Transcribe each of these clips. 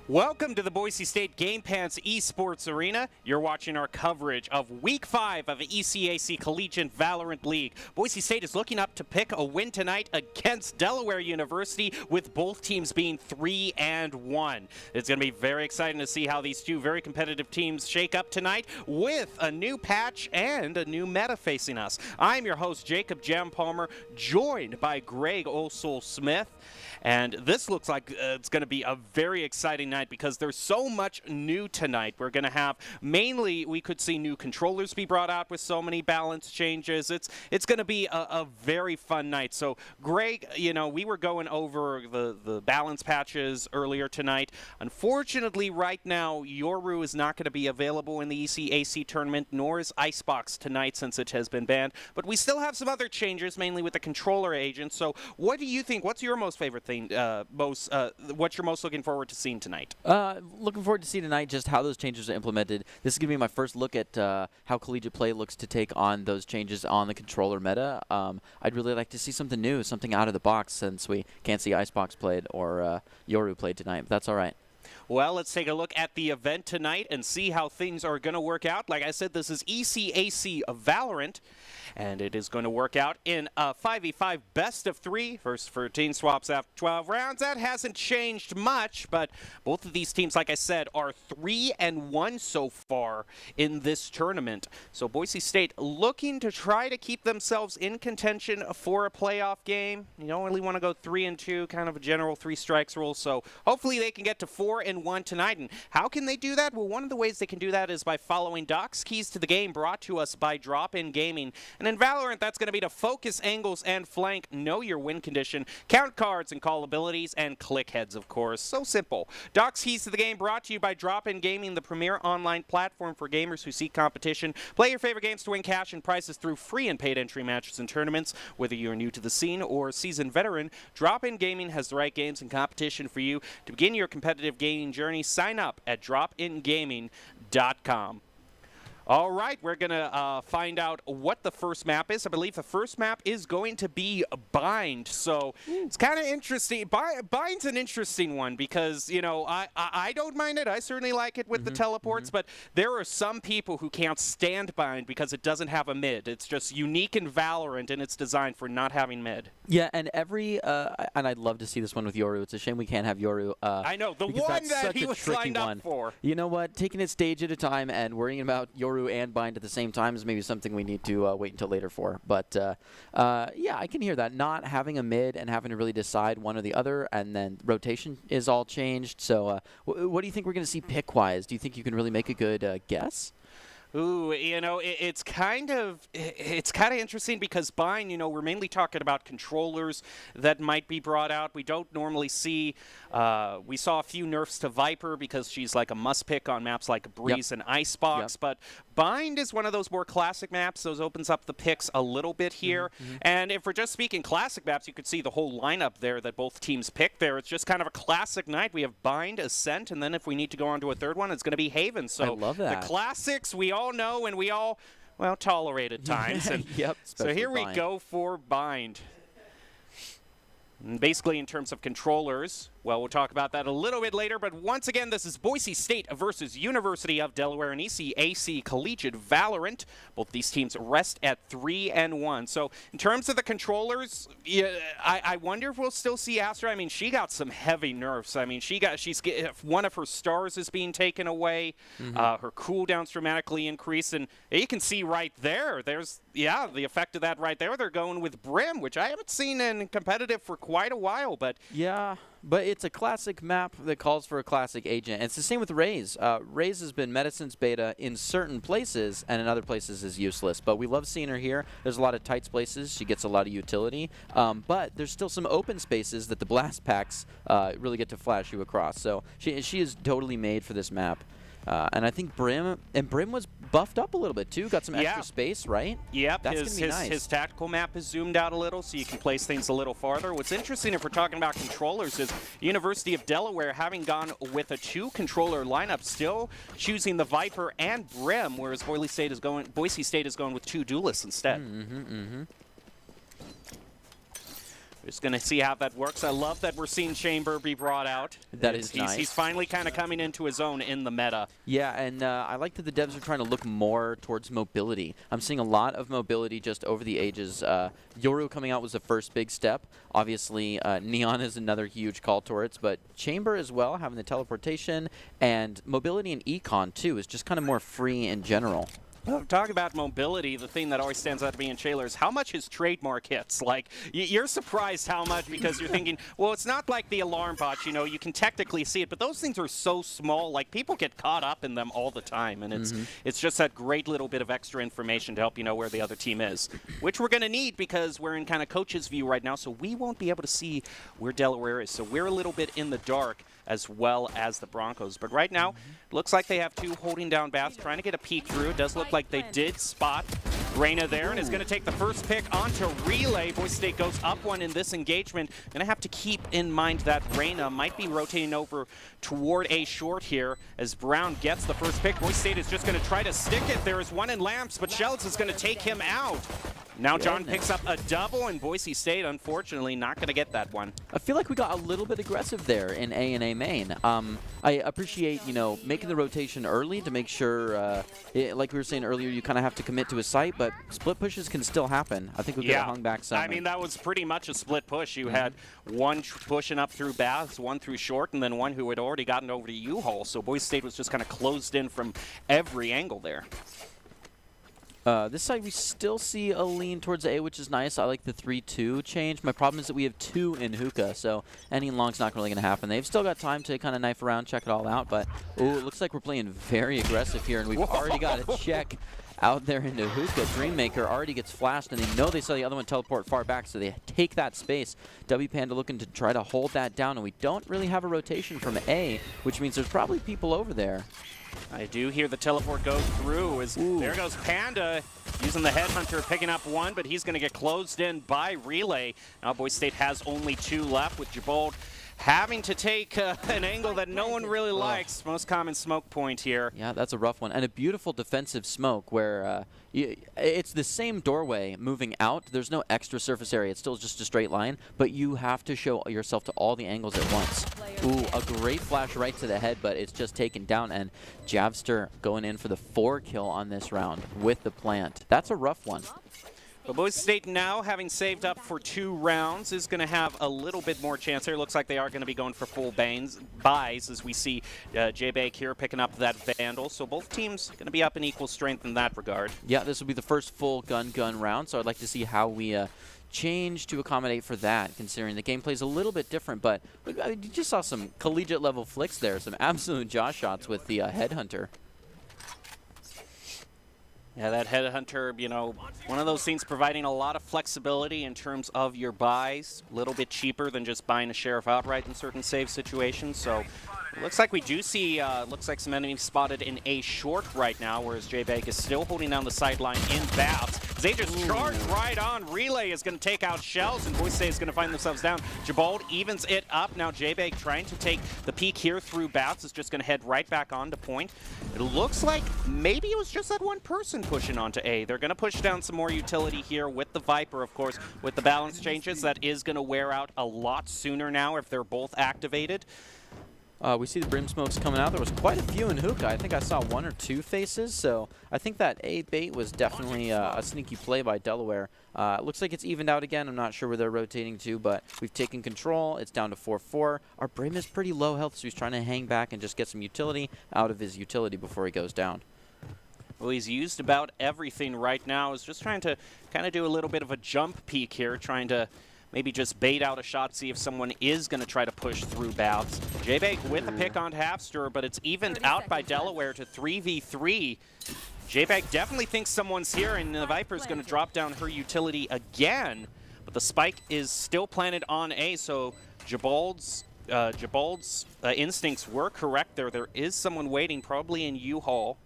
Welcome to the Boise State Game Pants Esports Arena. You're watching our coverage of Week 5 of the ECAC Collegiate Valorant League. Boise State is looking up to pick a win tonight against Delaware University, with both teams being 3-1. It's going to be very exciting to see how these two very competitive teams shake up tonight with a new patch and a new meta facing us. I'm your host, Jacob Jam Palmer, joined by Greg Olsol-Smith. And this looks like it's going to be a very exciting night because there's so much new tonight. We're going to have mainly, we could see new controllers be brought out with so many balance changes. It's going to be a very fun night. So, Greg, you know, we were going over the balance patches earlier tonight. Unfortunately, right now, Yoru is not going to be available in the ECAC tournament, nor is Icebox tonight since it has been banned. But we still have some other changes, mainly with the controller agent. So, what do you think? What's your most favorite thing? What you're most looking forward to seeing tonight? Looking forward to seeing tonight just how those changes are implemented. This is going to be my first look at how Collegiate Play looks to take on those changes on the controller meta. I'd really like to see something new, something out of the box, since we can't see Icebox played or Yoru played tonight, but that's all right. Well, let's take a look at the event tonight and see how things are going to work out. Like I said, this is ECAC Valorant, and it is going to work out in a 5v5 best of 3. First 13 swaps after 12 rounds. That hasn't changed much, but both of these teams, like I said, are 3-1 so far in this tournament. So Boise State looking to try to keep themselves in contention for a playoff game. You don't really want to go 3-2, kind of a general 3 strikes rule. So hopefully they can get to 4-1 tonight. And how can they do that? Well, one of the ways they can do that is by following Doc's Keys to the Game, brought to us by Drop-In Gaming. And in Valorant, that's going to be to focus angles and flank, know your win condition, count cards and call abilities, and click heads, of course. So simple. Doc's Keys to the Game brought to you by Drop-In Gaming, the premier online platform for gamers who seek competition. Play your favorite games to win cash and prizes through free and paid entry matches and tournaments. Whether you're new to the scene or a seasoned veteran, Drop-In Gaming has the right games and competition for you. To begin your competitive gaming journey, sign up at dropingaming.com. All right, we're going to find out what the first map is. I believe the first map is going to be Bind. So it's kind of interesting. Bind's an interesting one because, you know, I don't mind it. I certainly like it with the teleports, but there are some people who can't stand Bind because it doesn't have a mid. It's just unique in Valorant, and it's designed for not having mid. Yeah, and and I'd love to see this one with Yoru. It's a shame we can't have Yoru. I know, the one that he was signed up for. You know what? Taking it stage at a time and worrying about Yoru and Bind at the same time is maybe something we need to wait until later for. But yeah, I can hear that. Not having a mid and having to really decide one or the other, and then rotation is all changed. So what do you think we're going to see pick-wise? Do you think you can really make a good guess? Ooh, you know, it's kind of interesting because Bind, you know, we're mainly talking about controllers that might be brought out. We don't normally see, we saw a few nerfs to Viper because she's like a must pick on maps like Breeze and Icebox, but Bind is one of those more classic maps. Those opens up the picks a little bit here. And if we're just speaking classic maps, you could see the whole lineup there that both teams picked there. It's just kind of a classic night. We have Bind, Ascent, and then if we need to go on to a third one, it's going to be Haven. So I love that. The classics we all know and we all, well, tolerate at times. And so here we go for Bind. And basically, in terms of controllers, well, we'll talk about that a little bit later, but once again, this is Boise State versus University of Delaware and ECAC Collegiate Valorant. Both these teams rest at 3-1. So, in terms of the controllers, yeah, I wonder if we'll still see Astra. I mean, she got some heavy nerfs. I mean, she's one of her stars is being taken away. Her cooldowns dramatically increased, and you can see right there, there's, yeah, the effect of that right there. They're going with Brim, which I haven't seen in competitive for quite a while, but yeah, but it's a classic map that calls for a classic agent. And it's the same with Raze. Raze has been Medicine's beta in certain places, and in other places is useless. But we love seeing her here. There's a lot of tight places. She gets a lot of utility. But there's still some open spaces that the blast packs really get to flash you across. So she is totally made for this map. And I think Brim was buffed up a little bit too, got some extra space, right? Yep, that's gonna be nice. His tactical map is zoomed out a little so you can place things a little farther. What's interesting if we're talking about controllers is University of Delaware, having gone with a 2-controller lineup, still choosing the Viper and Brim, whereas Boise State is going with 2 duelists instead. Just going to see how that works. I love that we're seeing Chamber be brought out. That is nice. He's finally kind of coming into his own in the meta. Yeah, and I like that the devs are trying to look more towards mobility. I'm seeing a lot of mobility just over the ages. Yoru coming out was the first big step. Obviously, Neon is another huge call towards, but Chamber as well, having the teleportation, and mobility in Econ, too, is just kind of more free in general. Well, talking about mobility, the thing that always stands out to me in Shaler is how much his trademark hits. Like, you're surprised how much, because you're thinking, well, it's not like the alarm bots, you know, you can technically see it, but those things are so small, like, people get caught up in them all the time, and it's just that great little bit of extra information to help you know where the other team is, which we're going to need because we're in kind of coach's view right now, so we won't be able to see where Delaware is, so we're a little bit in the dark as well as the Broncos. But right now, it looks like they have two holding down Baths, trying to get a peek through. It does look like they did spot Reyna there, and is going to take the first pick onto Relay. Boise State goes up one in this engagement. Going to have to keep in mind that Reyna might be rotating over toward A short here as Brown gets the first pick. Boise State is just going to try to stick it. There is one in Lamps, but Shells is going to take him out. Now John picks up a double, and Boise State, unfortunately, not going to get that one. I feel like we got a little bit aggressive there in A and A main. I appreciate, you know, making the rotation early to make sure, like we were saying earlier, you kind of have to commit to a site, but split pushes can still happen. I think we could have hung back some. I mean, that was pretty much a split push. You had one pushing up through Baths, one through short, and then one who had already gotten over to U-Haul. So Boise State was just kind of closed in from every angle there. This side, we still see a lean towards A, which is nice. I like the 3-2 change. My problem is that we have 2 in hookah, so any long's not really going to happen. They've still got time to kind of knife around, check it all out, but it looks like we're playing very aggressive here, and we've already got a check out there into hookah. Dreammaker already gets flashed, and they know they saw the other one teleport far back, so they take that space. W Panda looking to try to hold that down, and we don't really have a rotation from A, which means there's probably people over there. I do hear the teleport go through. There goes Panda using the Headhunter, picking up one, but he's going to get closed in by Relay. Now Boise State has only 2 left, with Jabald having to take an angle that no one really likes. Most common smoke point here. Yeah, that's a rough one. And a beautiful defensive smoke where it's the same doorway moving out. There's no extra surface area. It's still just a straight line, but you have to show yourself to all the angles at once. Ooh, a great flash right to the head, but it's just taken down. And Javster going in for the 4 kill on this round with the plant. That's a rough one. But Boise State now, having saved up for 2 rounds, is going to have a little bit more chance here. Looks like they are going to be going for full buys as we see J-Bag here picking up that Vandal. So both teams going to be up in equal strength in that regard. Yeah, this will be the first full gun round, so I'd like to see how we change to accommodate for that, considering the gameplay is a little bit different. But you just saw some collegiate level flicks there, some absolute jaw shots with the Headhunter. Yeah, that Headhunter, you know, one of those things providing a lot of flexibility in terms of your buys. A little bit cheaper than just buying a Sheriff outright in certain save situations. So it looks like we do see, looks like some enemies spotted in A short right now, whereas J-Bag is still holding down the sideline in Baths. They just charge right on. Relay is going to take out Shells, and Boise State is going to find themselves down. Jabald evens it up. Now J-Bag trying to take the peak here through Baths is just going to head right back on to point. It looks like maybe it was just that one person pushing onto A. They're going to push down some more utility here with the Viper, of course, with the balance changes. That is going to wear out a lot sooner now if they're both activated. We see the Brim Smokes coming out. There was quite a few in hookah. I think I saw 1 or 2 faces, so I think that A bait was definitely a sneaky play by Delaware. It looks like it's evened out again. I'm not sure where they're rotating to, but we've taken control. It's down to 4-4. Our Brim is pretty low health, so he's trying to hang back and just get some utility out of his utility before he goes down. Well, he's used about everything right now. He's just trying to kind of do a little bit of a jump peek here, trying to maybe just bait out a shot, see if someone is going to try to push through Baths. J-Bag with a pick on Halfster, but it's evened out by Delaware to 3v3. J-Bag definitely thinks someone's here, and the Viper's going to drop down her utility again. But the spike is still planted on A, so Jabald's instincts were correct there. There is someone waiting, probably in U-Haul,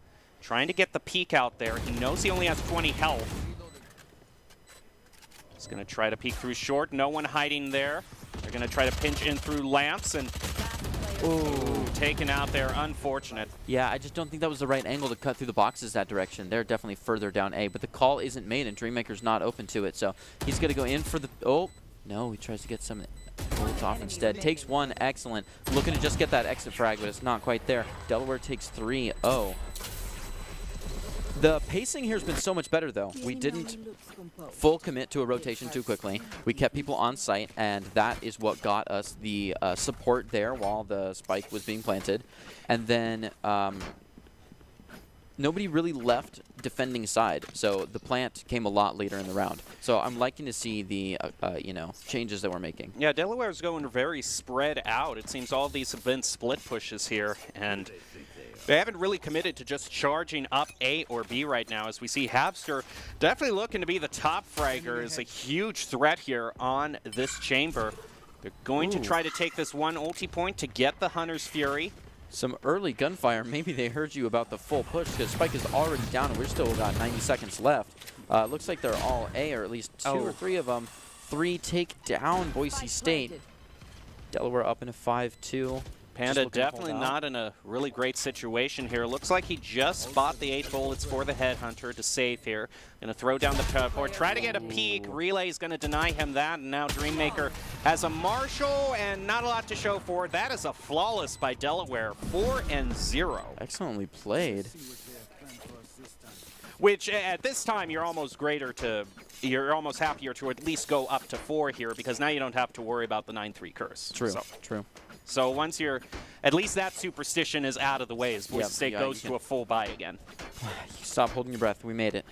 trying to get the peek out there. He knows he only has 20 health. He's going to try to peek through short. No one hiding there. They're going to try to pinch in through Lamps, and ooh, taken out there. Unfortunate. Yeah, I just don't think that was the right angle to cut through the boxes that direction. They're definitely further down A, but the call isn't made, and Dreammaker's not open to it, so he's going to go in for the... Oh, No, he tries to get some bullets off instead. Takes one, excellent. Looking to just get that exit frag, but it's not quite there. Delaware takes 3-0. The pacing here has been so much better, though. We didn't full commit to a rotation too quickly. We kept people on site, and that is what got us the support there while the spike was being planted. And then nobody really left defending side, so the plant came a lot later in the round. So I'm liking to see the changes that we're making. Yeah, Delaware's going very spread out. It seems all of these have been split pushes here, and they haven't really committed to just charging up A or B right now, as we see Habster definitely looking to be the top fragger, is a huge threat here on this chamber. They're going to try to take this one ulti point to get the Hunter's Fury. Some early gunfire. Maybe they heard you about the full push, because Spike is already down and we're still got 90 seconds left. Looks like they're all A, or at least 2 or 3 of them. 3 take down Boise State. Delaware up in a 5-2. Panda definitely not in a really great situation here. Looks like he just bought the 8 bullets for the Headhunter to save here. Gonna throw down the teleport, try to get a peek. Relay is gonna deny him that, and now Dreammaker has a Marshall and not a lot to show for it. That is a flawless by Delaware, 4-0. Excellently played. Which at this time you're almost you're almost happier to at least go up to 4 here, because now you don't have to worry about the 9-3 curse. True, true. So once at least that superstition is out of the way as Boise State goes to a full buy again. Stop holding your breath. We made it.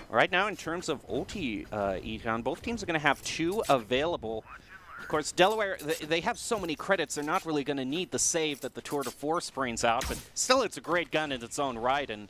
Right now, in terms of ulti, Econ, both teams are going to have 2 available. Of course, Delaware, they have so many credits, they're not really going to need the save that the Tour de Force brings out, but still it's a great gun in its own right, and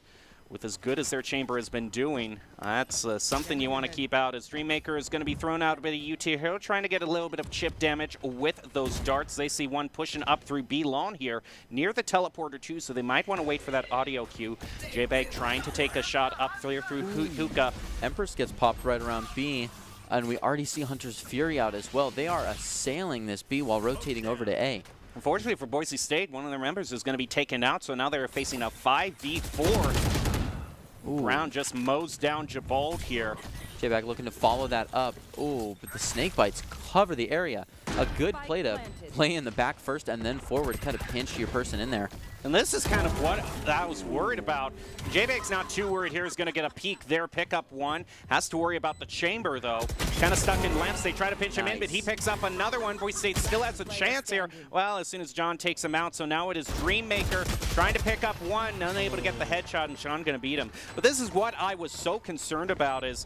with as good as their chamber has been doing, that's something you want to keep out, as Dreammaker is going to be thrown out a bit of UT Hero, trying to get a little bit of chip damage with those darts. They see one pushing up through B lawn here, near the teleporter too, so they might want to wait for that audio cue. J-Bag trying to take a shot up through Hookah. Empress gets popped right around B, and we already see Hunter's Fury out as well. They are assailing this B while rotating over to A. Unfortunately for Boise State, one of their members is going to be taken out, so now they're facing a 5v4. Brown just mows down Jabald here. J-Bag looking to follow that up. Ooh, but the snake bites cover the area. A good play to play in the back first and then forward, kind of pinch your person in there. And this is kind of what I was worried about. J-Bag's not too worried here. He's going to get a peek there, pick up one. Has to worry about the chamber, though. Kind of stuck in lamps. They try to pinch him in, but he picks up another one. Boise State still has a chance here. Well, as soon as John takes him out, so now it is Dreammaker trying to pick up one, unable to get the headshot, and Sean going to beat him. But this is what I was so concerned about is...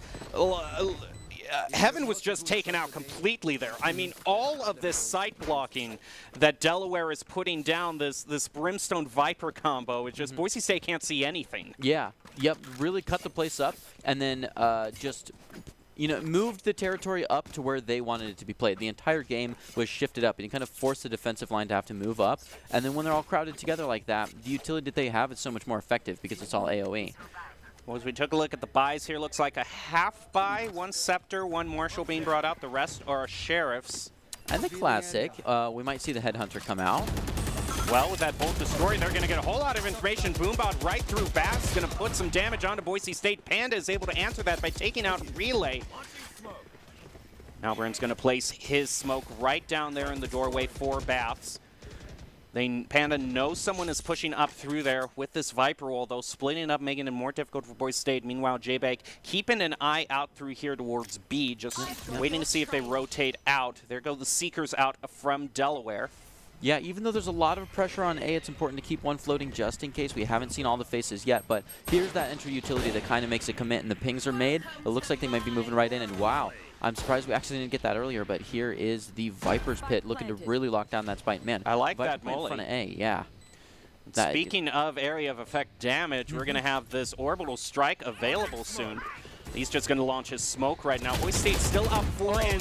Heaven was just taken out completely there. I mean, all of this sight blocking that Delaware is putting down, this Brimstone Viper combo, is just Boise State can't see anything. Yeah, yep, really cut the place up, and then just, moved the territory up to where they wanted it to be played. The entire game was shifted up, and you kind of forced the defensive line to have to move up. And then when they're all crowded together like that, the utility that they have is so much more effective because it's all AoE. Well, as we took a look at the buys here, looks like a half buy, 1 Scepter, 1 Marshall being brought out. The rest are Sheriffs. And the classic, we might see the Headhunter come out. Well, with that Bolt Destroy, they're going to get a whole lot of information. Boombot right through Bass, going to put some damage onto Boise State. Panda is able to answer that by taking out Relay. Malburn's going to place his smoke right down there in the doorway for Baths. Panda knows someone is pushing up through there with this Viper wall, though splitting up, making it more difficult for Boise State. Meanwhile, J-Bag keeping an eye out through here towards B, just waiting to see if they rotate out. There go the Seekers out from Delaware. Yeah, even though there's a lot of pressure on A, it's important to keep one floating just in case. We haven't seen all the faces yet, but here's that entry utility that kind of makes a commit, and the pings are made. It looks like they might be moving right in, and wow. I'm surprised we actually didn't get that earlier, but here is the Viper's Pit looking to really lock down that spike. Man, I like Viper that in molly. Front of A, yeah. Speaking of area of effect damage, we're going to have this Orbital Strike available soon. He's just going to launch his smoke right now. Boise State still up 4-0.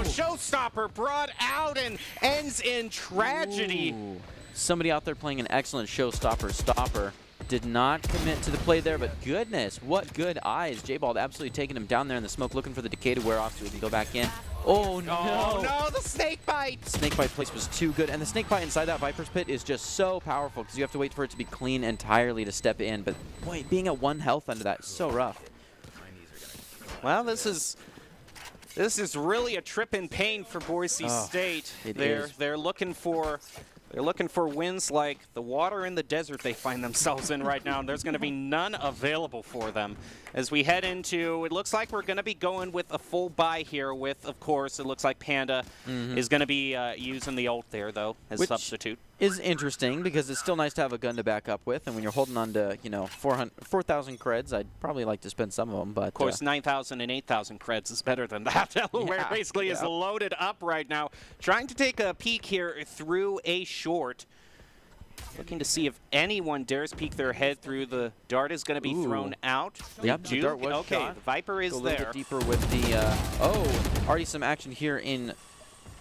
Showstopper brought out and ends in tragedy. Ooh. Somebody out there playing an excellent Showstopper. Did not commit to the play there, but goodness, what good eyes. J-Bald absolutely taking him down there in the smoke, looking for the decay to wear off so he can go back in. Oh, no. Oh, no, the snake bite. Snake bite place was too good, and the snake bite inside that Viper's Pit is just so powerful because you have to wait for it to be clean entirely to step in, but boy, being at 1 health under that is so rough. Well, this is This is really a trip in pain for Boise State. They're looking for wins like the water in the desert they find themselves in right now, and there's going to be none available for them. As we head into, it looks like we're going to be going with a full buy here with, of course, it looks like Panda is going to be using the ult there, though, as substitute. Is interesting because it's still nice to have a gun to back up with, and when you're holding on to 4,000 creds, I'd probably like to spend some of them. But of course, 9,000 and 8,000 creds is better than that. Delaware basically is loaded up right now, trying to take a peek here through a short, looking to see if anyone dares peek their head through. The dart is going to be thrown out. Yep, the dart was shot. The Viper is Go a there. little bit deeper with the already some action here in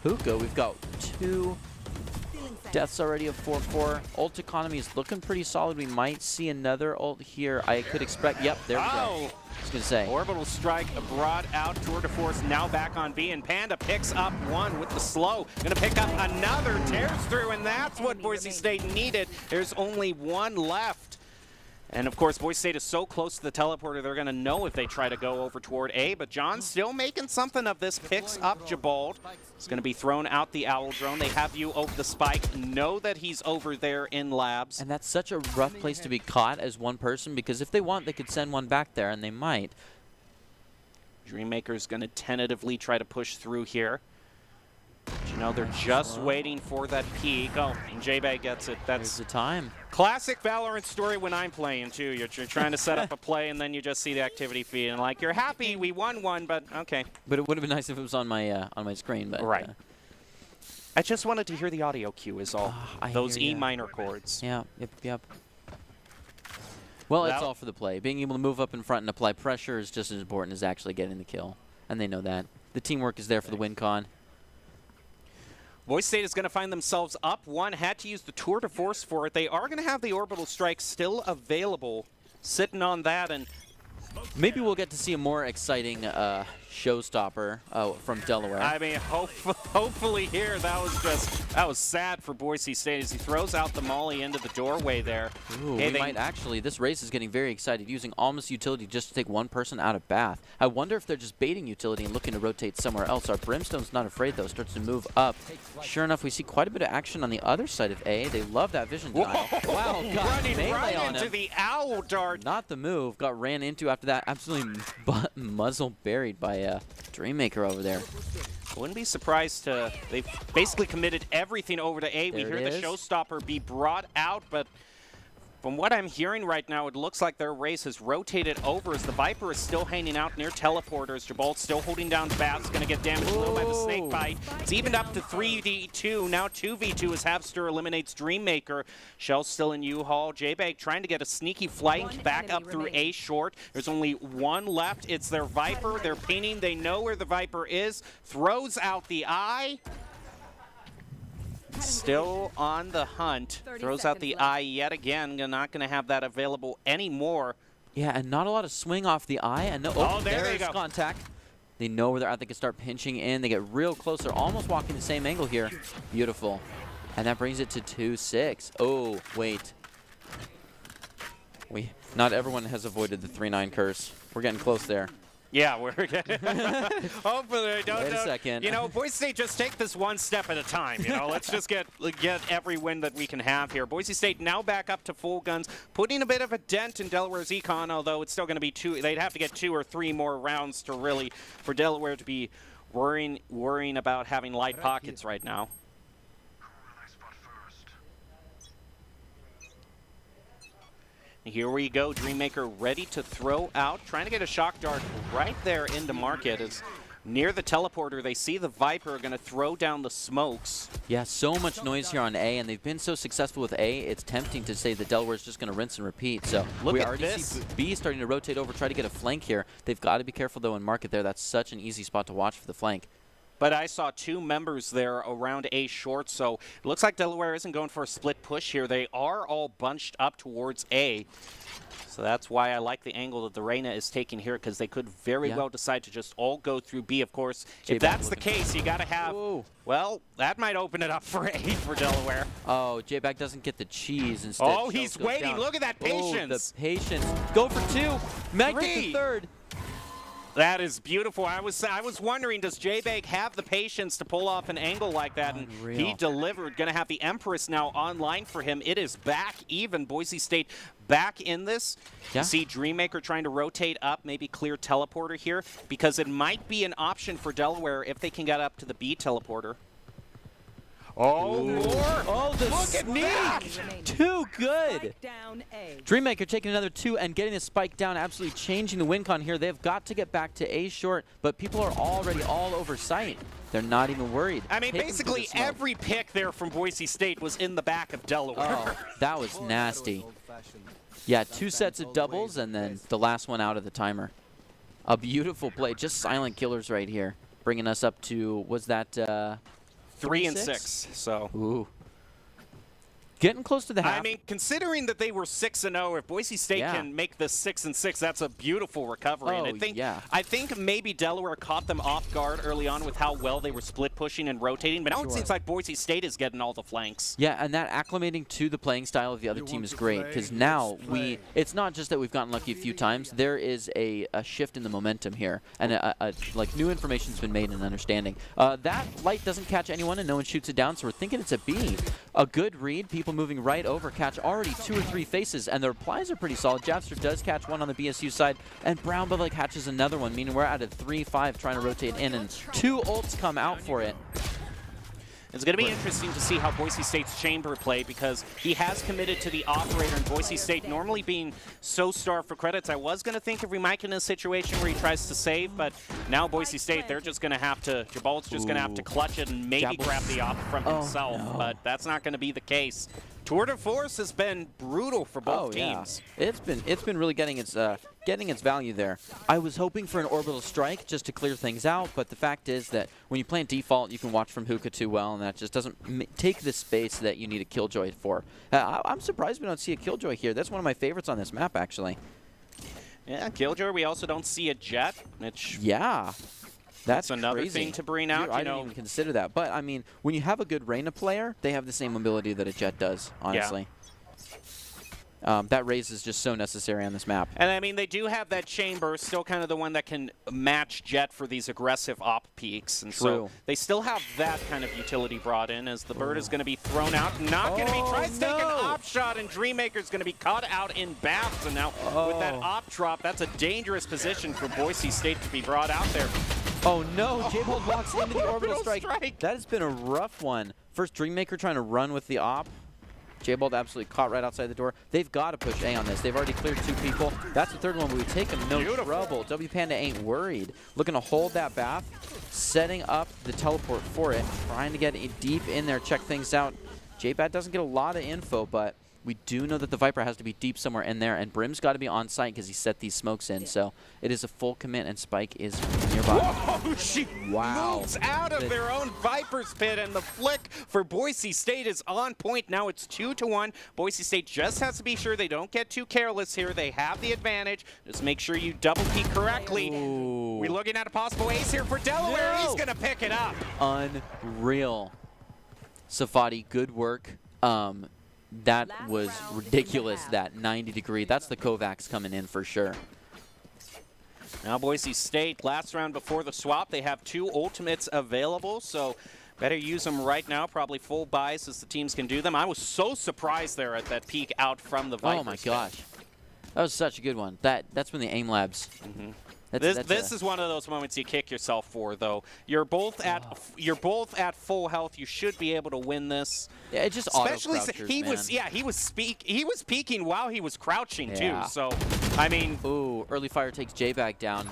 Hookah. We've got 2 deaths already of 4-4. Ult economy is looking pretty solid. We might see another ult here. I could expect. Yep, there we go. I was going to say. Orbital strike brought out. Tour de force now back on B, and Panda picks up one with the slow. Going to pick up another, tears through, and that's what Boise State needed. There's only one left. And of course, Boise State is so close to the teleporter, they're going to know if they try to go over toward A. But John's still making something of this. Picks up Jabald. It's going to be thrown out the Owl drone. They have you over the spike. Know that he's over there in labs. And that's such a rough place to be caught as one person, because if they want, they could send one back there, and they might. Dreammaker's going to tentatively try to push through here. But, they're just waiting for that peak. Oh, and J-Bag gets it. That's the time. Classic Valorant story when I'm playing, too. You're trying to set up a play, and then you just see the activity feed. And, like, you're happy we won one, but okay. But it would have been nice if it was on my screen. But, right. I just wanted to hear the audio cue is all. Those E minor chords. Yeah, yep. Well, it's all for the play. Being able to move up in front and apply pressure is just as important as actually getting the kill. And they know that. The teamwork is there for the win con. Boise State is going to find themselves up one. Had to use the tour de force for it. They are going to have the orbital strike still available, sitting on that, and maybe we'll get to see a more exciting showstopper from Delaware. I mean, hopefully here. That was sad for Boise State as he throws out the molly into the doorway there. Ooh, we might actually. This race is getting very excited, using almost utility just to take one person out of Bath. I wonder if they're just baiting utility and looking to rotate somewhere else. Our Brimstone's not afraid though. Starts to move up. Sure enough, we see quite a bit of action on the other side of A. They love that vision denial. Wow, got running right on into him. the owl dart. Not the move. Got ran into after that. Absolutely muzzle buried by Dreammaker over there. I wouldn't be surprised they've basically committed everything over to A. We There hear it the is. showstopper be brought out, but from what I'm hearing right now, it looks like their race has rotated over as the Viper is still hanging out near teleporters. Jabald's still holding down Bath's going to get damaged a little by the snake bite. It's evened up to 3v2. Now 2v2 as Havster eliminates Dreammaker. Shell's still in U-Haul. J-Bag trying to get a sneaky flank back up through A short. There's only one left. It's their Viper. They're pinging. They know where the Viper is. Throws out the eye. Still on the hunt. Throws out the eye yet again. Not going to have that available anymore. Yeah, and not a lot of swing off the eye. And there they go. Contact. They know where they're at. They can start pinching in. They get real close. They're almost walking the same angle here. Beautiful. And that brings it to 2-6. Oh, wait. Not everyone has avoided the 3-9 curse. We're getting close there. Yeah, we're hopefully don't. Wait a second. Boise State, just take this one step at a time. Let's just get every win that we can have here. Boise State now back up to full guns, putting a bit of a dent in Delaware's econ. Although it's still going to be they'd have to get 2 or 3 more rounds for Delaware to be worrying about having light pockets right now. Here we go, Dreammaker ready to throw out, trying to get a shock dart right there into market. As near the teleporter, they see the Viper going to throw down the smokes. Yeah, so much noise here on A, and they've been so successful with A, it's tempting to say that Delaware's just going to rinse and repeat. So we already see B starting to rotate over, try to get a flank here. They've got to be careful, though, and market there. That's such an easy spot to watch for the flank. But I saw 2 members there around A short, so it looks like Delaware isn't going for a split push here. They are all bunched up towards A. So that's why I like the angle that the Reyna is taking here, because they could very well decide to just all go through B, of course. If that's the case, you got to have, well, that might open it up for A for Delaware. Oh, J-Bag doesn't get the cheese instead. Oh, he's waiting. Look at that patience. Oh, the patience. Go for 2. Might get the 3rd. That is beautiful. I was wondering, does J-Bag have the patience to pull off an angle like that? And he delivered. Going to have the Empress now online for him. It is back even. Boise State back in this. Yeah. You see Dreammaker trying to rotate up, maybe clear teleporter here, because it might be an option for Delaware if they can get up to the B teleporter. Oh, more! Oh, the sneak! Too good! Dreammaker taking another 2 and getting the spike down, absolutely changing the win con here. They've got to get back to A short, but people are already all over site. They're not even worried. I mean, basically every pick there from Boise State was in the back of Delaware. Oh, that was nasty. Yeah, 2 sets of doubles and then the last one out of the timer. A beautiful play. Just silent killers right here. Bringing us up to, was that... 3 and 6. So. Ooh. Getting close to the half. I mean, considering that they were 6-0, if Boise State can make this 6-6, that's a beautiful recovery. Oh, and I think maybe Delaware caught them off guard early on with how well they were split pushing and rotating. But now it seems like Boise State is getting all the flanks. Yeah, and that acclimating to the playing style of the other team is great because now it's not just that we've gotten lucky a few times. There is a shift in the momentum here, and like new information's been made and understanding. That light doesn't catch anyone, and no one shoots it down. So we're thinking it's a B. A good read. People moving right over, catch already 2 or 3 faces, and the replies are pretty solid. Japster does catch one on the BSU side, and Brown Bubba catches another one, meaning we're at a 3-5 trying to rotate in, and 2 ults come out for it. It's going to be interesting to see how Boise State's chamber play because he has committed to the operator, and Boise State normally being so starved for credits. I was going to think of Remike in a situation where he tries to save, but now Boise State, they're just going to have to, Jabal's just going to have to clutch it and maybe grab the op from himself, but that's not going to be the case. Tour de Force has been brutal for both teams. Yeah. It's been really getting its value there. I was hoping for an orbital strike just to clear things out, but the fact is that when you plant default, you can watch from hookah too well, and that just doesn't take the space that you need a Killjoy for. I'm surprised we don't see a Killjoy here. That's one of my favorites on this map, actually. Yeah, Killjoy. We also don't see a Jet, which That's another crazy. thing to bring out. I didn't even consider that. But, I mean, when you have a good Reyna player, they have the same ability that a Jet does, honestly. That raise is just so necessary on this map. And, I mean, they do have that chamber, still kind of the one that can match Jet for these aggressive op peaks. And so they still have that kind of utility brought in as the bird is going to be thrown out. Not going to be tries to take an op shot, and Dreammaker's going to be caught out in baths. And now with that op drop, that's a dangerous position for Boise State to be brought out there. Oh no, J-Bold walks into the orbital strike. That has been a rough one. First Dreammaker trying to run with the op. J-Bold absolutely caught right outside the door. They've got to push A on this. They've already cleared 2 people. That's the third one, but we take him no trouble. W Panda ain't worried. Looking to hold that bath, setting up the teleport for it, trying to get it deep in there, check things out. J-Bat doesn't get a lot of info, but we do know that the Viper has to be deep somewhere in there, and Brim's got to be on site because he set these smokes in. So it is a full commit, and Spike is nearby. Whoa, she moves out of their own Viper's pit, and the flick for Boise State is on point. Now it's 2-1. Boise State just has to be sure they don't get too careless here. They have the advantage. Just make sure you double peek correctly. We're looking at a possible ace here for Delaware. He's going to pick it up. Unreal. Safadi, good work. That was ridiculous, that 90-degree. That's the Kovacs coming in for sure. Now Boise State, last round before the swap, they have 2 ultimates available, so better use them right now. Probably full buys as the teams can do them. I was so surprised there at that peek out from the Vipers. Oh my gosh. That was such a good one. That's when the aim labs. This is one of those moments you kick yourself for, though. You're both at full health. You should be able to win this. Yeah, it just especially he was peeking while he was crouching too. So, I mean, early fire takes J-Bag down.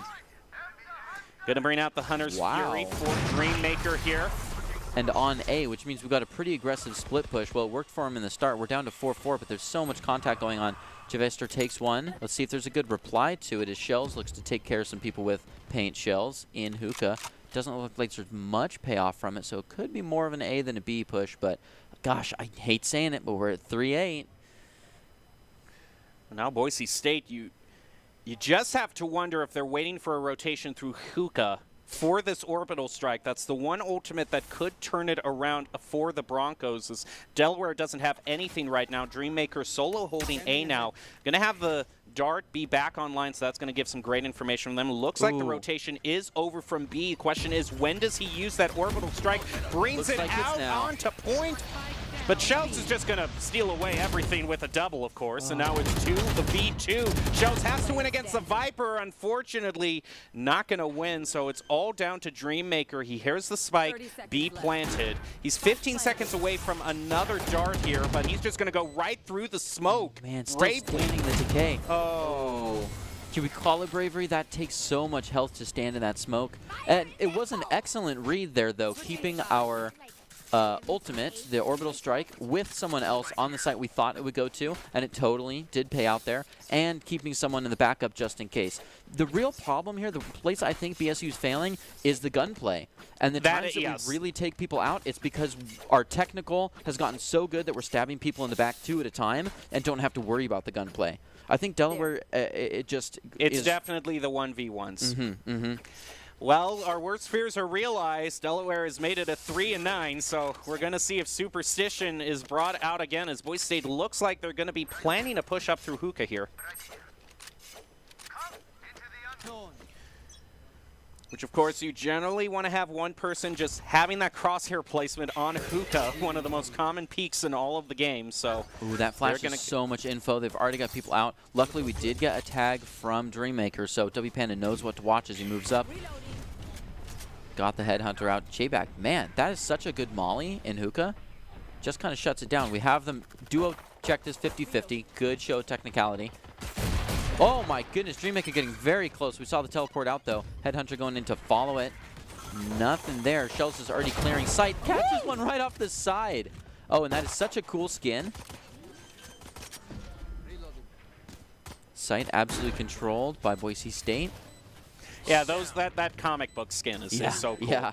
Gonna bring out the Hunter's Fury for Dreammaker here. And on A, which means we've got a pretty aggressive split push. Well, it worked for him in the start. We're down to 4-4, but there's so much contact going on. Javester takes one. Let's see if there's a good reply to it as Shells looks to take care of some people with paint shells in hookah. Doesn't look like there's much payoff from it, so it could be more of an A than a B push, but gosh, I hate saying it, but we're at 3-8. Now Boise State, you just have to wonder if they're waiting for a rotation through hookah for this orbital strike. That's the one ultimate that could turn it around for the Broncos, as Delaware doesn't have anything right now. Dreammaker solo holding A now. Going to have the Dart, B back online, so that's going to give some great information from them. Looks like the rotation is over from B. Question is, when does he use that orbital strike? Brings it out onto point. But Shells is just going to steal away everything with a double, of course, and now it's 2v2. Shells has to win against the Viper. Unfortunately, not going to win, so it's all down to Dreammaker. He hears the spike, B planted. He's 15 seconds away from another dart here, but he's just going to go right through the smoke. Man, still standing the decay. Oh. Can we call it bravery? That takes so much health to stand in that smoke. And it was an excellent read there, though, keeping our ultimate, the orbital strike, with someone else on the site we thought it would go to, and it totally did pay out there, and keeping someone in the backup just in case. The real problem here, the place I think BSU is failing, is the gunplay. And the times that we really take people out, it's because our technical has gotten so good that we're stabbing people in the back 2 at a time and don't have to worry about the gunplay. I think Delaware, it's definitely the 1v1s. Well, our worst fears are realized. Delaware has made it a 3-9, so we're going to see if Superstition is brought out again, as Boise State looks like they're going to be planning to push up through Hookah here. Which, of course, you generally want to have one person just having that crosshair placement on Hookah, one of the most common peaks in all of the games. So, ooh, that flash is so much info. They've already got people out. Luckily, we did get a tag from Dreammaker, so W Panda knows what to watch as he moves up. Got the Headhunter out. J-Back, man, that is such a good molly in Hookah. Just kind of shuts it down. We have them duo check this 50-50. Good show of technicality. Oh my goodness, Dreammaker getting very close. We saw the teleport out though. Headhunter going in to follow it. Nothing there. Shells is already clearing sight. Catches one right off the side. Oh, and that is such a cool skin. Sight absolutely controlled by Boise State. Yeah, that comic book skin is so cool. Yeah.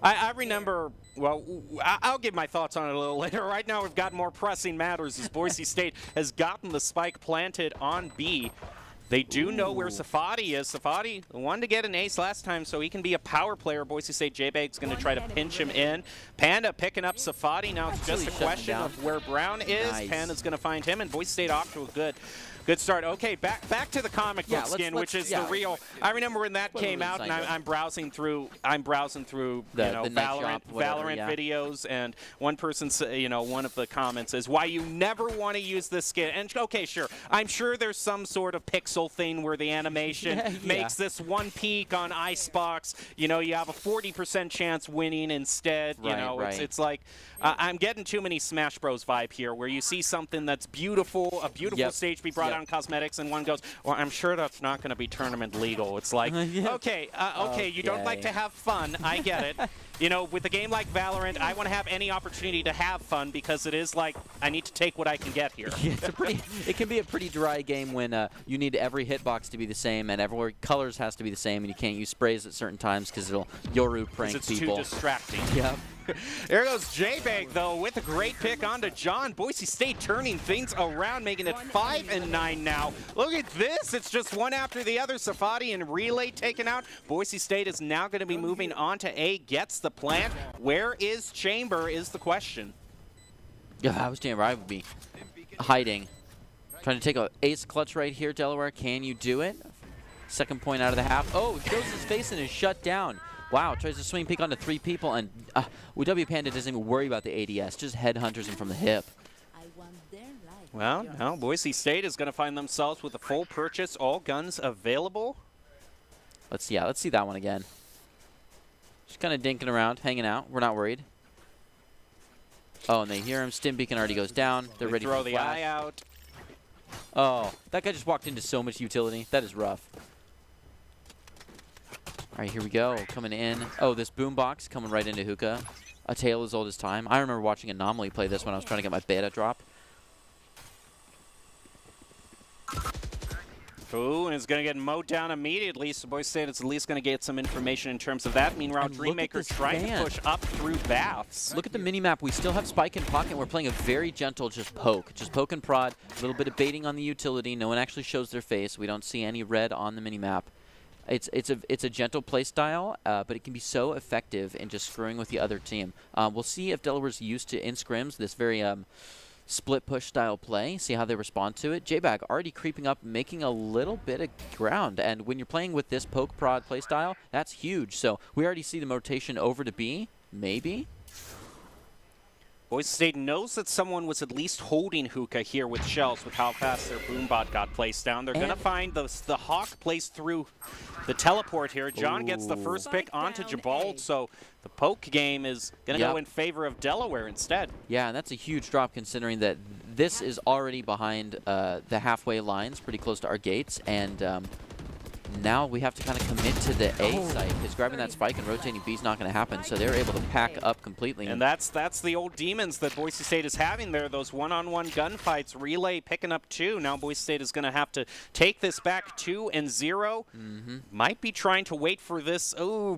I remember, well, I'll give my thoughts on it a little later. Right now we've got more pressing matters as Boise State has gotten the spike planted on B. They do know where Safadi is. Safadi wanted to get an ace last time, so he can be a power player. Boise State J-Bag's going to try to pinch him in. Panda picking up Safadi. Now it's just a question of where Brown is. Nice. Panda's going to find him, and Boise State off to a good start. Okay, back to the comic book skin, which is the real. I remember when that came out, and I'm browsing through. The Valorant videos, and one person, one of the comments is why you never want to use this skin. And okay, sure, I'm sure there's some sort of pixel thing where the animation makes this one peak on Icebox. You have a 40% chance winning instead. It's like I'm getting too many Smash Bros vibe here, where you see something that's beautiful, a beautiful stage be brought on cosmetics, and one goes, well, I'm sure that's not going to be tournament legal. It's like, okay, you don't like to have fun. I get it. With a game like Valorant, I want to have any opportunity to have fun because it is like I need to take what I can get here. It can be a pretty dry game when you need every hitbox to be the same and everywhere colors has to be the same, and you can't use sprays at certain times because it'll Yoru prank people. It's too distracting. Yep. There goes J-Bag, though, with a great pick onto John. Boise State turning things around, making it 5-9 now. Look at this. It's just one after the other. Safadi and Relay taken out. Boise State is now going to be moving on to A, gets the plant. Where is Chamber is the question. Yeah, if I was Chamber, I would be hiding. Trying to take an ace clutch right here, Delaware. Can you do it? Second point out of the half. Oh, shows his face and is shut down. Wow, tries to swing peek onto 3 people, and W Panda doesn't even worry about the ADS, just headhunters him from the hip. Well, now Boise State is going to find themselves with a full purchase, all guns available. Let's see that one again. Just kind of dinking around, hanging out. We're not worried. Oh, and they hear him. Stim beacon already goes down. They're ready throw for the flash. Eye out. Oh, that guy just walked into so much utility. That is rough. All right, here we go. Coming in. Oh, this boombox coming right into Hookah. A tale as old as time. I remember watching Anomaly play this when I was trying to get my beta drop. Ooh, and it's going to get mowed down immediately, so Boise State is at least going to get some information in terms of that. Meanwhile, Dreammaker trying to push up through Baths. Look at the mini-map. We still have Spike in pocket. We're playing a very gentle just poke. Just poke and prod. A little bit of baiting on the utility. No one actually shows their face. We don't see any red on the mini-map. It's a gentle play style, but it can be so effective in just screwing with the other team. We'll see if Delaware's used to in scrims this very split push style play, see how they respond to it. J-Bag already creeping up, making a little bit of ground. And when you're playing with this poke prod play style, that's huge. So we already see the rotation over to B, maybe. Boise State knows that someone was at least holding Hookah here with shells with how fast their boombot got placed down. They're going to find the Hawk placed through the teleport here. John gets the first pick onto Jabald, so the poke game is going to go in favor of Delaware instead. Yeah, and that's a huge drop considering that this is already behind the halfway lines, pretty close to our gates, and now we have to kind of commit to the A site, because grabbing that spike and rotating B is not going to happen, so they're able to pack up completely. And that's the old demons that Boise State is having there, those one-on-one gunfights. Relay picking up 2. Now Boise State is going to have to take this back 2-0. Might be trying to wait for this,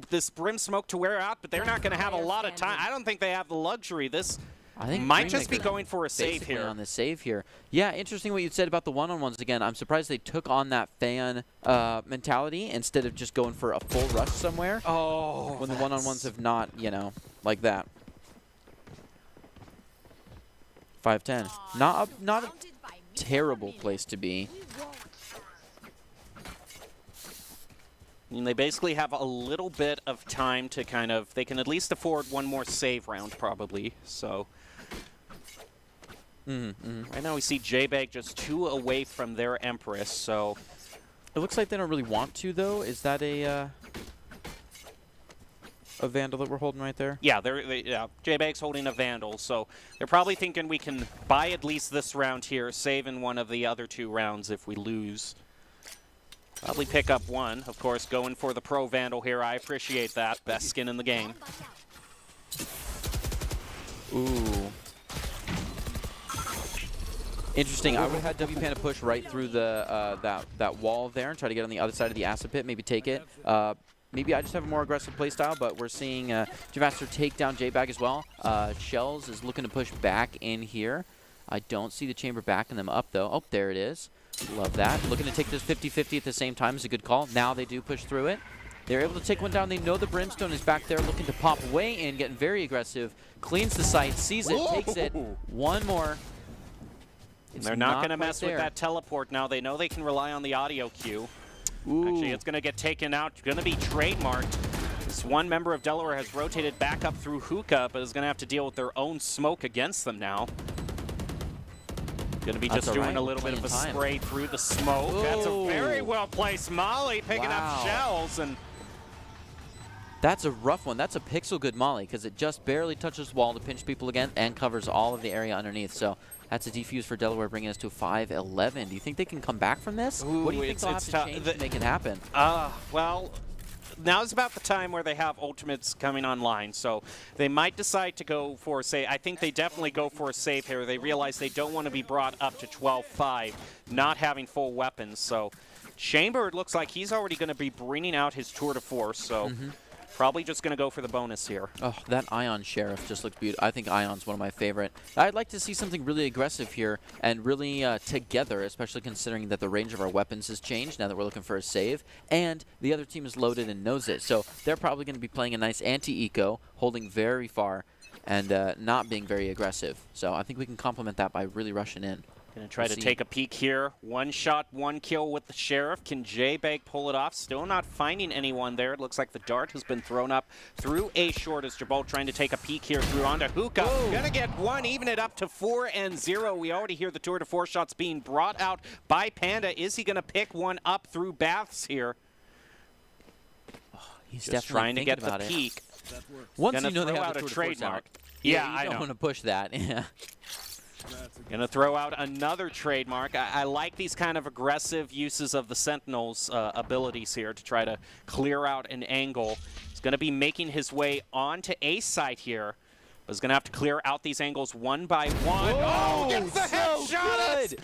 this brim smoke to wear out, but they're not going to have a lot of time. I don't think they have the luxury. This I think might just be going for a save here. On the save here. Yeah, interesting what you said about the one-on-ones again. I'm surprised they took on that fan mentality instead of just going for a full rush somewhere. Oh, when the one-on-ones have not, you know, like that. 5-10. Not a terrible place to be. I mean, they basically have a little bit of time to kind of, they can at least afford one more save round probably, so. Right now we see J-Bag just 2 away from their Empress, so. It looks like they don't really want to, though. Is that a Vandal that we're holding right there? Yeah, J-Bag's holding a Vandal, so they're probably thinking we can buy at least this round here, save in one of the other 2 rounds if we lose. Probably pick up 1, of course, going for the Pro Vandal here. I appreciate that. Best skin in the game. Ooh. Interesting. I would have had W Panda push right through the that wall there and try to get on the other side of the acid pit, maybe take it. Maybe I just have a more aggressive playstyle, but we're seeing Javaster take down J-Bag as well. Shells is looking to push back in here. I don't see the chamber backing them up, though. Oh, there it is. Love that. Looking to take this 50-50 at the same time is a good call. Now they do push through it. They're able to take one down. They know the Brimstone is back there looking to pop way in, getting very aggressive. Cleans the site, sees it, takes it. One more. They're not going to mess with that teleport now. They know they can rely on the audio cue. Actually, it's going to get taken out. It's going to be trademarked. This one member of Delaware has rotated back up through Hookah, but is going to have to deal with their own smoke against them now. Going to be just doing a little bit of a spray through the smoke. That's a very well-placed molly, picking up shells. And that's a rough one. That's a pixel good molly, because it just barely touches the wall to pinch people again and covers all of the area underneath. So that's a defuse for Delaware, bringing us to 5-11. Do you think they can come back from this? What do you think they'll have to change to make it happen? Well, now's about the time where they have ultimates coming online, so they might decide to go for a save. I think they definitely go for a save here. They realize they don't want to be brought up to 12-5, not having full weapons. So Chamber, it looks like he's already going to be bringing out his tour de force, so probably just going to go for the bonus here. Oh, that Ion Sheriff just looks beautiful. I think Ion's one of my favorite. I'd like to see something really aggressive here and really together, especially considering that the range of our weapons has changed now that we're looking for a save, and the other team is loaded and knows it. So they're probably going to be playing a nice anti-eco, holding very far, and not being very aggressive. So I think we can complement that by really rushing in. Going to try to take a peek here. 1 shot, 1 kill with the Sheriff. Can J-Bag pull it off? Still not finding anyone there. It looks like the dart has been thrown up through A short as Jabal trying to take a peek here through onto Hookah. Going to get 1, even it up to 4-0. We already hear the tour de force shots being brought out by Panda. Is he going to pick one up through Baths here? He's just trying to get the peek. Once you know they have a trademark. Yeah, I don't want to push that. Going to throw out another trademark. I like these kind of aggressive uses of the Sentinel's abilities here to try to clear out an angle. He's going to be making his way onto A site here. But he's going to have to clear out these angles one by one. Whoa, oh, gets the headshot!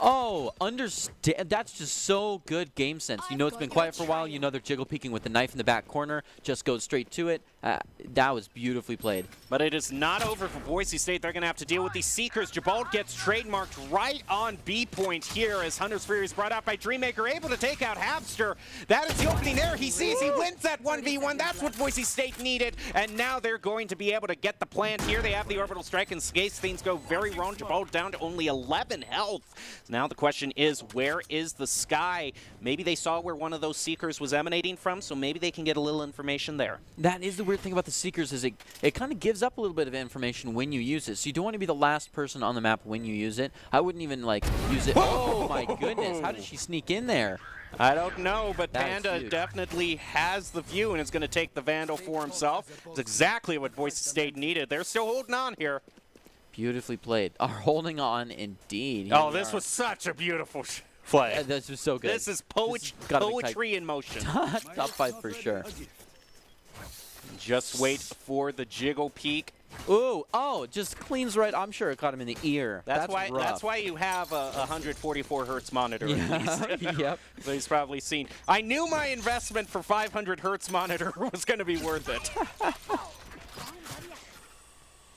Oh, understand. That's just so good game sense. You know it's been quiet for a while. You know they're jiggle peeking with the knife in the back corner. Just goes straight to it. That was beautifully played. But it is not over for Boise State. They're going to have to deal with these Seekers. Jabald gets trademarked right on B point here as Hunter's Fury is brought out by Dreammaker, able to take out Habster. That is the opening there. He sees, he wins that 1v1. That's what Boise State needed. And now they're going to be able to get the plant here. They have the orbital strike in case things go very wrong. Jabald down to only 11 health. Now the question is, where is the sky? Maybe they saw where one of those Seekers was emanating from, so maybe they can get a little information there. That is the weird thing about the Seekers is it kind of gives up a little bit of information when you use it. So you don't want to be the last person on the map when you use it. I wouldn't even like use it. Oh my goodness, how did she sneak in there? I don't know, but That Panda huge. definitely has the view and is going to take the Vandal for himself. It's exactly what Boise State needed. They're still holding on here. Beautifully played. Are holding on indeed. Here Oh, we this are. was such a beautiful play. This was so good. This is gotta be poetry in motion. Top 5 for sure. Just wait for the jiggle peek. Ooh, oh, just cleans right. I'm sure it caught him in the ear. That's why. rough. That's why you have a 144 hertz monitor. At least. Yep. So he's probably seen. I knew my investment for 500 hertz monitor was going to be worth it.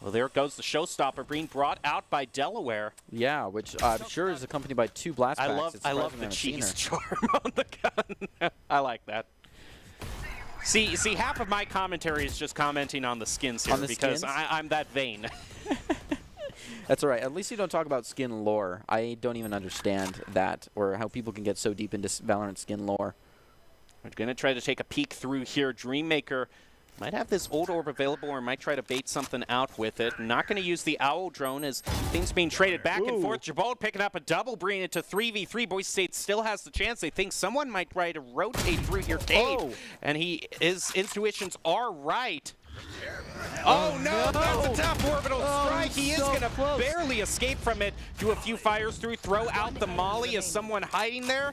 Well, there goes the showstopper being brought out by Delaware. Yeah, which I'm sure is accompanied by 2 blast packs. I love It's the surprising we haven't seen cheese her. charm on the gun. I like that. See, half of my commentary is just commenting on the skins here On the because skins? I'm that vain. That's all right. At least you don't talk about skin lore. I don't even understand that or how people can get so deep into Valorant skin lore. We're going to try to take a peek through here. Dreammaker might have this old orb available or might try to bait something out with it. Not going to use the Owl drone as things being traded back and forth. Jabald picking up a double, bringing it to 3v3. Boise State still has the chance. They think someone might try to rotate through here. Cade, and his intuitions are right. Oh no, that's a tough orbital strike. He is so going to close. barely escape from it. Do a few fires through, throw out the molly. Is someone hiding there?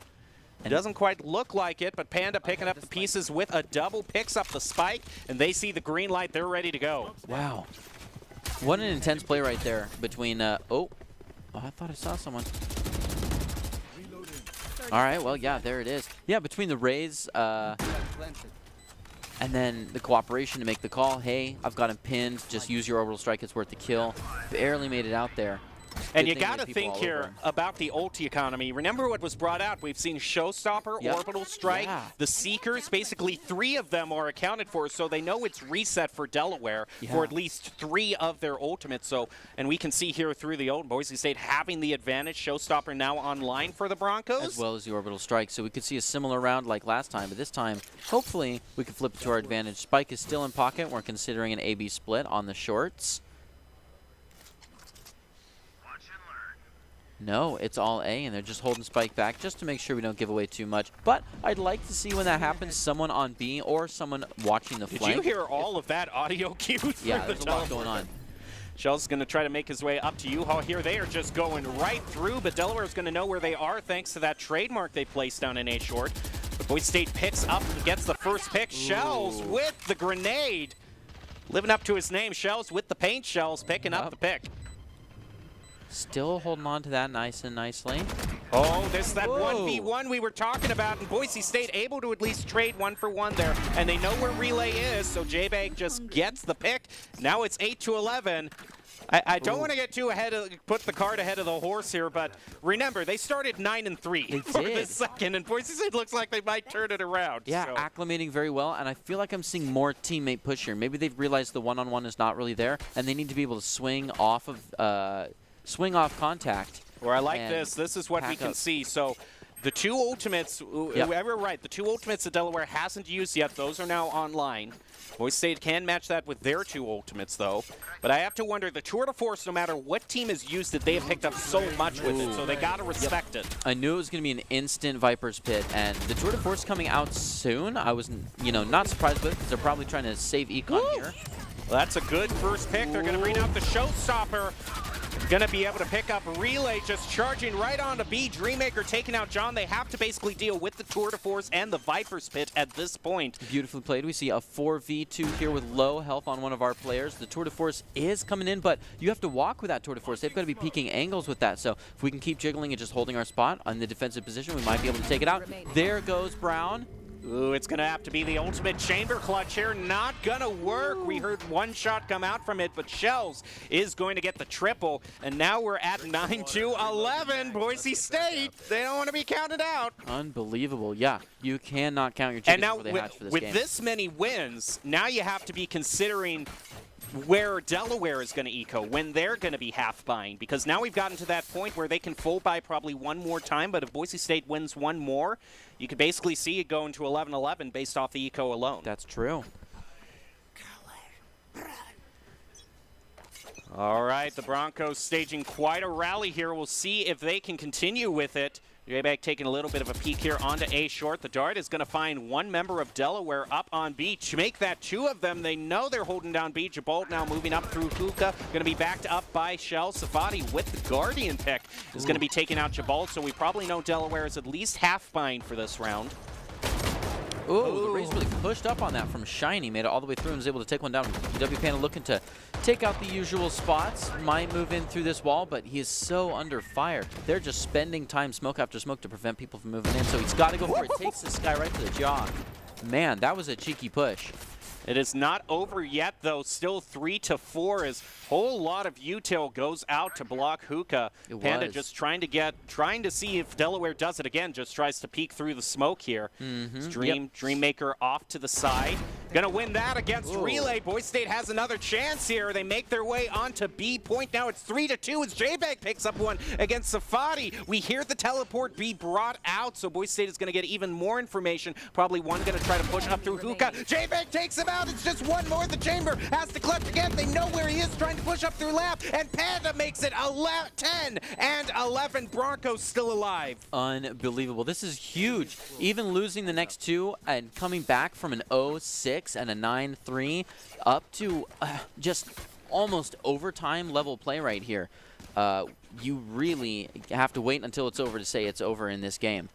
It doesn't quite look like it, but Panda picking up the pieces with a double, picks up the spike, and they see the green light. They're ready to go. Wow. What an intense play right there between, oh, I thought I saw someone. All right, well, yeah, there it is. Yeah, between the Rays and then the cooperation to make the call. Hey, I've got him pinned. Just use your orbital strike. It's worth the kill. Barely made it out there. And Good you thing got to there's people think all here over him. about the ulti economy. Remember what was brought out? We've seen Showstopper, Yep. Orbital Strike, Yeah. the Seekers. Basically, 3 of them are accounted for, so they know it's reset for Delaware for Yeah. at least 3 of their ultimates. So, and we can see here through the old Boise State having the advantage. Showstopper now online for the Broncos. As well as the orbital strike. So we could see a similar round like last time, but this time, hopefully, we can flip it to our advantage. Spike is still in pocket. We're considering an AB split on the shorts. No, it's all A, and they're just holding Spike back just to make sure we don't give away too much. But I'd like to see when that happens, someone on B or someone watching the Did flank. you hear all of that audio cue through Yeah, the there's a lot teleport? going on. Shell's going to try to make his way up to U-Haul here. They are just going right through, but Delaware's going to know where they are thanks to that trademark they placed down in A short. But Boise State picks up and gets the first pick. Shells with the grenade. Living up to his name, Shells with the paint shells, picking up the pick. Still holding on to that nice and nicely. Oh, this is that Whoa. 1v1 we were talking about, and Boise State able to at least trade 1-for-1 there, and they know where Relay is, so J-Bag just gets the pick. Now it's 8-11. I don't want to get too ahead of, put the cart ahead of the horse here, but remember, they started 9-3 for the second, and Boise State looks like they might turn it around. Yeah, so. acclimating very well, and I feel like I'm seeing more teammate push here. Maybe they've realized the one-on-one is not really there, and they need to be able to swing off contact. Or I like this. This is what we pack can up. see. So the 2 ultimates, whoever right, the 2 ultimates that Delaware hasn't used yet, those are now online. Boise State can match that with their 2 ultimates, though. But I have to wonder, the tour de force, no matter what team has used it, they have picked up so much with it, so they got to respect it. I knew it was going to be an instant Viper's Pit, and the Tour de Force coming out soon. I was, not surprised with it because they're probably trying to save Econ here. Well, that's a good first pick. They're going to bring out the showstopper. Gonna be able to pick up Relay, just charging right onto B. Dreammaker taking out John. They have to basically deal with the Tour de Force and the Viper's Pit at this point. Beautifully played. We see a 4v2 here with low health on one of our players. The Tour de Force is coming in, but you have to walk with that Tour de Force. They've got to be peeking angles with that. So if we can keep jiggling and just holding our spot on the defensive position, we might be able to take it out. There goes Brown. Ooh, it's going to have to be the ultimate chamber clutch here. Not going to work. We heard one shot come out from it, but Shells is going to get the triple. And now we're at 9-11. Boise State, they don't want to be counted out. Unbelievable. Yeah, you cannot count your chickens and now before they hatch for this with game. this many wins, now you have to be considering where Delaware is going to eco, when they're going to be half buying, because now we've gotten to that point where they can full buy probably one more time, but if Boise State wins one more, you could basically see it going to 11-11 based off the eco alone. That's true. All right, the Broncos staging quite a rally here. We'll see if they can continue with it. J-Bag taking a little bit of a peek here onto A short. The Dart is going to find one member of Delaware up on B. To make that two of them, they know they're holding down B. Jabalt now moving up through Hookah. Going to be backed up by Shell. Safadi with the Guardian pick is going to be taking out Jabalt, so we probably know Delaware is at least half buying for this round. Ooh, the Rays really pushed up on that from Shiny, made it all the way through and was able to take one down. W Panda looking to take out the usual spots, might move in through this wall, but he is so under fire. They're just spending time smoke after smoke to prevent people from moving in, so he's got to go for it. Takes this guy right to the jaw. Man, that was a cheeky push. It is not over yet, though. Still 3-4 as whole lot of util goes out to block Hookah. Panda just trying to see if Delaware does it again. Just tries to peek through the smoke here. Dreammaker off to the side. Gonna win that against Relay. Boise State has another chance here. They make their way onto B point. Now it's 3-2 as J-Bag picks up one against Safadi. We hear the teleport be brought out, so Boise State is gonna get even more information. Probably one gonna try to push up through Hookah. J-Bag takes him out. It's just one more. The chamber has to clutch again. They know where he is, trying to push up through lap, and Panda makes it 10-11. Broncos still alive. Unbelievable. This is huge. Even losing the next two and coming back from an 0-6 and a 9-3 up to just almost overtime level play right here. You really have to wait until it's over to say it's over in this game.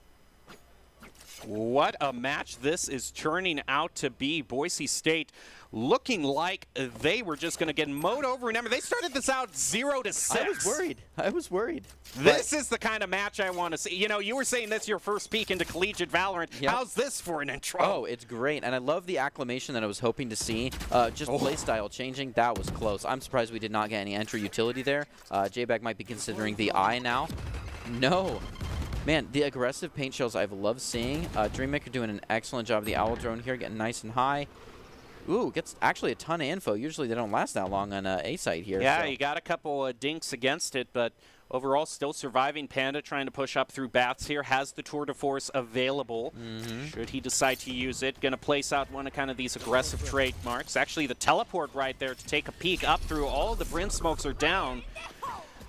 What a match this is turning out to be. Boise State looking like they were just going to get mowed over. Remember, they started this out 0-6. I was worried. This is the kind of match I want to see. You know, you were saying this is your first peek into collegiate Valorant. Yep. How's this for an intro? Oh, it's great. And I love the acclamation that I was hoping to see. Just playstyle changing. That was close. I'm surprised we did not get any entry utility there. J-Bag might be considering the eye now. No. Man, the aggressive paint shells I've loved seeing. Dreammaker doing an excellent job of the Owl Drone here, getting nice and high. Ooh, gets actually a ton of info. Usually they don't last that long on A site here. Yeah, so. You got a couple of dinks against it, but overall still surviving. Panda trying to push up through bats here. Has the Tour de Force available. Should he decide to use it. Going to place out one of kind of these aggressive trademarks. Actually, the teleport right there to take a peek up through. All the Brim smokes are down.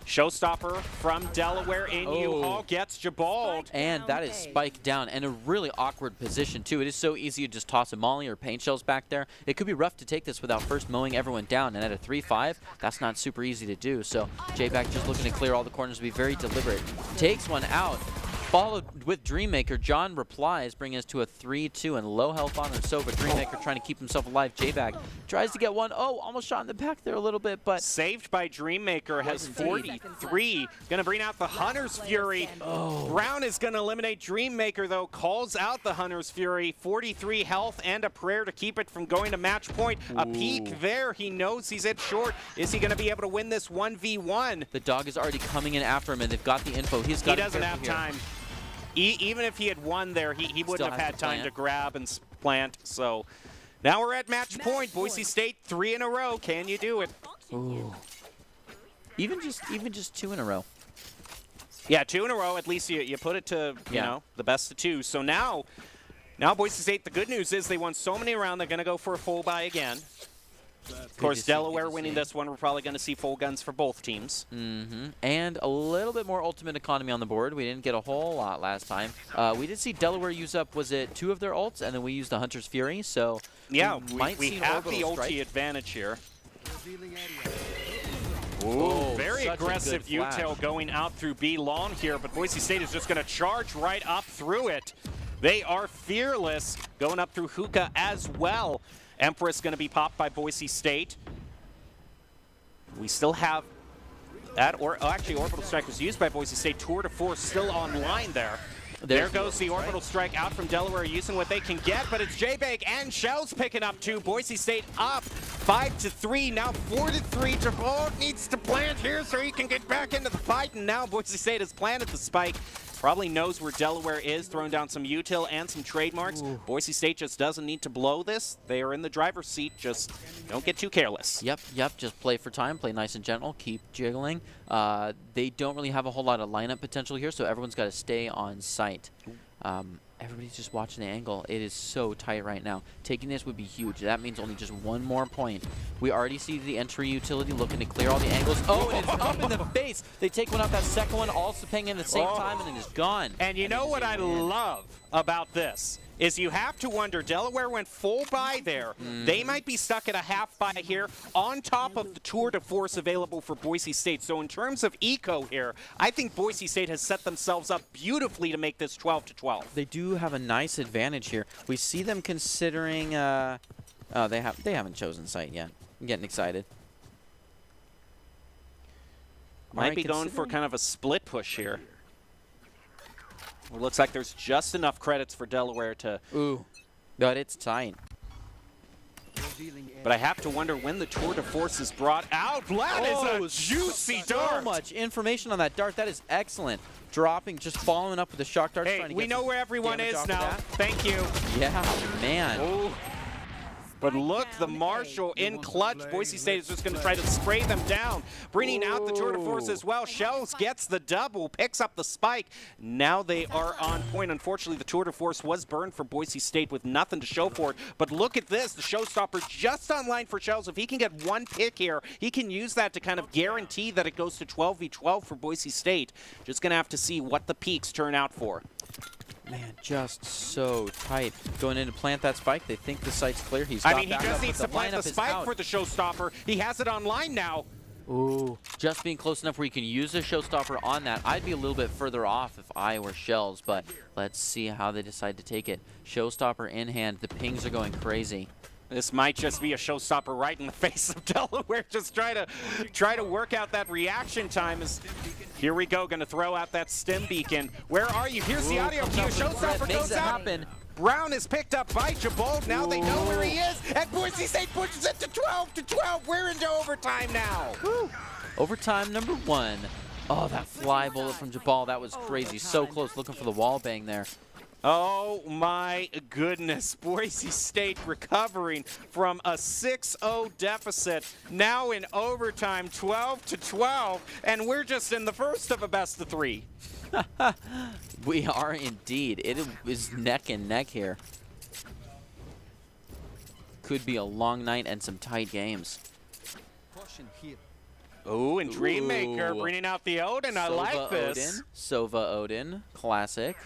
Showstopper from Delaware in U-Haul gets Jabald. And that is spiked down in a really awkward position, too. It is so easy to just toss a molly or paint shells back there. It could be rough to take this without first mowing everyone down. And at a 3-5, that's not super easy to do. So J-Bag just looking to clear all the corners, be very deliberate. Takes one out. Followed with Dreammaker. John replies, bringing us to a 3-2 and low health on Sova. Dreammaker trying to keep himself alive. J-Bag tries to get one. Oh, almost shot in the back there a little bit, but saved by Dreammaker. Has 43. Going to bring out the Hunter's Fury. Brown is going to eliminate Dreammaker, though. Calls out the Hunter's Fury. 43 health and a prayer to keep it from going to match point. A peek there. He knows he's at short. Is he going to be able to win this 1v1? The dog is already coming in after him, and they've got the info. He doesn't have time. Even if he had won there, he wouldn't have had time to grab and plant. So now we're at match point. Boise State 3 in a row. Can you do it? Ooh. Even just 2 in a row. Yeah, 2 in a row. At least you put it to you know, the best of 2. So now Boise State, the good news is they won so many rounds, they're going to go for a full buy again. Of course, Delaware winning this one, we're probably going to see full guns for both teams. And a little bit more ultimate economy on the board. We didn't get a whole lot last time. We did see Delaware use up, was it 2 of their ults, and then we used the Hunter's Fury. So yeah, we have the ulti advantage here. Ooh, very such a aggressive good flash. util going out through B long here, but Boise State is just going to charge right up through it. They are fearless, going up through hookah as well. Empress going to be popped by Boise State. We still have that, or actually Orbital Strike was used by Boise State. Tour de Force still online there. There goes the Orbital Strike out from Delaware, using what they can get, but it's J-Bag and Shells picking up too. Boise State up 5-3, now 4-3. Jabot needs to plant here so he can get back into the fight, and now Boise State has planted the spike. Probably knows where Delaware is, throwing down some util and some trademarks. Ooh. Boise State just doesn't need to blow this. They are in the driver's seat. Just don't get too careless. Yep. Just play for time, play nice and gentle, keep jiggling. They don't really have a whole lot of lineup potential here, so everyone's got to stay on site. Everybody's just watching the angle. It is so tight right now. Taking this would be huge. That means only just one more point. We already see the entry utility looking to clear all the angles. Oh, and it's up in the face. They take one out, that second one, also paying in the same time, and then it's gone. And you know what I love about this is you have to wonder, Delaware went full buy there. They might be stuck at a half buy here on top of the tour de force available for Boise State. So in terms of eco here, I think Boise State has set themselves up beautifully to make this 12-12. They do have a nice advantage here. We see them considering, they haven't chosen site yet. I'm getting excited. Might be going for kind of a split push here. It looks like there's just enough credits for Delaware to... Ooh, but it's tight. But I have to wonder when the tour de force is brought out. That is a juicy dart. So much information on that dart. That is excellent. Dropping, just following up with the shock dart. Hey, we know where everyone is now. Thank you. Yeah, man. Ooh. But look, the Marshall in clutch. Boise State is just going to try to spray them down, bringing out the tour de force as well. Shells gets the double, picks up the spike. Now they are on point. Unfortunately, the tour de force was burned for Boise State with nothing to show for it. But look at this, the showstopper just online for Shells. If he can get one pick here, he can use that to kind of guarantee that it goes to 12v12 for Boise State. Just going to have to see what the peaks turn out for. Man, just so tight. Going in to plant that spike. They think the site's clear. He just needs to plant the spike for the showstopper. He has it online now. Ooh, just being close enough where you can use a showstopper on that. I'd be a little bit further off if I were Shells, but let's see how they decide to take it. Showstopper in hand. The pings are going crazy. This might just be a showstopper right in the face of Delaware. Just try to work out that reaction time. Here we go, going to throw out that stim beacon. Where are you? Here's the audio cue. Showstopper goes out. Happen. Brown is picked up by Jabot. Now they know where he is. And Boise State pushes it to 12-12. We're into overtime now. Woo. Overtime number 1. Oh, that fly bullet from Jabal. That was crazy. So close, looking for the wall bang there. Oh my goodness, Boise State recovering from a 6-0 deficit, now in overtime, 12-12, and we're just in the first of a best of 3. We are indeed. It is neck and neck here. Could be a long night and some tight games. Oh, and Dreammaker bringing out the Odin. I like this. Sova Odin, classic.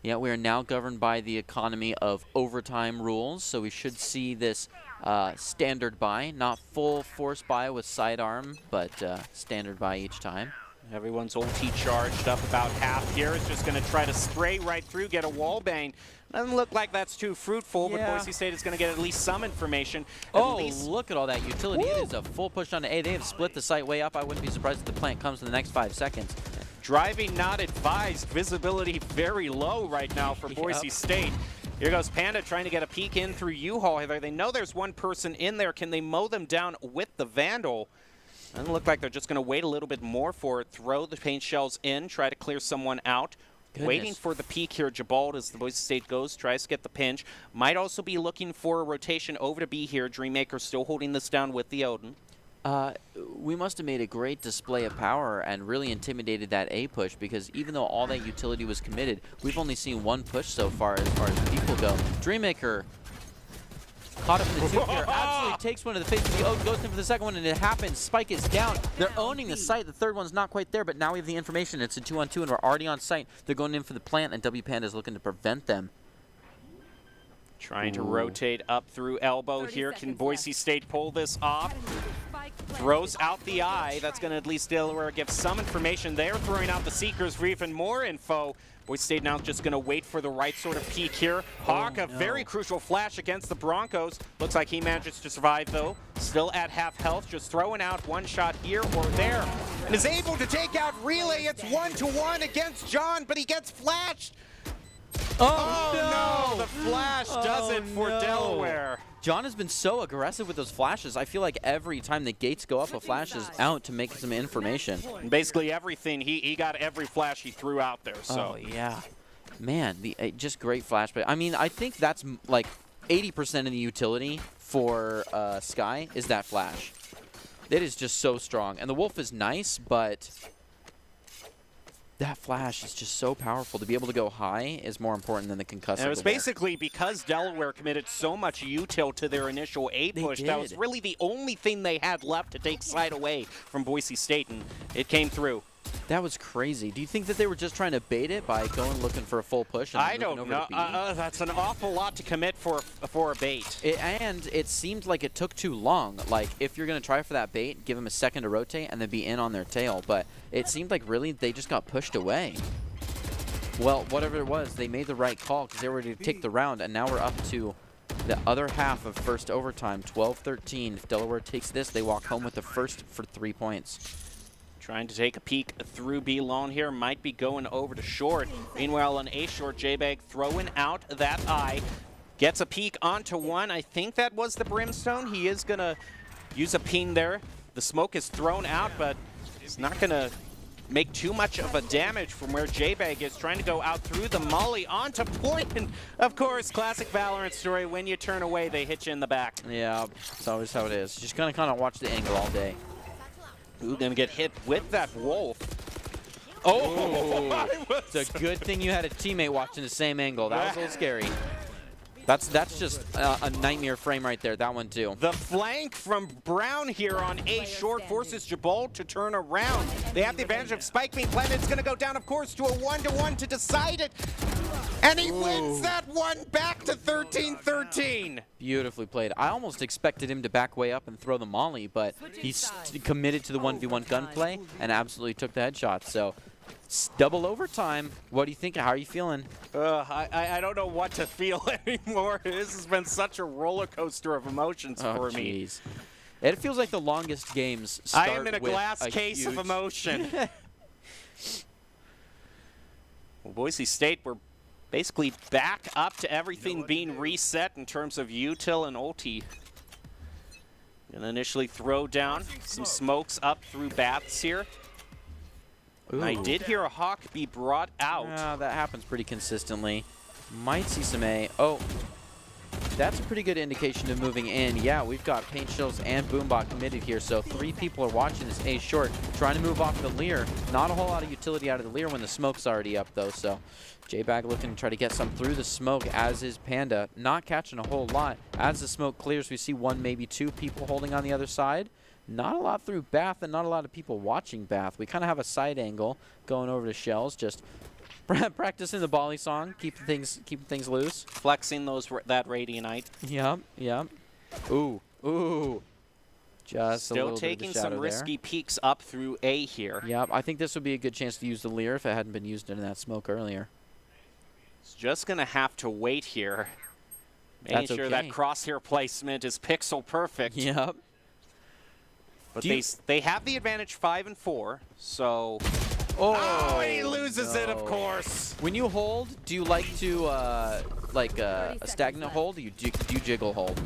Yeah, we are now governed by the economy of overtime rules, so we should see this standard buy, not full force buy with sidearm, but standard buy each time. Everyone's ulti charged up about half here. It's just going to try to spray right through, get a wall bang. Doesn't look like that's too fruitful, but Boise State is going to get at least some information. Look at all that utility. Woo. It is a full push on A. They have split the site way up. I wouldn't be surprised if the plant comes in the next 5 seconds. Driving not advised. Visibility very low right now for Boise State. Here goes Panda trying to get a peek in through U-Haul. They know there's one person in there. Can they mow them down with the Vandal? Doesn't look like they're just going to wait a little bit more for it. Throw the paint shells in, try to clear someone out. Goodness. Waiting for the peek here. Jabald, as the Boise State goes, tries to get the pinch. Might also be looking for a rotation over to B here. Dreammaker still holding this down with the Odin. We must have made a great display of power and really intimidated that A push, because even though all that utility was committed, we've only seen one push so far as people go. Dreammaker caught up in the tube here, absolutely takes one to the face of the Odin, goes in for the second one, and it happens. Spike is down. They're owning the site. The third one's not quite there, but now we have the information. It's a 2-on-2, and we're already on site. They're going in for the plant, and W Panda is looking to prevent them. Trying to rotate up through elbow here. Can Boise State pull this off? Throws out the eye. That's going to at least Delaware give some information there. Throwing out the Seekers for even more info. Boise State now just going to wait for the right sort of peak here. Hawk, a very crucial flash against the Broncos. Looks like he manages to survive, though. Still at half health, just throwing out one shot here or there. And is able to take out Relay. It's 1-1 against John, but he gets flashed. Oh, no! The flash does it for Delaware. John has been so aggressive with those flashes. I feel like every time the gates go up, a flash is out to make some information. Basically everything, he got every flash he threw out there. So. Oh, yeah. Man, just great flash. But I mean, I think that's like 80% of the utility for Sky is that flash. It is just so strong. And the Wolf is nice, but that flash is just so powerful. To be able to go high is more important than the concussive. And it was basically because Delaware committed so much util to their initial A push. That was really the only thing they had left to take side away from Boise State, and it came through. That was crazy. Do you think that they were just trying to bait it by going looking for a full push? And I don't know. That's an awful lot to commit for a bait. And it seemed like it took too long. Like, if you're going to try for that bait, give them a second to rotate and then be in on their tail. But it seemed like really they just got pushed away. Well, whatever it was, they made the right call because they were ready to take the round. And now we're up to the other half of first overtime, 12-13. If Delaware takes this, they walk home with the first for 3 points. Trying to take a peek through B lone here, might be going over to short. Meanwhile, on A short, J-Bag throwing out that eye. Gets a peek onto one. I think that was the Brimstone. He is going to use a ping there. The smoke is thrown out, but it's not going to make too much of a damage from where J-Bag is. Trying to go out through the molly onto point. And, of course, classic Valorant story. When you turn away, they hit you in the back. Yeah, it's always how it is. Just going to kind of watch the angle all day. Ooh, gonna get hit with that wolf. Oh, it's a good thing you had a teammate watching the same angle. That was a little scary. That's just a nightmare frame right there. That one too. The flank from Brown here on A short forces Jabal to turn around. They have the advantage of spike being planted. It's gonna go down, of course, to a 1-1 to decide it. And he wins that one back to 13-13. Beautifully played. I almost expected him to back way up and throw the molly, but he's committed to the 1v1 gunplay and absolutely took the headshot. So double overtime. What do you think? How are you feeling? I don't know what to feel anymore. This has been such a roller coaster of emotions for me. It feels like the longest games start I am in a glass case of emotion. Well, Boise State, we're basically back up to everything being reset in terms of util and ulti. Gonna initially throw down some smokes up through baths here. I did hear a Hawk be brought out. That happens pretty consistently. Might see some A. Oh, that's a pretty good indication of moving in. Yeah, we've got Paint Shells and Boombot committed here, so 3 people are watching this A short, trying to move off the Lear. Not a whole lot of utility out of the Lear when the smoke's already up, though, so J-Bag looking to try to get some through the smoke, as is Panda. Not catching a whole lot. As the smoke clears, we see 1, maybe 2 people holding on the other side. Not a lot through Bath and not a lot of people watching Bath. We kind of have a side angle going over to Shells, just practicing the Bali song, keeping things loose. Flexing that Radianite. Yep. Ooh. Just still a little taking bit of some risky peeks up through A here. Yep, I think this would be a good chance to use the Lear if it hadn't been used in that smoke earlier. It's just going to have to wait here. Making sure that crosshair placement is pixel perfect. Yep. But they have the advantage 5 and 4, so... Oh, he loses it, of course. When you hold, do you like to, a stagnant hold, or do you jiggle hold?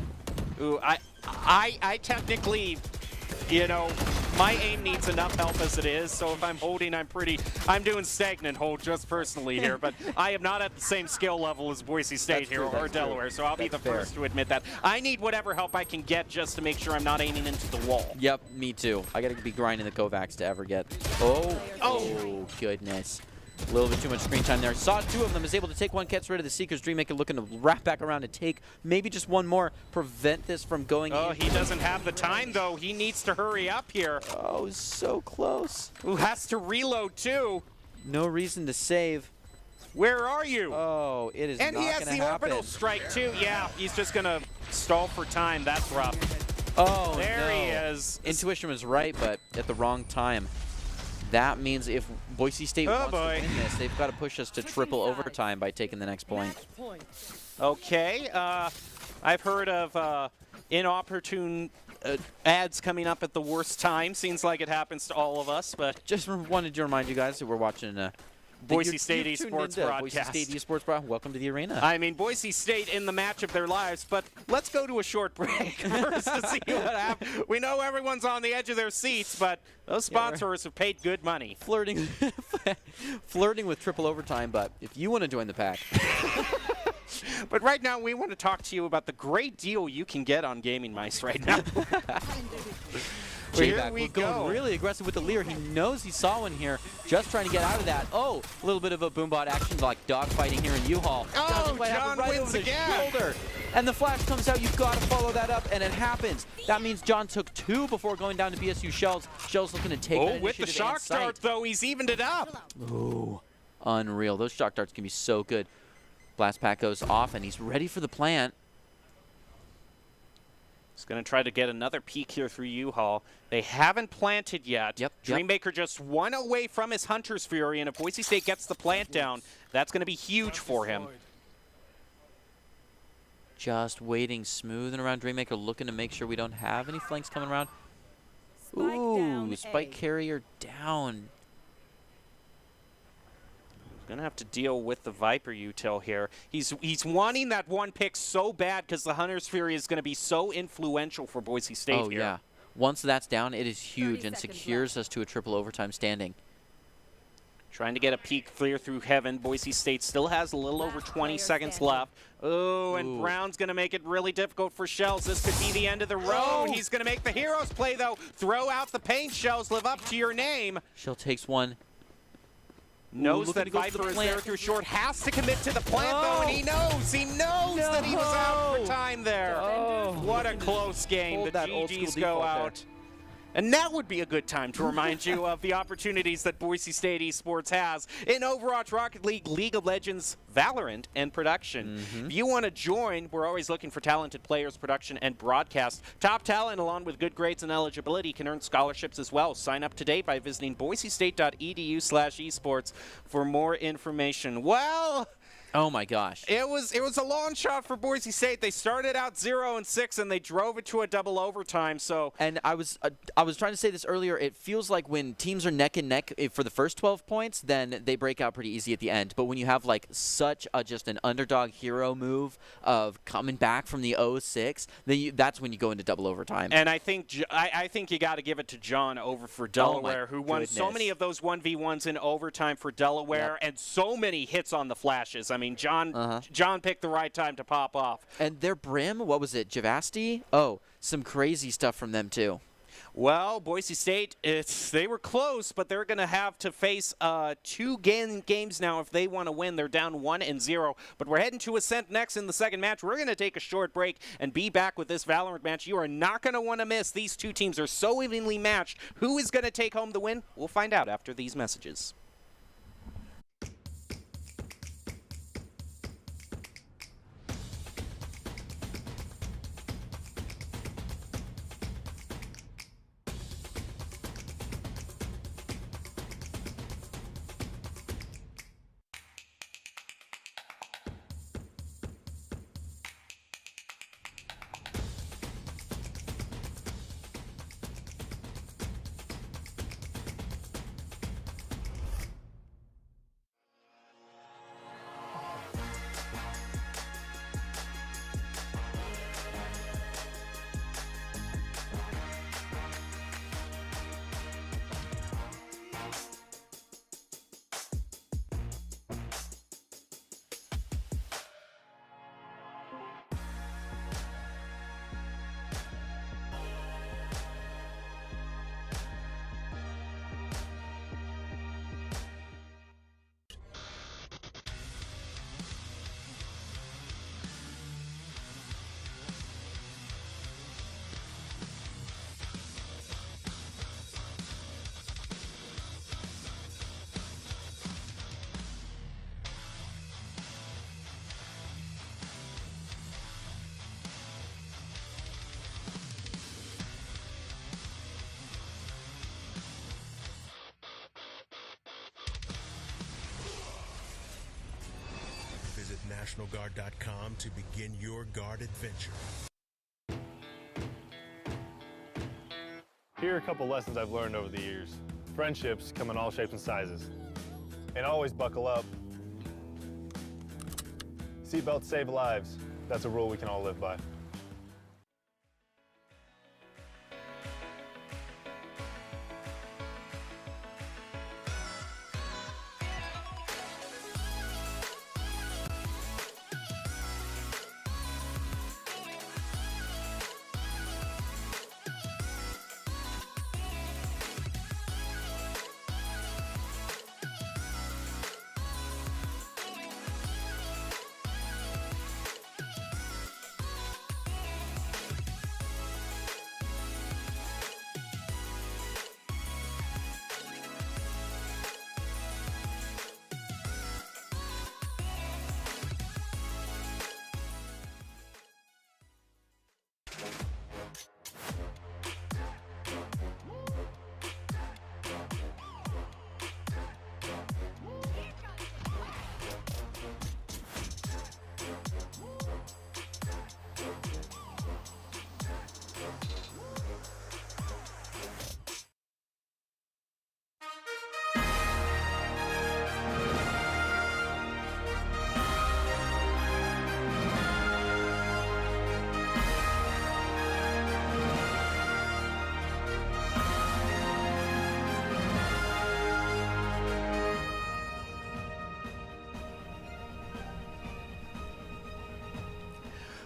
Ooh, I technically, you know, my aim needs enough help as it is, so if I'm holding, I'm doing stagnant hold just personally here, but I am not at the same skill level as Boise State here or Delaware, so I'll be the first to admit that. I need whatever help I can get just to make sure I'm not aiming into the wall. Yep, me too. I gotta be grinding the Kovacs to ever get. Oh, goodness. A little bit too much screen time there. Saw 2 of them, is able to take one, gets rid of the Seeker's Dreammaker, looking to wrap back around and take maybe just one more, prevent this from going in. Oh, he doesn't have the time, though. He needs to hurry up here. Oh, so close. Who has to reload, too. No reason to save. Where are you? Oh, it is not gonna happen. And he has the orbital strike, too. Yeah, he's just going to stall for time. That's rough. Oh, there no. he is. Intuition was right, but at the wrong time. That means if Boise State wants to win this, they've got to push us to triple overtime by taking the next point. Okay. I've heard of inopportune ads coming up at the worst time. Seems like it happens to all of us, but Just wanted to remind you guys that we're watching Boise State esports broadcast. Boise State esports broadcast. Welcome to the arena. I mean, Boise State in the match of their lives, but let's go to a short break first to see what happens. We know everyone's on the edge of their seats, but those sponsors have paid good money. Flirting, flirting with triple overtime, but if you want to join the pack. But right now, we want to talk to you about the great deal you can get on Gaming Mice right now. Here we go. Going really aggressive with the leer. He knows he saw one here, just trying to get out of that. Oh, a little bit of a boombot action like dogfighting here in U-Haul. Oh, John right wins over the again. shoulder. And the flash comes out. You've got to follow that up, and it happens. That means John took 2 before going down to BSU Shells. Shells looking to take that with the shock dart, though, he's evened it up. Ooh, unreal. Those shock darts can be so good. Blast pack goes off, and he's ready for the plant. He's going to try to get another peek here through U-Haul. They haven't planted yet. Dreammaker just 1 away from his Hunter's Fury, and if Boise State gets the plant down, that's going to be huge for him. Just waiting, smoothing around Dreammaker, looking to make sure we don't have any flanks coming around. Ooh, spike carrier down. Gonna have to deal with the Viper util here. He's wanting that 1 pick so bad because the Hunter's Fury is going to be so influential for Boise State here. Yeah. Once that's down, it is huge and secures us to a triple overtime standing. Trying to get a peek clear through heaven. Boise State still has a little over 20 seconds left. Oh, and Brown's going to make it really difficult for Shells. This could be the end of the road. He's going to make the heroes play, though. Throw out the paint, Shells. Live up to your name. Shell takes 1. Knows that Viper is there through short. Has to commit to the plant, though, and he knows that he was out for time there. What a close game. The GGs go out. And that would be a good time to remind you of the opportunities that Boise State Esports has in Overwatch, Rocket League, League of Legends, Valorant, and production. If you want to join, we're always looking for talented players, production, and broadcast. Top talent, along with good grades and eligibility, can earn scholarships as well. Sign up today by visiting boisestate.edu/esports for more information. Well, oh my gosh. It was a long shot for Boise State. They started out 0-6 and they drove it to a double overtime. So and I was trying to say this earlier. It feels like when teams are neck and neck for the first 12 points, then they break out pretty easy at the end. But when you have like such just an underdog hero move of coming back from the 0-6, then that's when you go into double overtime. And I think you got to give it to John over for Delaware, who won so many of those 1v1s in overtime for Delaware, and so many hits on the flashes. I mean, John picked the right time to pop off. And their Brim, what was it, Javasti? Oh, some crazy stuff from them too. Well, Boise State, they were close, but they're going to have to face 2 games now if they want to win. They're down 1-0. But we're heading to Ascent next in the second match. We're going to take a short break and be back with this Valorant match. You are not going to want to miss. These 2 teams are so evenly matched. Who is going to take home the win? We'll find out after these messages. NationalGuard.com to begin your guard adventure. Here are a couple lessons I've learned over the years. Friendships come in all shapes and sizes. And always buckle up. Seatbelts save lives. That's a rule we can all live by.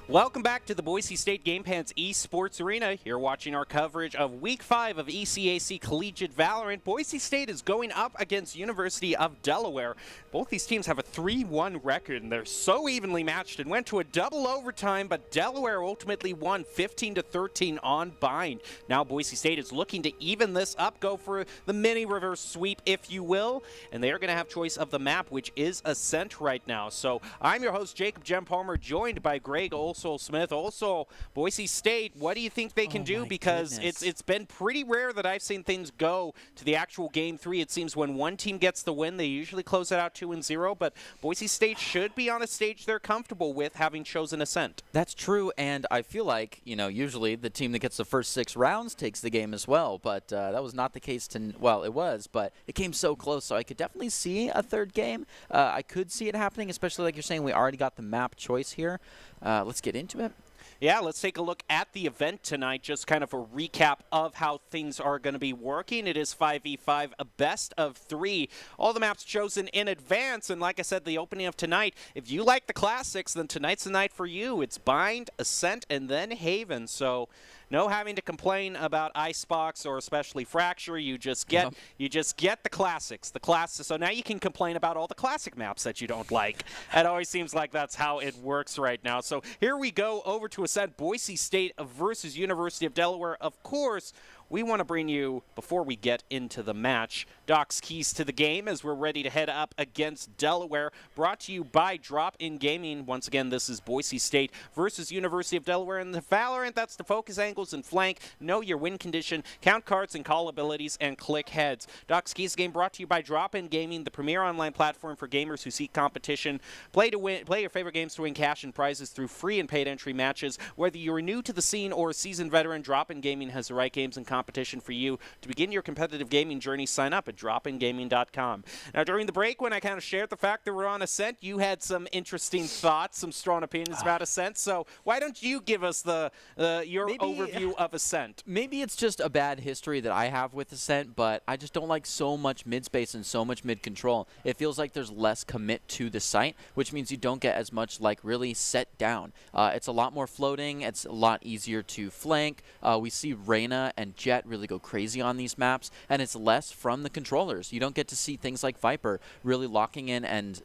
Welcome back to the Boise State Game Pants Esports Arena. You're watching our coverage of Week 5 of ECAC Collegiate Valorant. Boise State is going up against University of Delaware. Both these teams have a 3-1 record, and they're so evenly matched and went to a double overtime, but Delaware ultimately won 15-13 on bind. Now Boise State is looking to even this up, go for the mini reverse sweep, if you will, and they are going to have choice of the map, which is Ascent right now. So I'm your host, Jacob Jem Palmer, joined by Greg Smith. Also, Boise State, what do you think they can do? Because it's been pretty rare that I've seen things go to the actual Game 3. It seems when one team gets the win, they usually close it out 2-0, but Boise State should be on a stage they're comfortable with, having chosen Ascent. That's true, and I feel like, usually the team that gets the first 6 rounds takes the game as well, but that was not the case well, it was, but it came so close, so I could definitely see a third game. I could see it happening, especially like you're saying, we already got the map choice here. Let's get into it. Yeah, let's take a look at the event tonight, just kind of a recap of how things are going to be working. It is 5v5, a best of 3. All the maps chosen in advance, and like I said, the opening of tonight, if you like the classics, then tonight's the night for you. It's Bind, Ascent, and then Haven, so no having to complain about Icebox or especially Fracture. You just get the classics. So now you can complain about all the classic maps that you don't like. It always seems like that's how it works right now. So here we go over to Ascent, Boise State versus University of Delaware. Of course, we want to bring you, before we get into the match, Doc's keys to the game as we're ready to head up against Delaware. Brought to you by Drop In Gaming. Once again, this is Boise State versus University of Delaware. And the Valorant, that's the focus angles and flank, know your win condition, count cards and call abilities, and click heads. Doc's keys to the game brought to you by Drop In Gaming, the premier online platform for gamers who seek competition. Play your favorite games to win cash and prizes through free and paid entry matches. Whether you're new to the scene or a seasoned veteran, Drop In Gaming has the right games and competition for you. To begin your competitive gaming journey, sign up at dropingaming.com. Now, during the break, when I kind of shared the fact that we're on Ascent, you had some interesting thoughts, some strong opinions about Ascent. So why don't you give us your overview of Ascent? Maybe it's just a bad history that I have with Ascent, but I just don't like so much mid-space and so much mid-control. It feels like there's less commit to the site, which means you don't get as much really set down. It's a lot more floating. It's a lot easier to flank. We see Reyna and Jet really go crazy on these maps, and it's less from the controllers. You don't get to see things like Viper really locking in and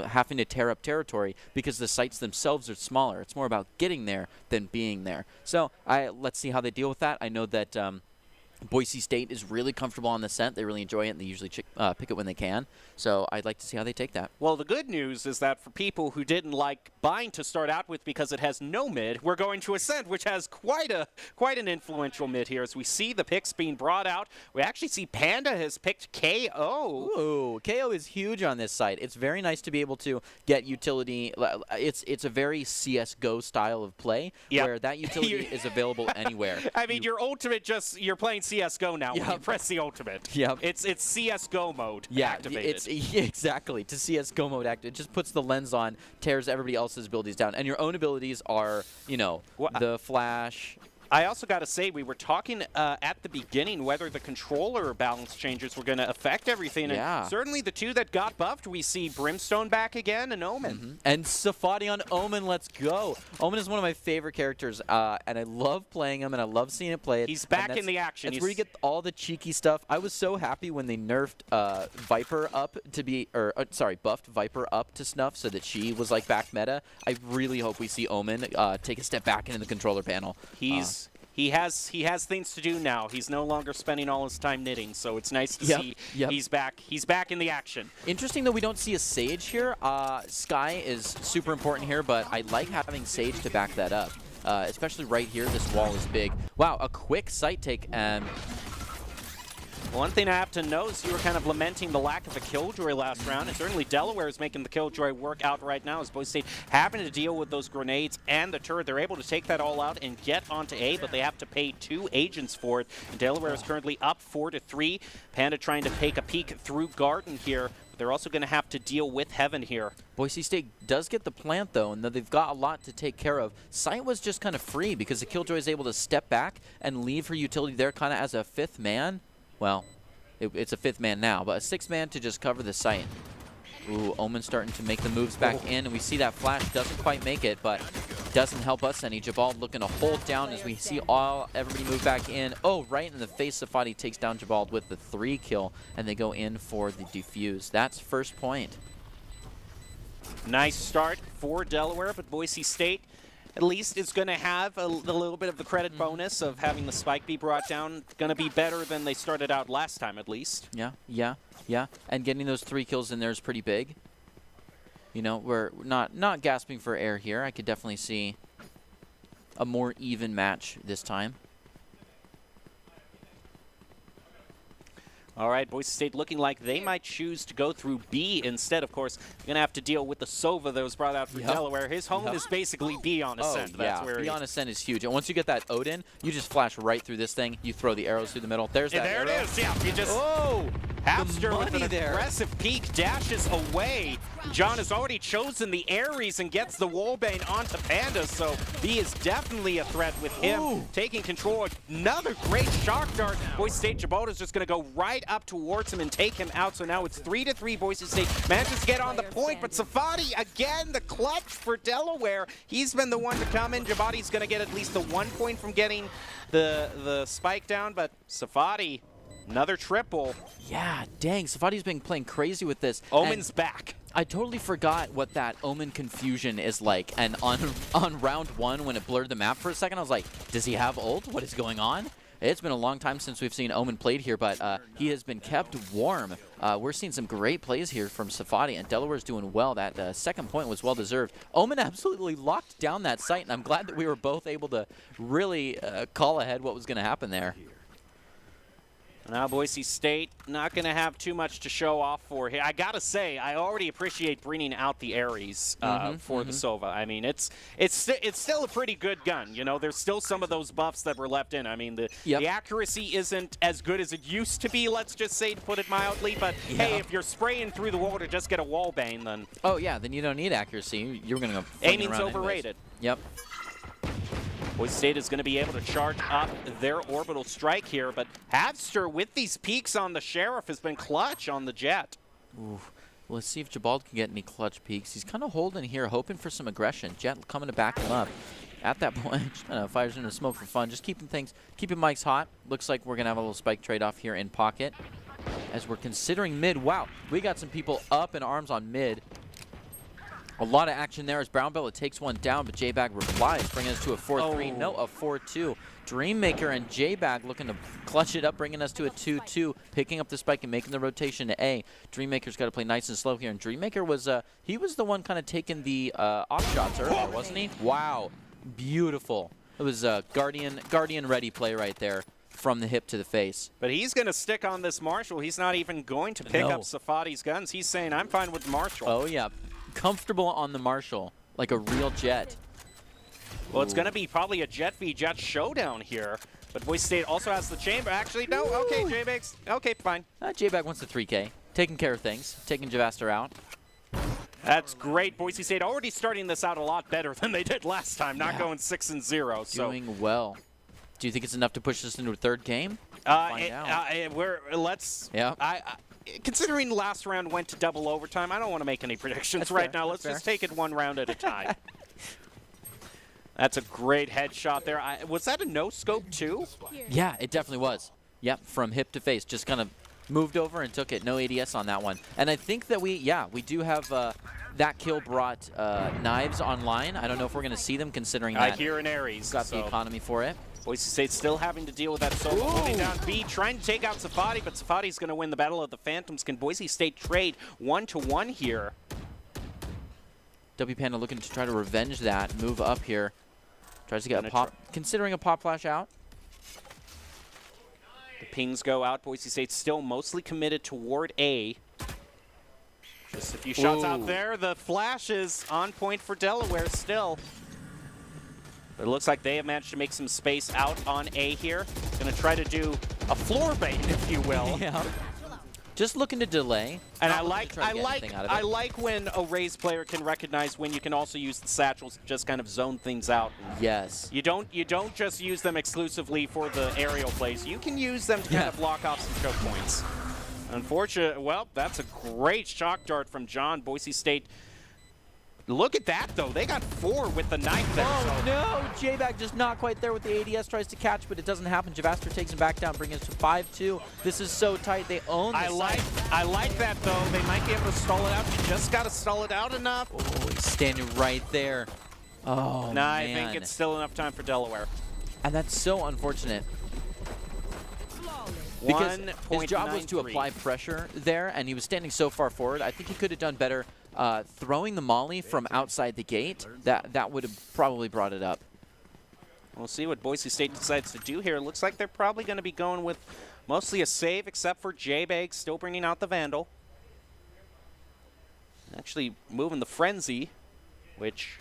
having to tear up territory because the sites themselves are smaller. It's more about getting there than being there. So let's see how they deal with that. I know that Boise State is really comfortable on the scent. They really enjoy it, and they usually pick it when they can. So I'd like to see how they take that. Well, the good news is that for people who didn't like Bind to start out with because it has no mid, we're going to Ascent, which has quite an influential mid here. As we see the picks being brought out, we actually see Panda has picked KO. Ooh, KO is huge on this site. It's very nice to be able to get utility. It's a very CS:GO style of play where that utility is available anywhere. I mean, your ultimate you're playing CS:GO now when you press the ultimate. Yep. It's CS:GO mode activated. Exactly. To CS:GO mode active, it just puts the lens on, tears everybody else's abilities down. And your own abilities are, the flash. I also got to say, we were talking at the beginning whether the controller balance changes were going to affect everything. Yeah. And certainly the two that got buffed, we see Brimstone back again and Omen. Mm-hmm. And Safadi on Omen, let's go. Omen is one of my favorite characters, and I love playing him, and I love seeing it played. He's back in the action. That's where you get all the cheeky stuff. I was so happy when they nerfed Viper up to be, buffed Viper up to snuff so that she was like back meta. I really hope we see Omen take a step back into the controller panel. He has things to do now. He's no longer spending all his time knitting, so it's nice to see he's back. He's back in the action. Interesting that we don't see a Sage here. Sky is super important here, but I like having Sage to back that up. Especially right here, this wall is big. Wow, a quick site take. One thing I have to know is you were kind of lamenting the lack of a Killjoy last round, and certainly Delaware is making the Killjoy work out right now as Boise State having to deal with those grenades and the turret. They're able to take that all out and get onto A, but they have to pay 2 agents for it. And Delaware is currently up 4-3. Panda trying to take a peek through Garden here, but they're also going to have to deal with Heaven here. Boise State does get the plant, though, and though they've got a lot to take care of, Sight was just kind of free because the Killjoy is able to step back and leave her utility there kind of as a 5th man. Well, it's a 5th man now, but a 6th man to just cover the site. Ooh, Omen starting to make the moves back in, and we see that flash doesn't quite make it, but doesn't help us any. Jabal looking to hold down as we see everybody move back in. Oh, right in the face, Safadi takes down Jabal with the 3 kill, and they go in for the defuse. That's first point. Nice start for Delaware, but Boise State at least is going to have a little bit of the credit bonus of having the spike be brought down. Going to be better than they started out last time, at least. Yeah. And getting those 3 kills in there is pretty big. We're not gasping for air here. I could definitely see a more even match this time. All right, Boise State looking like they might choose to go through B instead. Of course, you're going to have to deal with the Sova that was brought out for Delaware. His home is basically B on Ascent. Oh, That's where B on Ascent is huge. And once you get that Odin, you just flash right through this thing. You throw the arrows through the middle. There's that arrow. There it is. Yeah, you just... Oh! Hamster with an aggressive peek dashes away. John has already chosen the Ares and gets the wallbane onto Panda, so B is definitely a threat with him taking control. Another great shock dart. Boise State Jabota is just going to go right up towards him and take him out. So now it's 3-3. Boise State manages to get on the point, but Safadi again, the clutch for Delaware. He's been the one to come in. Jabati's going to get at least the 1 point from getting the spike down, but Safadi, another triple. Yeah, dang. Safadi's been playing crazy with this. Omen's back. I totally forgot what that Omen confusion is like. And on round 1, when it blurred the map for a second, I was like, does he have ult? What is going on? It's been a long time since we've seen Omen played here, but he has been kept warm. We're seeing some great plays here from Safadi, and Delaware's doing well. That second point was well-deserved. Omen absolutely locked down that site, and I'm glad that we were both able to really call ahead what was going to happen there. Now Boise State not going to have too much to show off for here. I got to say, I already appreciate bringing out the Ares for the Sova. I mean, it's still a pretty good gun. There's still some of those buffs that were left in. I mean, the accuracy isn't as good as it used to be, let's just say, to put it mildly. But, hey, if you're spraying through the wall to just get a wall bane, then... Oh, yeah, then you don't need accuracy. You're going to go aiming's overrated. Yep. Boise State is going to be able to charge up their orbital strike here, but Havster with these peaks on the Sheriff has been clutch on the Jet. Ooh. Let's see if Jabal can get any clutch peaks. He's kind of holding here, hoping for some aggression. Jet coming to back him up. At that point, fires into smoke for fun, just keeping mics hot. Looks like we're going to have a little spike trade-off here in pocket as we're considering mid. Wow, we got some people up in arms on mid. A lot of action there as Brown Bella takes one down, but J-Bag replies, bringing us to a 4-3. Oh. No, a 4-2. Dreammaker and J-Bag looking to clutch it up, bringing us to a 2-2, picking up the spike and making the rotation to A. Dreammaker's got to play nice and slow here, and Dreammaker was he was the one kind of taking the off shots earlier, wasn't he? Wow, beautiful. It was a Guardian ready play right there from the hip to the face. But he's going to stick on this Marshall. He's not even going to pick up Safadi's guns. He's saying, I'm fine with Marshall. Oh, yeah. Comfortable on the Marshall, like a real jet. Well, it's going to be probably a Jet v Jet showdown here. But Boise State also has the chamber. Actually, no. Okay, J-Bags. Okay, fine. J-Bag wants the 3K. Taking care of things. Taking Javaster out. That's great. Boise State already starting this out a lot better than they did last time. Not going 6-0. So. Doing well. Do you think it's enough to push us into a third game? Considering the last round went to double overtime, I don't want to make any predictions now. Let's just take it one round at a time. That's a great headshot there. Was that a no-scope too? Yeah, it definitely was. Yep, from hip to face. Just kind of moved over and took it. No ADS on that one. And I think that we do have that kill brought knives online. I don't know if we're going to see them considering that. I hear an Ares. Got the economy for it. Boise State still having to deal with that solo holding down B, trying to take out Safadi, but Safadi's going to win the Battle of the Phantoms. Can Boise State trade 1-1 here? W Panda looking to try to revenge that, move up here. Tries to get a pop, considering a pop flash out. The pings go out. Boise State still mostly committed toward A. Just a few shots out there. The flash is on point for Delaware still. But it looks like they have managed to make some space out on A here. Going to try to do a floor bait, if you will. Yeah. Just looking to delay. And I like when a Rays player can recognize when you can also use the satchels to just kind of zone things out. Yes. You don't just use them exclusively for the aerial plays. You can use them to kind of block off some choke points. Unfortunately, well, that's a great shock dart from John. Boise State. Look at that, though. They got 4 with the knife there. Oh, no. J-Bag just not quite there with the ADS. Tries to catch, but it doesn't happen. Javaster takes him back down, bringing us to 5-2. This is so tight. They own the site. I like that, though. They might be able to stall it out. You just got to stall it out enough. Oh, he's standing right there. Oh, man. I think it's still enough time for Delaware. And that's so unfortunate. Because his job was to apply pressure there, and he was standing so far forward. I think he could have done better throwing the molly from outside the gate. That would have probably brought it up. We'll see what Boise State decides to do here. It looks like they're probably going to be going with mostly a save, except for J-Bag still bringing out the Vandal. Actually moving the Frenzy, which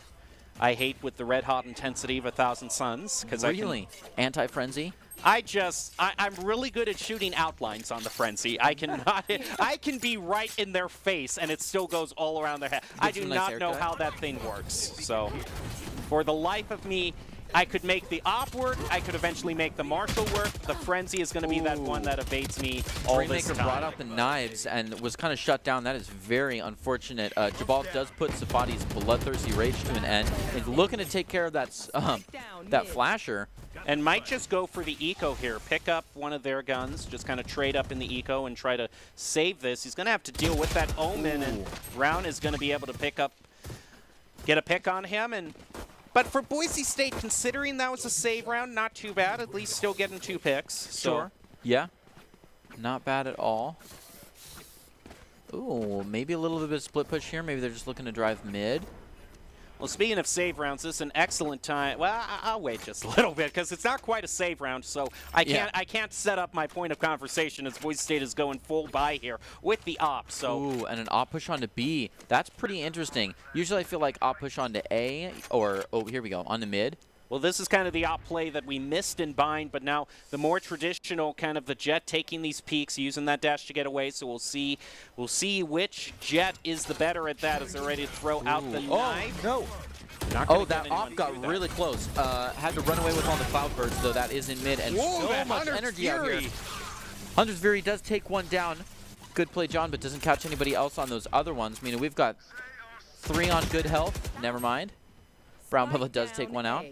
I hate with the red-hot intensity of 1,000 Suns. Really? Anti-Frenzy? I'm really good at shooting outlines on the Frenzy. I can be right in their face and it still goes all around their head. I do not know how that thing works. So for the life of me, I could make the op work. I could eventually make the Marshall work. The Frenzy is going to be that one that evades me all this time. Dreammaker brought out the knives and was kind of shut down. That is very unfortunate. Jabal does put Safadi's bloodthirsty rage to an end. He's looking to take care of that flasher. And might just go for the eco here. Pick up one of their guns, just kind of trade up in the eco and try to save this. He's going to have to deal with that Omen, and Brown is going to be able to get a pick on him. But for Boise State, considering that was a save round, not too bad. At least still getting 2 picks. Sure. Yeah. Not bad at all. Ooh, maybe a little bit of split push here. Maybe they're just looking to drive mid. Well, speaking of save rounds, this is an excellent time. Well, I'll wait just a little bit because it's not quite a save round, so I can't set up my point of conversation as Boise State is going full buy here with the op. So. Ooh, and an op push onto B. That's pretty interesting. Usually I feel like op push onto A or, oh, here we go, onto mid. Well, this is kind of the op play that we missed in Bind, but now the more traditional kind of the Jet taking these peaks, using that dash to get away. So we'll see which Jet is the better at that as they're ready to throw out the knife. No. Oh, that op got really close. Had to run away with all the Cloudbirds, though. That is in mid, and so much energy out here. Hunter's Fury does take one down. Good play, John, but doesn't catch anybody else on those other ones. Meaning we've got 3 on good health. Never mind. Brown Bella does take one out.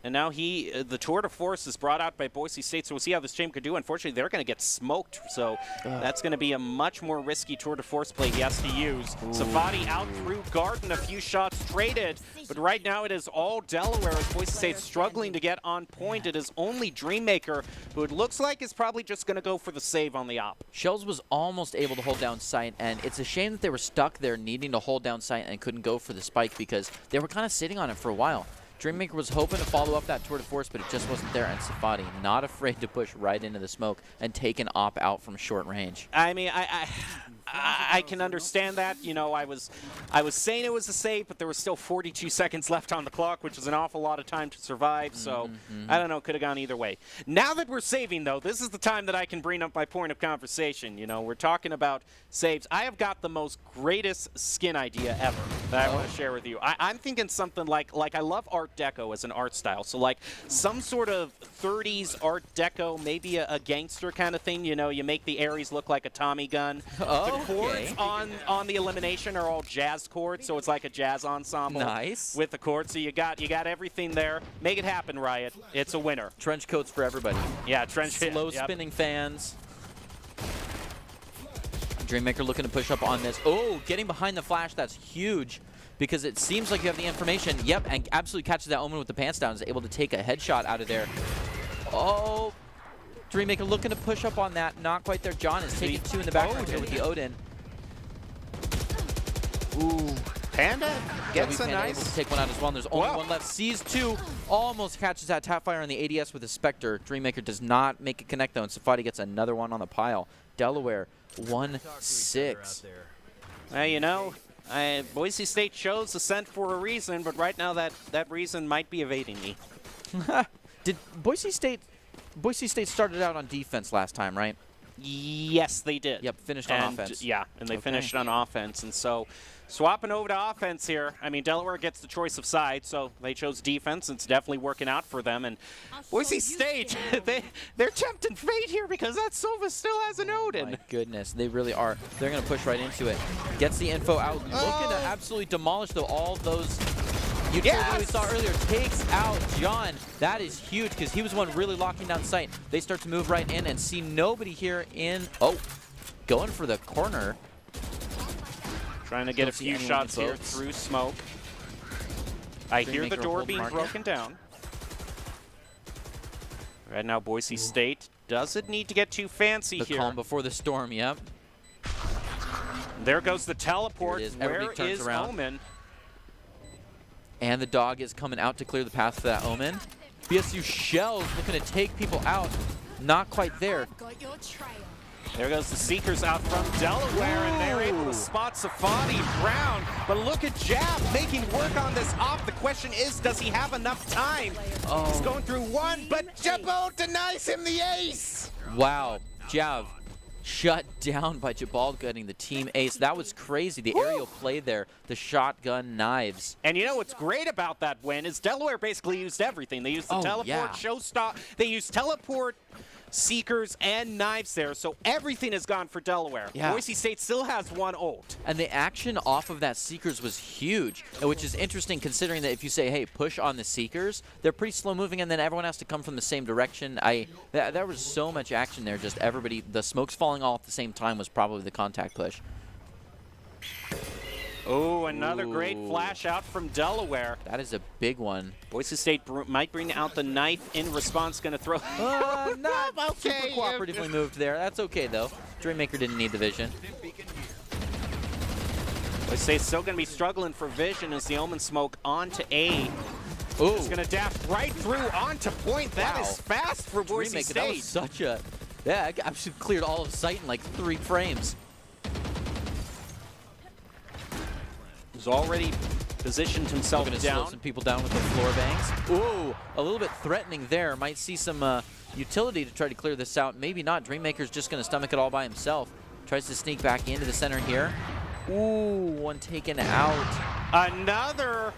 And now the tour de force is brought out by Boise State, so we'll see how this team could do. Unfortunately, they're going to get smoked, so that's going to be a much more risky tour de force play he has to use. Safadi out through Garden, a few shots traded, but right now it is all Delaware as Boise State struggling to get on point. It is only Dreammaker, who it looks like is probably just going to go for the save on the op. Shells was almost able to hold down sight, and it's a shame that they were stuck there needing to hold down sight and couldn't go for the spike because they were kind of sitting on it for a while. Dreammaker was hoping to follow up that tour de force, but it just wasn't there. And Safadi not afraid to push right into the smoke and take an op out from short range. I mean, I can understand that. You know, I was saying it was a save, but there was still 42 seconds left on the clock, which is an awful lot of time to survive. So I don't know, could have gone either way. Now that we're saving, though, this is the time that I can bring up my point of conversation. You know, we're talking about saves. I have got the most greatest skin idea ever that I want to share with you. I'm thinking something like I love Art Deco as an art style. So like some sort of 30s Art Deco, maybe a gangster kind of thing. You know, you make the Ares look like a Tommy gun. The chords on the elimination are all jazz chords, so it's like a jazz ensemble. Nice. With the chords. So you got everything there. Make it happen, Riot. It's a winner. Trench coats for everybody. Yeah, trench Slow spinning fans. Dreammaker looking to push up on this. Oh, getting behind the flash, that's huge because it seems like you have the information. Yep, and absolutely catches that Omen with the pants down. Is able to take a headshot out of there. Oh, Dreammaker looking to push up on that. Not quite there. John is taking two in the background here with the Odin. Ooh, Panda gets a nice. Able to take one out as well. And there's only one left. Sees two. Almost catches that tap fire on the ADS with a Spectre. Dreammaker does not make it connect though, and Safadi gets another one on the pile. Delaware 1-6. Well, you know, Boise State chose Ascent for a reason, but right now that reason might be evading me. Did Boise State started out on defense last time, right? Yes, they did. Yep, finished on offense. Yeah, and they finished on offense. And so swapping over to offense here, I mean, Delaware gets the choice of side, so they chose defense. It's definitely working out for them. And Boise State, they're tempting fate here because that Silva still has an Odin. My goodness, they really are. They're going to push right into it. Gets the info out. Looking to absolutely demolish, though, all those utilities we saw earlier. Takes out John. That is huge because he was the one really locking down sight. They start to move right in and see nobody here in... Oh, going for the corner. Trying to get a few shots here through smoke. I hear the door being broken down. Right now, Boise State doesn't need to get too fancy here. The calm before the storm, yep. There goes the teleport. Where is Omen? And the dog is coming out to clear the path for that Omen. BSU Shells looking to take people out. Not quite there. There goes the Seekers out from Delaware, and they're able to spot Safadi Brown. But look at Jab making work on this op. The question is, does he have enough time? He's going through one, but Jabal denies him the ace. Wow, Jav shut down by Jabal getting the team ace. That was crazy. The aerial play there, the shotgun knives. And you know what's great about that win is Delaware basically used everything. They used the teleport, show stop. They used teleport, Seekers, and knives there, so everything is gone for Delaware. Yeah. Boise State still has one ult. And the action off of that Seekers was huge, which is interesting considering that if you say, hey, push on the Seekers, they're pretty slow moving and then everyone has to come from the same direction. There was so much action there, just everybody, the smokes falling all at the same time was probably the contact push. Oh, another great flash out from Delaware. That is a big one. Boise State might bring out the knife in response, going to throw. Not super cooperatively moved there. That's okay, though. Dreammaker didn't need the vision. Boise State's still going to be struggling for vision as the Omen smoke onto A. Ooh. It's going to dash right through onto point. That is fast for Boise State. That was such a... Yeah, I actually cleared all of sight in like 3 frames. He's already positioned himself down. down. Slow some people down with the floor bangs. Ooh, a little bit threatening there. Might see some utility to try to clear this out. Maybe not. Dreammaker's just going to stomach it all by himself. Tries to sneak back into the center here. Ooh, one taken out. Another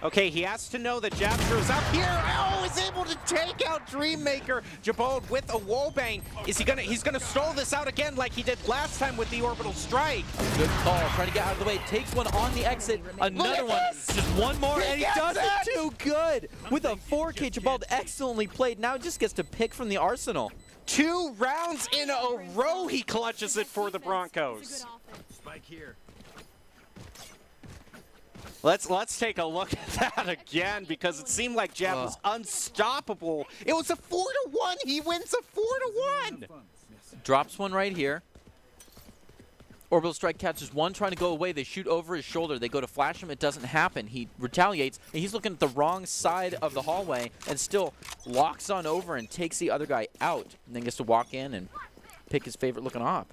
Okay, he has to know that Japster's up here. Oh, is able to take out Dreammaker. Jabode with a wallbang. Is he gonna? He's gonna stall this out again like he did last time with the orbital strike. Good call. Trying to get out of the way. Takes one on the exit. Another one. Just one more, and he does it too good. With a 4K, Jabode excellently played. Now just gets to pick from the arsenal. 2 rounds in a row, he clutches it for the Broncos. Spike here. Let's take a look at that again because it seemed like Jab was unstoppable. It was a 4-1. He wins a 4-1. Drops one right here. Orbital strike catches one trying to go away. They shoot over his shoulder. They go to flash him. It doesn't happen. He retaliates, and he's looking at the wrong side of the hallway and still locks on over and takes the other guy out, and then gets to walk in and pick his favorite looking op.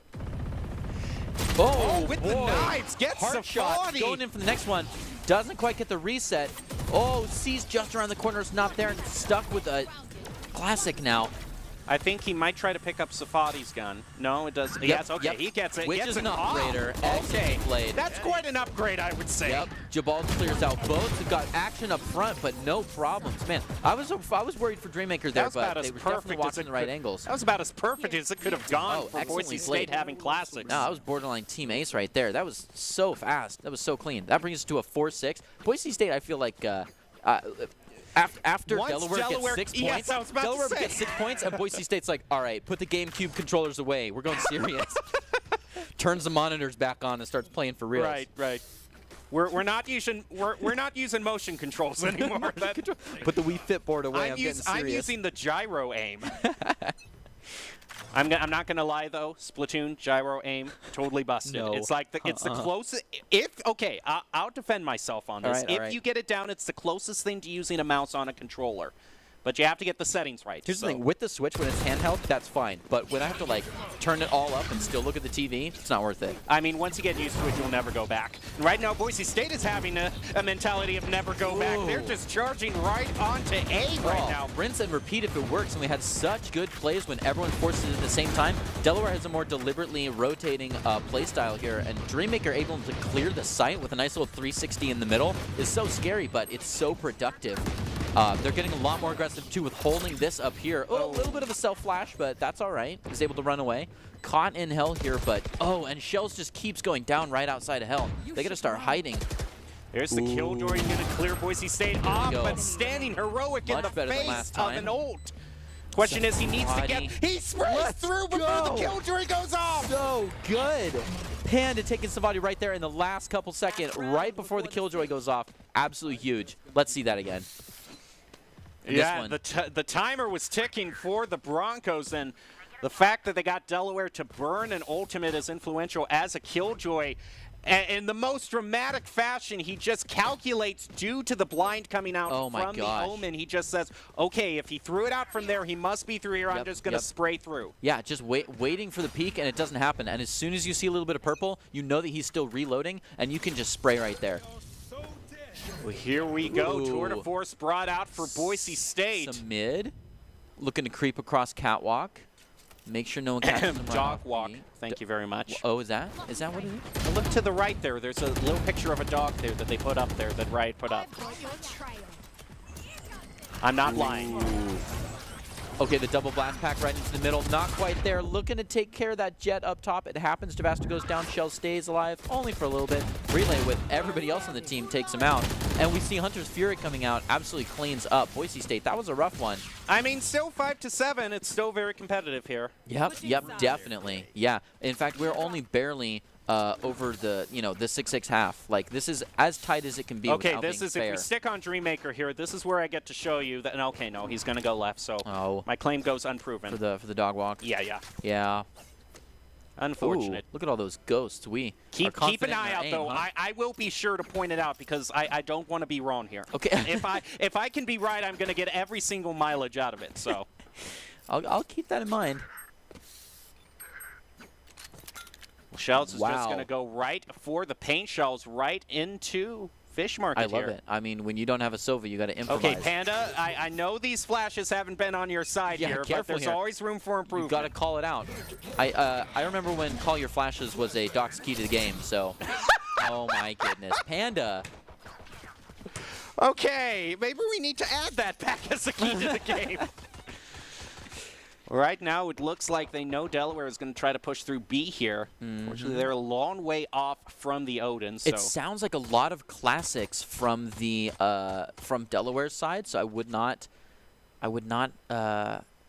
Oh, with the knives, gets Heart shot, going in for the next one. Doesn't quite get the reset. Oh, sees just around the corner, is not there, and stuck with a classic now. I think he might try to pick up Safadi's gun. No, it does. Yes, okay, he gets it. Which gets is an an operator. Okay, played. that's quite an upgrade, I would say. Yep, Jabal clears out both. They've got action up front, but no problems. Man, I was worried for Dreammaker there, but they were definitely watching the right angles. That was about as perfect as it could have gone for Boise State having classics. No, that was borderline team ace right there. That was so fast. That was so clean. That brings us to a 4-6. Boise State, I feel like after Delaware gets 6 points, Delaware gets 6 points, and Boise State's like, all right, put the GameCube controllers away. We're going serious. Turns the monitors back on and starts playing for real. Right. We're not using motion controls anymore. Put the Wii Fit board away. I'm getting serious. I'm using the gyro aim. I'm not gonna lie though, Splatoon gyro aim totally busted. No. It's like it's the closest. I'll defend myself on this. If you get it down, it's the closest thing to using a mouse on a controller. But you have to get the settings right. Here's the thing, with the Switch, when it's handheld, that's fine. But when I have to, like, turn it all up and still look at the TV, it's not worth it. I mean, once you get used to it, you'll never go back. And right now, Boise State is having a mentality of never go back. They're just charging right onto A right now. Rinse and repeat if it works, and we had such good plays when everyone forces it at the same time. Delaware has a more deliberately rotating play style here, and Dreammaker able to clear the site with a nice little 360 in the middle is so scary, but it's so productive. They're getting a lot more aggressive, too, with holding this up here. Oh, a little bit of a self-flash, but that's all right. He's able to run away. Caught in hell here, but, and Shells just keeps going down right outside of hell. They got to start hiding. There's the Killjoy going to clear Boise State off, but standing heroic in the face of an ult. Question is, he needs to get... He sprays through before the Killjoy goes off! So good. Panda taking somebody right there in the last couple seconds, right before the Killjoy goes off. Absolutely huge. Let's see that again. Yeah, the timer was ticking for the Broncos, and the fact that they got Delaware to burn an ultimate as influential as a Killjoy, in the most dramatic fashion, he just calculates due to the blind coming out from the Omen. He just says, okay, if he threw it out from there, he must be through here. I'm just going to spray through. Yeah, just waiting for the peak, and it doesn't happen. And as soon as you see a little bit of purple, you know that he's still reloading, and you can just spray right there. Well, here we go. Tour de force brought out for Boise State. Some mid. Looking to creep across catwalk. Make sure no one catches him. Dog walk. Thank you very much. Oh, is that what it is? Look to the right there. There's a little picture of a dog there that they put up there, that Riot put up. I'm not lying. Okay, the double blast pack right into the middle. Not quite there. Looking to take care of that jet up top. It happens. Devasta goes down. Shell stays alive, only for a little bit. Relay with everybody else on the team takes him out. And we see Hunter's Fury coming out. Absolutely cleans up Boise State. That was a rough one. I mean, still 5-7. It's still very competitive here. Yep, definitely. Yeah. In fact, we're only barely over the, the 6-6 half. Like, this is as tight as it can be. Okay, this is, if we stick on Dreammaker here, this is where I get to show you that, and okay, no, he's going to go left, so my claim goes unproven. For the dog walk? Yeah. Unfortunate. Ooh, look at all those ghosts. We keep an eye out, though. Huh? I will be sure to point it out because I don't want to be wrong here. Okay. if I can be right, I'm going to get every single mileage out of it, so. I'll keep that in mind. Shells is just going to go right for the paint shells right into Fish Market here. I love it. I mean, when you don't have a Sova, you got to improvise. Okay, Panda, I know these flashes haven't been on your side here, but there's always room for improvement. You've got to call it out. I remember when Call Your Flashes was a Doc's key to the game, so. Oh, my goodness. Panda. Okay, maybe we need to add that back as a key to the game. Right now, it looks like they know Delaware is going to try to push through B here. Fortunately, they're a long way off from the Odin. So. It sounds like a lot of classics from the from Delaware's side, so I would not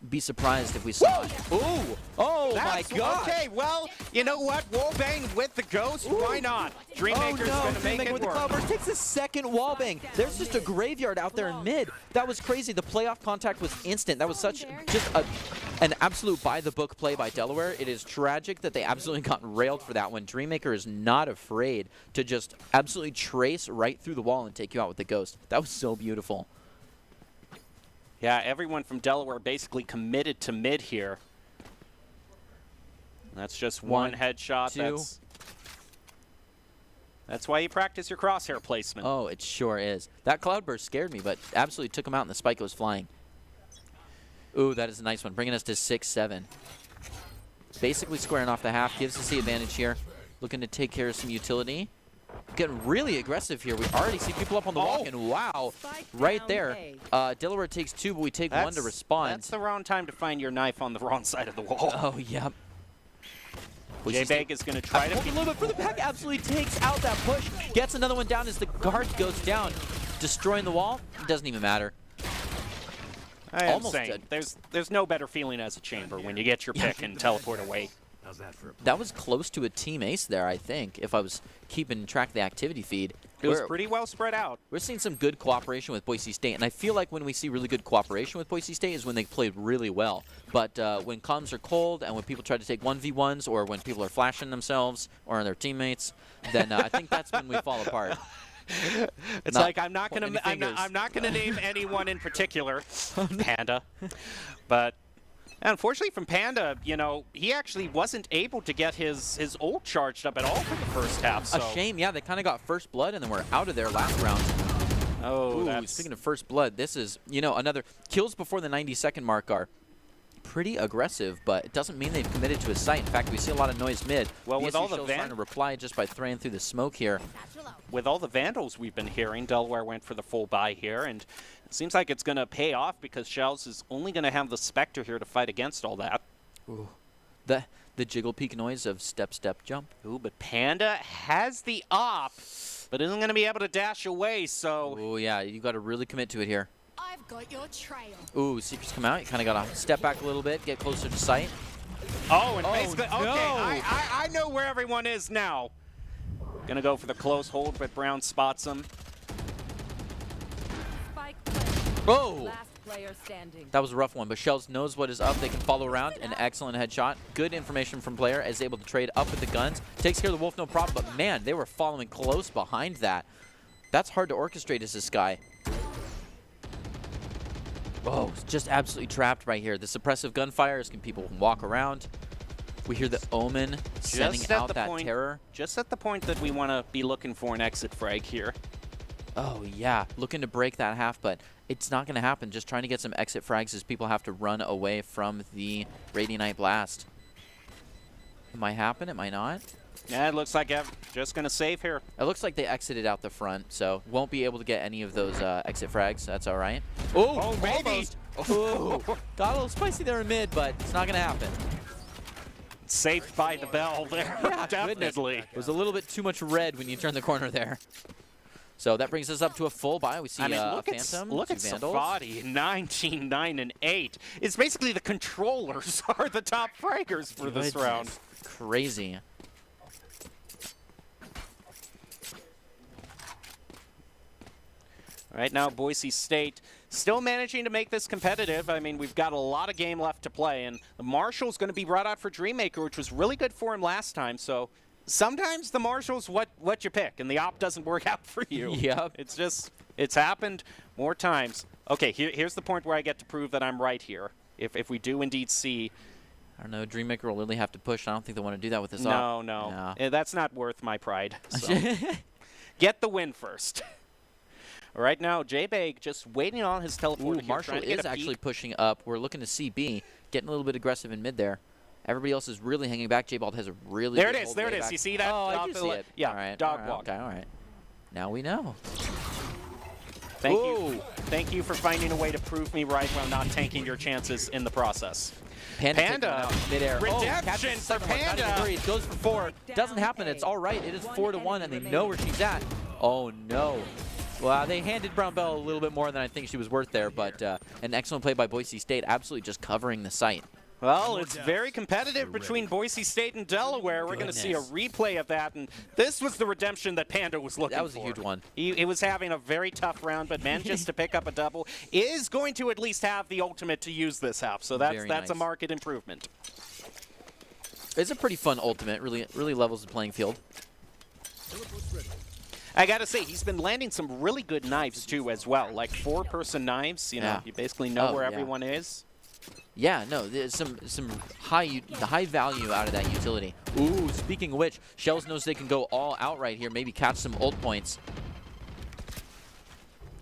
be surprised if we saw. Ooh! Oh That's, my God! Okay, well, you know what? Wallbang with the ghost. Ooh. Why not? Dreammaker's going to make Dreammaker it with work. the Cloudburst takes a second wallbang. There's just a graveyard out there in mid. That was crazy. The playoff contact was instant. That was such just an absolute by-the-book play by Delaware. It is tragic that they absolutely got railed for that one. Dreammaker is not afraid to just absolutely trace right through the wall and take you out with the ghost. That was so beautiful. Yeah, everyone from Delaware basically committed to mid here. That's just one headshot. Two. That's why you practice your crosshair placement. Oh, it sure is. That Cloudburst scared me, but absolutely took him out and the spike was flying. Ooh, that is a nice one, bringing us to 6-7. Basically squaring off the half, gives us the advantage here. Looking to take care of some utility. Getting really aggressive here. We already see people up on the walk, and wow, right there. Delaware takes 2, but we take 1 to respond. That's the wrong time to find your knife on the wrong side of the wall. Oh, yep. J-Bag is going to try to... A little bit for the back, absolutely takes out that push. Gets another one down as the guard goes down. Destroying the wall, it doesn't even matter. I am Almost saying, dead. there's no better feeling as a chamber when you get your pick and teleport away. That was close to a team ace there, I think, if I was keeping track of the activity feed. It was pretty well spread out. We're seeing some good cooperation with Boise State, and I feel like when we see really good cooperation with Boise State is when they played really well. But when comms are cold and when people try to take 1v1s or when people are flashing themselves or their teammates, then I think that's when we fall apart. It's like I'm not going to name anyone in particular, Panda, but unfortunately from Panda, you know, he actually wasn't able to get his ult charged up at all for the first half. So. A shame, yeah. They kind of got first blood and then we're out of there last round. Oh, Ooh, speaking of first blood, this is, you know, another kills before the 90-second mark are pretty aggressive, but it doesn't mean they've committed to a site. In fact, we see a lot of noise mid. Well, with all the trying to reply just by throwing through the smoke here. With all the Vandals we've been hearing, Delaware went for the full buy here, and it seems like it's going to pay off because Shells is only going to have the Spectre here to fight against all that. Ooh. The jiggle peak noise of step, step, jump. Ooh, but Panda has the op, but isn't going to be able to dash away, so... Oh, yeah, you got to really commit to it here. I've got your trail. Ooh, Seekers come out. You kind of got to step back a little bit, get closer to sight. Oh, and basically... no. Okay, I know where everyone is now. Going to go for the close hold, but Brown spots him. Spike planted. Oh! Last player standing. That was a rough one, but Shells knows what is up. They can follow around. An excellent headshot. Good information from player, is able to trade up with the guns. Takes care of the Wolf, no problem, but man, they were following close behind that. That's hard to orchestrate as this guy. Oh, it's just absolutely trapped right here. The suppressive gunfire is people can walk around. We hear the Omen sending out that terror. Just at the point that we want to be looking for an exit frag here. Oh, yeah. Looking to break that half, but it's not going to happen. Just trying to get some exit frags as people have to run away from the Radiant Blast. It might happen. It might not. Yeah, it looks like just going to save here. It looks like they exited out the front, so won't be able to get any of those exit frags. That's all right. Oh, maybe. Oh, got a little spicy there in mid, but it's not going to happen. Saved by the bell there. Yeah, definitely. It was a little bit too much red when you turn the corner there. So that brings us up to a full buy. We see look Phantom, look at Vandals. Safadi, 19, 9, and 8. It's basically the controllers are the top fraggers for this round. Crazy. Right now, Boise State still managing to make this competitive. I mean, we've got a lot of game left to play, and the Marshall's going to be brought out for Dreammaker, which was really good for him last time. So sometimes the Marshall's what you pick, and the op doesn't work out for you. Yep. It's happened more times. Okay, here's the point where I get to prove that I'm right here. If we do indeed see... I don't know, Dreammaker will really have to push. I don't think they want to do that with this op. No. No. That's not worth my pride. So. Get the win first. Right now, J-Bag just waiting on his teleport. Marshall is actually pushing up. We're looking to see B, getting a little bit aggressive in mid there. Everybody else is really hanging back. J-Bald has a really There good it is, there it is. Back. You see that? Oh, I do see it. Yeah, all right, dog walk. Okay, all right. Now we know. Thank you. Thank you for finding a way to prove me right while not tanking your chances in the process. Panda, midair. redemption for Panda. It goes for 4. Doesn't happen. It's all right. It is 4-1, and they know where she's at. Oh no. Well, they handed Brown Bell a little bit more than I think she was worth there, but an excellent play by Boise State, absolutely just covering the site. Well, it's very competitive between Boise State and Delaware. We're going to see a replay of that, and this was the redemption that Panda was looking for. That was a huge one. He was having a very tough round, but manages to pick up a double. Is going to at least have the ultimate to use this half, so that's Nice. a market improvement. It's a pretty fun ultimate. Really levels the playing field. I gotta say, he's been landing some really good knives too, as well. Like 4-person knives. You know, you basically know where everyone is. Yeah, no, there's some high value out of that utility. Ooh, speaking of which, Shells knows they can go all out right here. Maybe catch some ult points.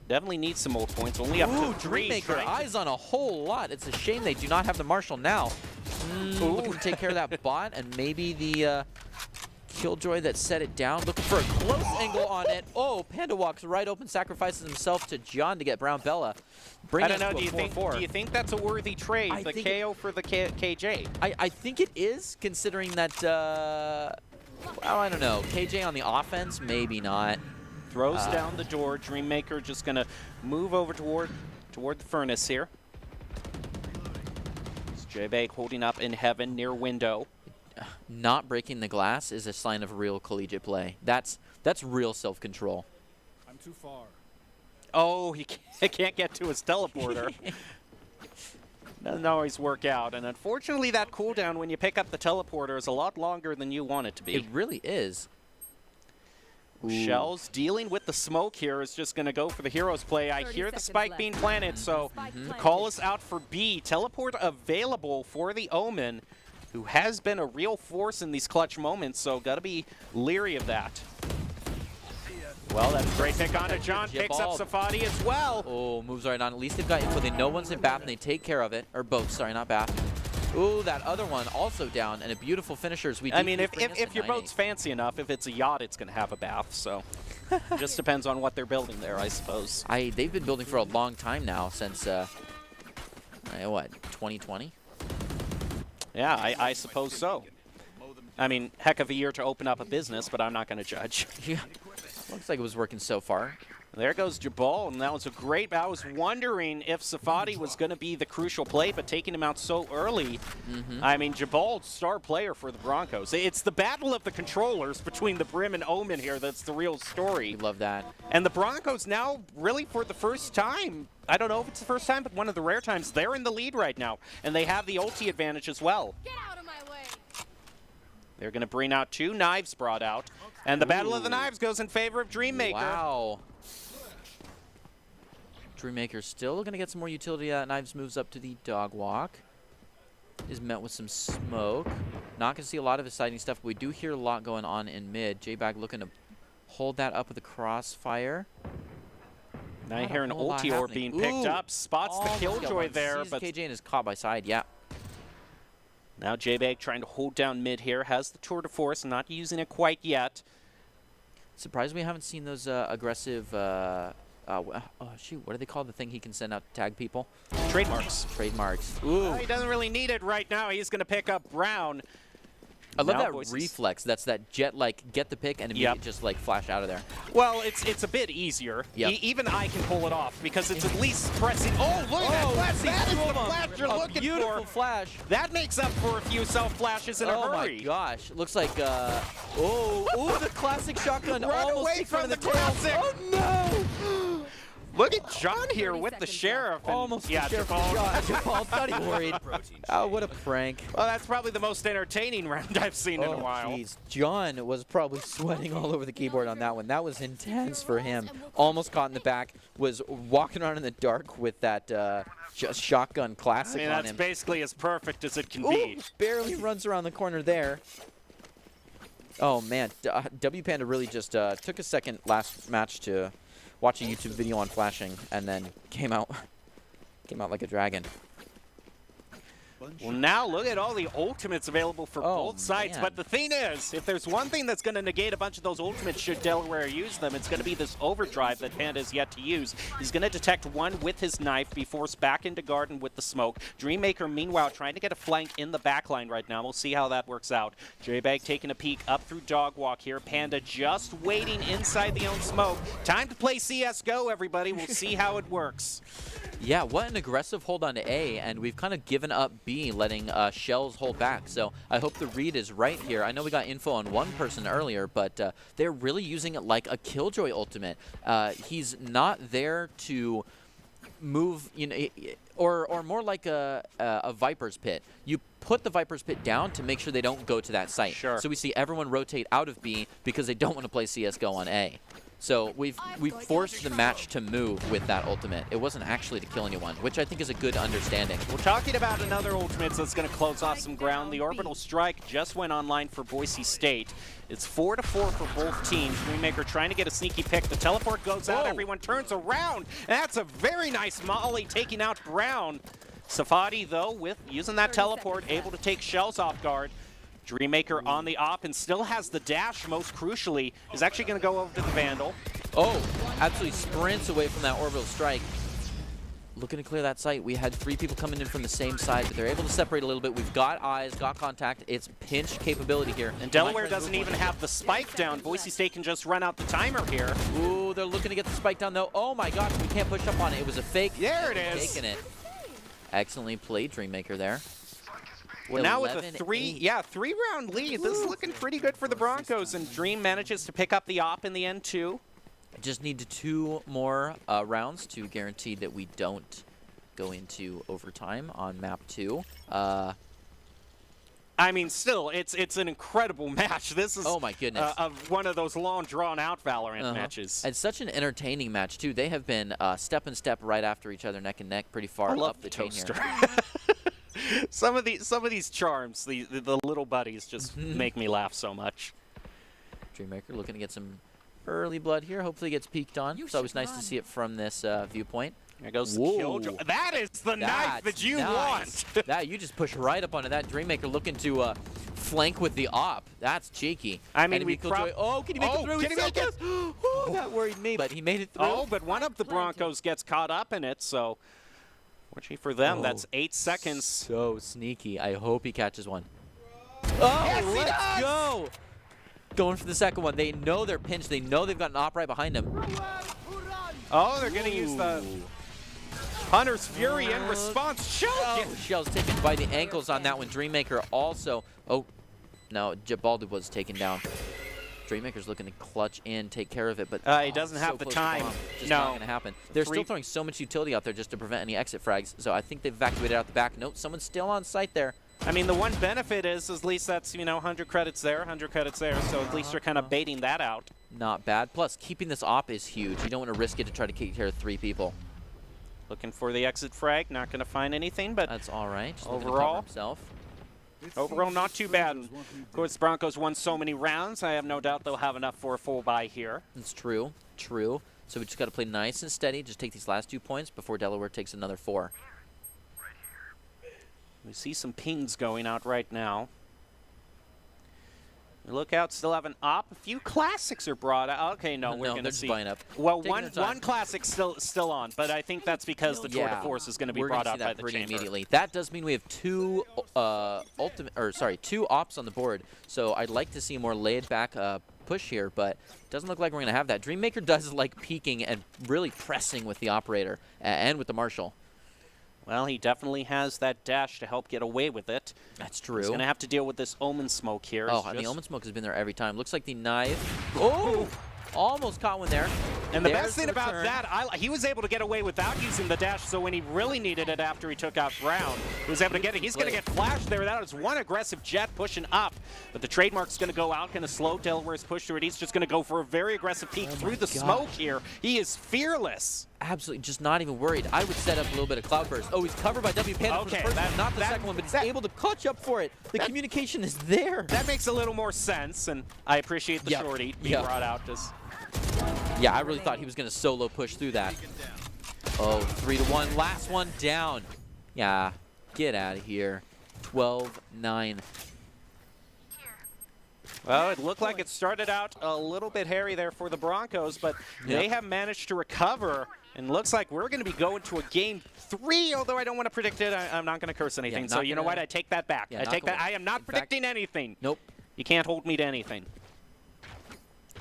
Definitely needs some ult points. Only up to 3. Dreammaker eyes on a whole lot. It's a shame they do not have the Marshal now. Looking to take care of that bot, and maybe the Killjoy that set it down. Looking for a close angle on it. Oh, Panda walks right open, sacrifices himself to John to get Brown Bella. I don't know. Do you think that's a worthy trade? The KO for the KJ. I think it is, considering that. Well, I don't know. KJ on the offense, maybe not. Throws down the door. Dreammaker just gonna move over toward the furnace here. J-Bag holding up in heaven near window. Not breaking the glass is a sign of real collegiate play. That's real self-control. I'm too far. Oh, he can't get to his teleporter. Doesn't always work out, and unfortunately that cooldown when you pick up the teleporter is a lot longer than you want it to be. It really is. Shells dealing with the smoke here is just going to go for the hero's play. I hear the spike being planted, so the call is out for B. Teleport available for the Omen, who has been a real force in these clutch moments, so got to be leery of that. Well, that's a great pick on it. John picks up Safadi as well. Oh, moves right on. At least they've got info. They know one's in Bath, and they take care of it. Or both, sorry, not Bath. Ooh, that other one also down, and a beautiful finisher. I mean, if your boat's fancy enough, if it's a yacht, it's going to have a bath, so just depends on what they're building there, I suppose. They've been building for a long time now, since, what, 2020? Yeah, I suppose so. I mean, heck of a year to open up a business, but I'm not going to judge. Yeah, looks like it was working so far. There goes Jabal, and that was a great. I was wondering if Safadi was going to be the crucial play, but taking him out so early. I mean, Jabal's star player for the Broncos. It's the battle of the controllers between the Brim and Omen here that's the real story. We love that. And the Broncos now, really for the first time, I don't know if it's the first time, but one of the rare times, they're in the lead right now, and they have the ulti advantage as well. Get out of my way. They're going to bring out 2 knives brought out, and the battle of the knives goes in favor of Dreammaker. Wow. Dreammaker still going to get some more utility. Knives moves up to the dog walk. Is met with some smoke. Not going to see a lot of exciting stuff, but we do hear a lot going on in mid. J-Bag looking to hold that up with a crossfire. Now you hear an ulti orb being picked up. Spots the Killjoy there, but KJ and is caught by side, yeah. Now J-Bag trying to hold down mid here. Has the tour de force, not using it quite yet. Surprised we haven't seen those aggressive... oh, shoot, what do they call the thing he can send out to tag people? Trademarks. Trademarks. Ooh. He doesn't really need it right now. He's going to pick up Brown. I love Now that Boise's reflex. That's that jet, like, get the pick and immediately just, like, flash out of there. Well, it's a bit easier. Even I can pull it off because it's at least pressing. Oh, look at that flash. That is the flash you're looking for. Beautiful flash. That makes up for a few self-flashes in a hurry. Oh, my gosh. Looks like, the classic shotgun Run almost away in front from of the tails. classic. Oh, no. Look at John here with the sheriff. And Almost yeah, the sheriff. Jabal. Not even worried. Oh, what a prank. Well, that's probably the most entertaining round I've seen in a while. Jeez. John was probably sweating all over the keyboard on that one. That was intense for him. Almost caught in the back. Was walking around in the dark with that just shotgun classic on him. That's basically as perfect as it can be. Barely runs around the corner there. Oh, man. W Panda really just took a second last match to watch a YouTube video on flashing, and then came out like a dragon. Well, now look at all the ultimates available for both sides. Man. But the thing is, if there's one thing that's going to negate a bunch of those ultimates should Delaware use them, it's going to be this overdrive that Panda has yet to use. He's going to detect one with his knife, be forced back into garden with the smoke. Dreammaker, meanwhile, trying to get a flank in the backline right now. We'll see how that works out. J-Bag taking a peek up through dog walk here. Panda just waiting inside the own smoke. Time to play CSGO, everybody. We'll see how it works. Yeah, what an aggressive hold on to A, and we've kind of given up B, letting Shells hold back. So I hope the read is right here. I know we got info on one person earlier, but they're really using it like a Killjoy ultimate. He's not there to move, you know, or more like a Viper's Pit. You put the Viper's Pit down to make sure they don't go to that site. Sure. So we see everyone rotate out of B because they don't want to play CSGO on A. So we've forced the match to move with that ultimate. It wasn't actually to kill anyone, which I think is a good understanding. We're talking about another ultimate that's going to close off some ground. The Orbital Strike just went online for Boise State. It's 4-4 for both teams. Dreammaker trying to get a sneaky pick. The teleport goes out. Everyone turns around. And that's a very nice molly taking out Brown. Safadi, though, with using that teleport, able to take Shells off guard. Dreammaker on the op and still has the dash, most crucially, is actually going to go over to the Vandal. Oh, absolutely sprints away from that Orbital Strike. Looking to clear that site. We had 3 people coming in from the same side, but they're able to separate a little bit. We've got eyes, got contact. It's pinch capability here. And Delaware doesn't even have the spike down. Boise State can just run out the timer here. Ooh, they're looking to get the spike down, though. Oh, my gosh, we can't push up on it. It was a fake. There it is. Taking it. Excellently played, Dreammaker there. Well, now with a 3-round lead, this is looking pretty good for the Broncos, and Dream manages to pick up the op in the end, too. Just need 2 more rounds to guarantee that we don't go into overtime on map 2. I mean, still, it's an incredible match. This is oh my goodness, one of those long, drawn-out Valorant matches. And such an entertaining match, too. They have been step and step right after each other, neck and neck, pretty far up the chain here. Some of these charms, the little buddies, just make me laugh so much. Dreammaker looking to get some early blood here. Hopefully gets peeked on. It's always nice to see it from this viewpoint. There goes the Killjoy. That is the knife that you want. That you just push right up onto that. Dreammaker looking to flank with the op. That's cheeky. I mean, we oh, can he make it through? Can he make it? Oh, that worried me, but he made it through. Oh, but one of the Broncos gets caught up in it, so fortunately for them, that's 8 seconds. So sneaky. I hope he catches one. Oh, yes, let's go! Going for the second one. They know they're pinched. They know they've got an op right behind them. Oh, they're going to use the Hunter's Fury in response. Shell's taken by the ankles on that one. Dreammaker also. Oh, no, Jabaldi was taken down. Dreammaker's looking to clutch in, take care of it, but he doesn't have the time. Just not going to happen. They're still throwing so much utility out there just to prevent any exit frags, so I think they've evacuated out the back. Nope, someone's still on site there. I mean, the one benefit is at least that's, 100 credits there, 100 credits there, so at least they're kind of baiting that out. Not bad. Plus, keeping this op is huge. You don't want to risk it to try to take care of 3 people. Looking for the exit frag, not going to find anything, but that's all right. Just overall, himself. Overall, not too bad. Of course, the Broncos won so many rounds. I have no doubt they'll have enough for a full buy here. It's true. True. So we just got to play nice and steady. Just take these last 2 points before Delaware takes another 4. We see some pings going out right now. Look out, still have an op. A few classics are brought out. Okay, no, we're going to see. Up. Well, one classic still on, but I think that's because the Tour de Force is going to be brought out by the chamber. Immediately. That does mean we have 2 2 ops on the board. So I'd like to see a more laid back push here, but it doesn't look like we're going to have that. Dreammaker does like peeking and really pressing with the operator and with the Marshal. Well, he definitely has that dash to help get away with it. That's true. He's going to have to deal with this Omen Smoke here. Oh, and the Omen Smoke has been there every time. Looks like the knife. Oh! Almost caught one there. And the best thing about that, he was able to get away without using the dash, so when he really needed it after he took out Brown, he was able to get it. He's going to get flashed there. That was one aggressive jet pushing up, but the trademark's going to go out, going to slow Delaware's push through it. He's just going to go for a very aggressive peek through the smoke here. He is fearless. Absolutely, just not even worried. I would set up a little bit of Cloudburst. Oh, he's covered by W Panda for the first one, not the second one, but he's able to clutch up for it. The communication is there. That makes a little more sense, and I appreciate the shorty being brought out. Yeah, I really thought he was going to solo push through that. Oh, 3-1, last one down. Yeah, get out of here. 12-9. Well, it looked like it started out a little bit hairy there for the Broncos, but they have managed to recover. And looks like we're going to be going to a game 3, although I don't want to predict it. I'm not going to curse anything. So you know what? I take that back. Yeah, I take that. I am not predicting anything. Nope. You can't hold me to anything.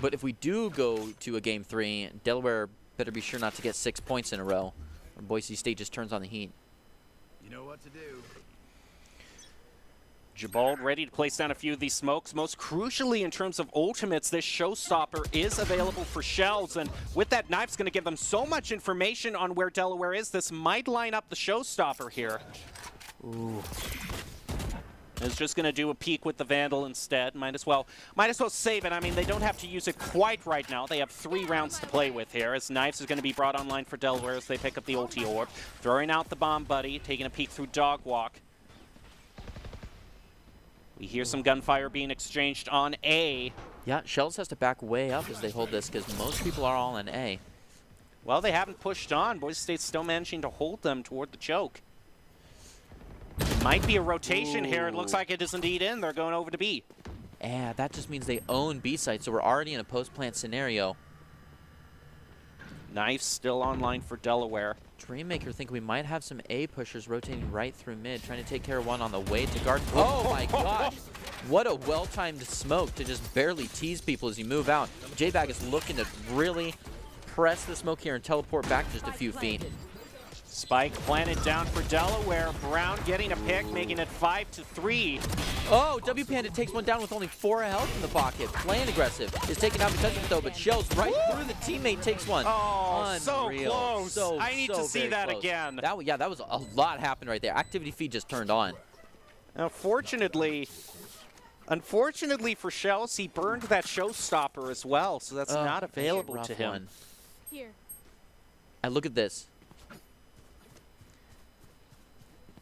But if we do go to a game 3, Delaware better be sure not to get 6 points in a row, or Boise State just turns on the heat. You know what to do. Jabald ready to place down a few of these smokes. Most crucially, in terms of ultimates, this showstopper is available for Shells. And with that knife, it's going to give them so much information on where Delaware is. This might line up the showstopper here. Ooh. It's just going to do a peek with the Vandal instead. Might as well save it. I mean, they don't have to use it quite right now. They have 3 rounds to play with here, as Knives is going to be brought online for Delaware as they pick up the ulti orb. Throwing out the bomb buddy, taking a peek through Dog Walk. We hear some gunfire being exchanged on A. Yeah, Shells has to back way up as they hold this because most people are all in A. Well, they haven't pushed on. Boise State's still managing to hold them toward the choke. Might be a rotation here. It looks like it is indeed in. They're going over to B. Yeah, that just means they own B site, so we're already in a post-plant scenario. Knife still online for Delaware. Dreammaker think we might have some A pushers rotating right through mid, trying to take care of one on the way to guard. Oh my gosh! What a well-timed smoke to just barely tease people as you move out. J-Bag is looking to really press the smoke here and teleport back just a few feet. Spike planted down for Delaware. Brown getting a pick, making it 5-3. Oh, W Panda takes one down with only 4 health in the pocket. Playing aggressive. Is taken out because of it though, but Shells right through the teammate takes one. Oh, Unreal. so close. I need to see that close. again. That was a lot happened right there. Activity feed just turned on. Unfortunately for Shells, he burned that showstopper as well, so that's not available to him. Here. And look at this.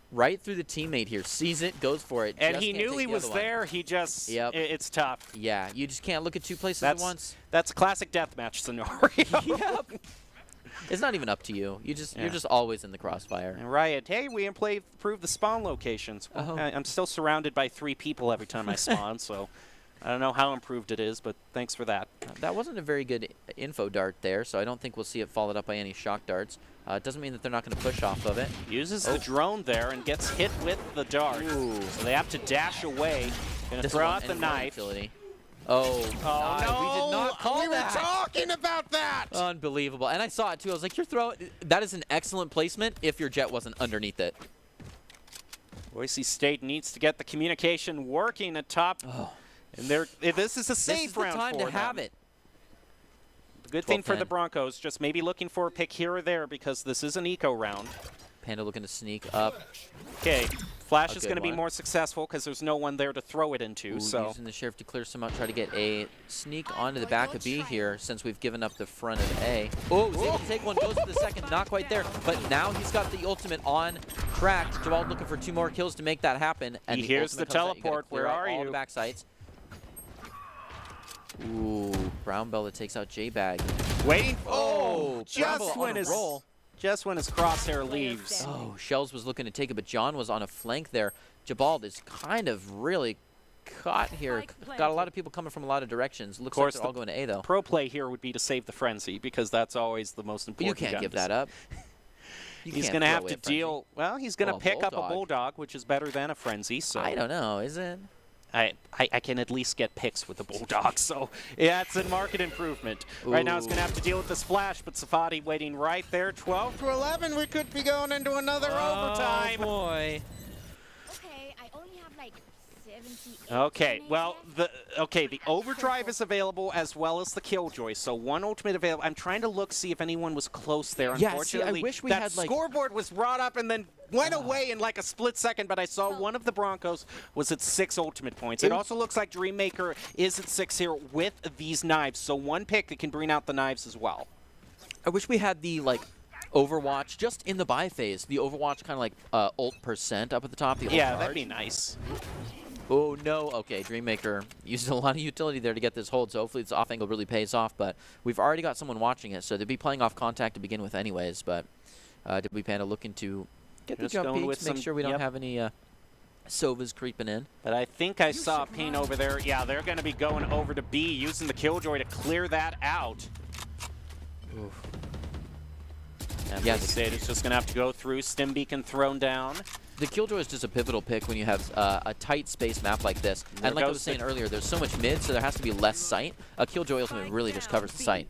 Right through the teammate here, sees it, goes for it. And he knew he was there. He just, it's tough. Yeah, you just can't look at 2 places at once. That's a classic deathmatch scenario. Yep. It's not even up to you. You're just always in the crossfire. And Riot, hey, we improved the spawn locations. Well, I'm still surrounded by 3 people every time I spawn, so I don't know how improved it is, but thanks for that. That wasn't a very good info dart there, so I don't think we'll see it followed up by any shock darts. It doesn't mean that they're not going to push off of it. Uses the drone there and gets hit with the dart. Ooh. So they have to dash away. Going to throw out the knife. Oh, no, we did not call We that. were talking about that. Unbelievable. And I saw it too. I was like, that is an excellent placement if your jet wasn't underneath it. Boise State needs to get the communication working at top. Oh. And this is a safe round for them. This is the time to have it. The good thing for the Broncos, just maybe looking for a pick here or there because this is an eco round. Panda looking to sneak up. Okay, Flash is going to be more successful because there's no one there to throw it into. So using the Sheriff to clear some out, try to get a sneak onto the back of B here since we've given up the front of A. Oh, was able to take one, goes for the second, not quite there. But now he's got the ultimate on cracked. Jawad looking for 2 more kills to make that happen. And here's the teleport. Where are you? All the back sites. Ooh, Brown Bella takes out J-Bag. Waiting. Just when his crosshair leaves. Oh, Shells was looking to take it, but John was on a flank there. Jabald is kind of really caught here. Got a lot of people coming from a lot of directions. Looks like they're all going to A, though. Pro play here would be to save the frenzy because that's always the most important. But you can't give that up. He's going to have to deal. Well, he's going to pick up a Bulldog, which is better than a frenzy. So I don't know, is it? I can at least get picks with the Bulldog, so yeah, it's a market improvement. Ooh. Right now he's going to have to deal with this flash, but Safadi waiting right there. 12-11, we could be going into another overtime. Oh, boy. Okay, I only have like 78. Okay, well, the overdrive is available as well as the killjoy, so 1 ultimate available. I'm trying to see if anyone was close there. Yeah, unfortunately, see, I wish we that had, like, scoreboard was brought up and then went away in like a split second, but I saw one of the Broncos was at 6 ultimate points. It also looks like Dreammaker is at 6 here with these knives, so 1 pick that can bring out the knives as well. I wish we had the, like, Overwatch just in the buy phase. The Overwatch kind of like ult % up at the top. Yeah, that'd be nice. Oh, no. Okay, Dreammaker used a lot of utility there to get this hold, so hopefully this off angle really pays off. But we've already got someone watching it, so they'd be playing off contact to begin with anyways. But WPanda looking to get the jump peaks, make sure we don't have any Sova's creeping in. But I think I saw a ping over there. Yeah, they're going to be going over to B, using the Killjoy to clear that out. Oof. And Yes. Boise State is just going to have to go through. Stim Beacon thrown down. The Killjoy is just a pivotal pick when you have a tight space map like this. There And like I goes was saying the- earlier, there's so much mid, so there has to be less sight. A Killjoy ultimate really just covers the sight.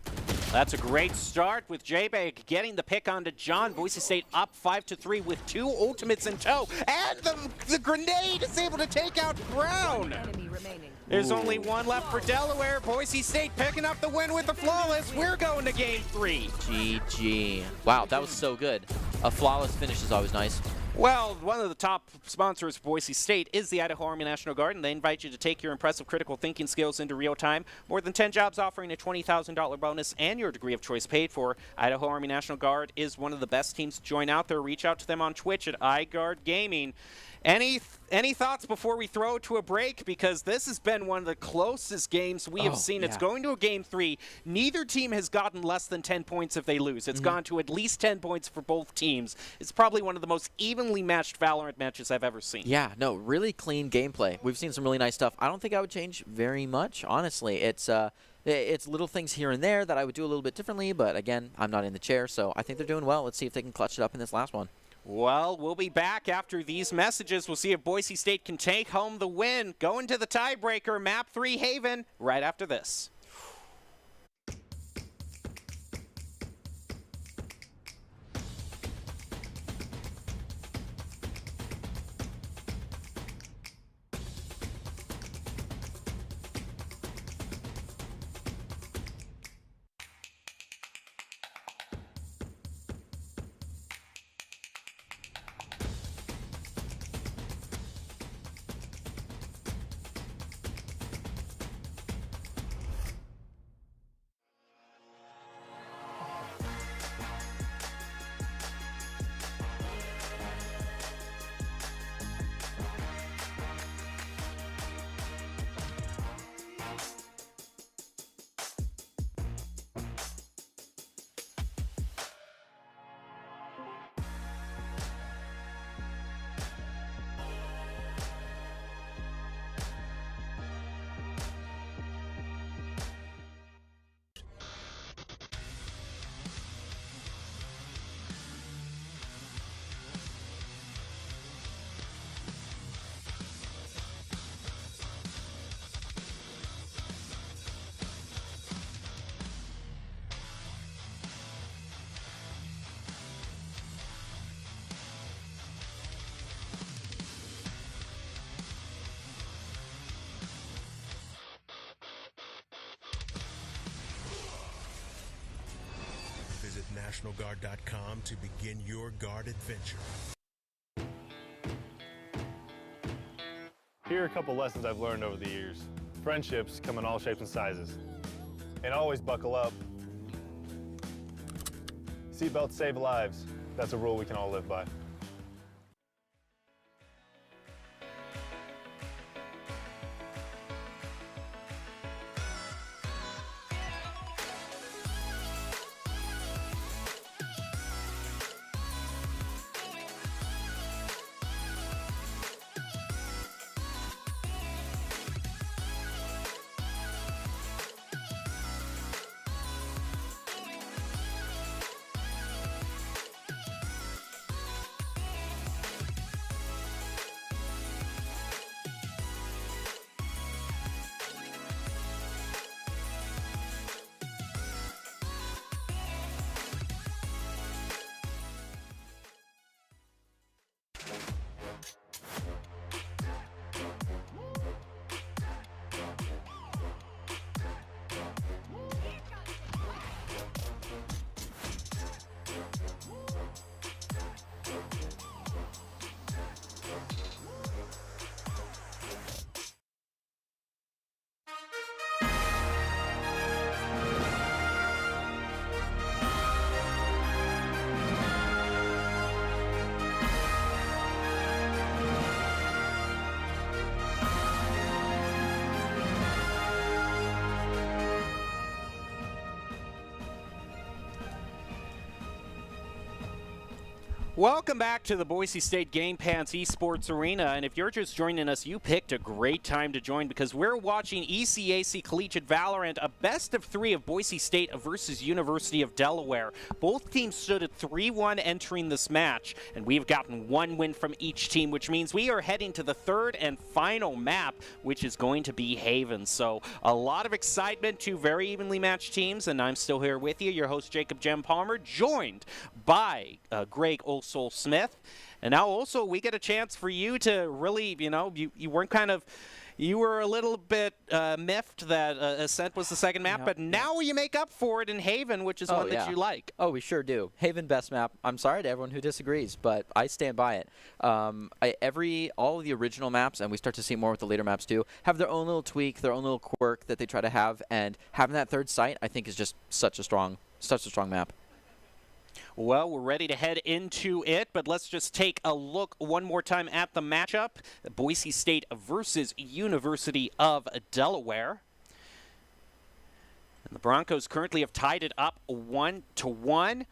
That's a great start with J-Bag getting the pick onto John. Boise State up 5-3 with 2 ultimates in tow. And the grenade is able to take out Brown. Enemy remaining. There's only one left for Delaware. Boise State picking up the win with the flawless. We're going to game 3. GG. Wow, that was so good. A flawless finish is always nice. Well, one of the top sponsors of Boise State is the Idaho Army National Guard, and they invite you to take your impressive critical thinking skills into real time. More than 10 jobs offering a $20,000 bonus and your degree of choice paid for. Idaho Army National Guard is one of the best teams to join out there. Reach out to them on Twitch at iGuard Gaming. Any thoughts before we throw it to a break? Because this has been one of the closest games we have seen. It's going to a game 3. Neither team has gotten less than 10 points if they lose. It's gone to at least 10 points for both teams. It's probably one of the most evenly matched Valorant matches I've ever seen. Yeah, no, really clean gameplay. We've seen some really nice stuff. I don't think I would change very much, honestly. It's little things here and there that I would do a little bit differently, but again, I'm not in the chair, so I think they're doing well. Let's see if they can clutch it up in this last one. Well, we'll be back after these messages. We'll see if Boise State can take home the win. Going to the tiebreaker, Map 3 Haven, right after this. Visit NationalGuard.com to begin your guard adventure. Here are a couple lessons I've learned over the years. Friendships come in all shapes and sizes. And always buckle up. Seatbelts save lives. That's a rule we can all live by. Welcome back to the Boise State Game Pants Esports Arena, and if you're just joining us, you picked a great time to join because we're watching ECAC Collegiate Valorant, a best of 3 of Boise State versus University of Delaware. Both teams stood at 3-1 entering this match, and we've gotten 1 win from each team, which means we are heading to the 3rd and final map, which is going to be Haven. So a lot of excitement, 2 very evenly matched teams, and I'm still here with you, your host Jacob Jem Palmer, joined by Greg Olson Smith. And now also we get a chance for you to really, you weren't you were a little bit miffed that Ascent was the second map, but now you make up for it in Haven, which is one that you like. Oh, we sure do. Haven best map. I'm sorry to everyone who disagrees, but I stand by it. All of the original maps, and we start to see more with the later maps too, have their own little tweak, their own little quirk that they try to have, and having that third site, I think, is just such a strong map. Well, we're ready to head into it, but let's just take a look one more time at the matchup. Boise State versus University of Delaware. And the Broncos currently have tied it up 1-1.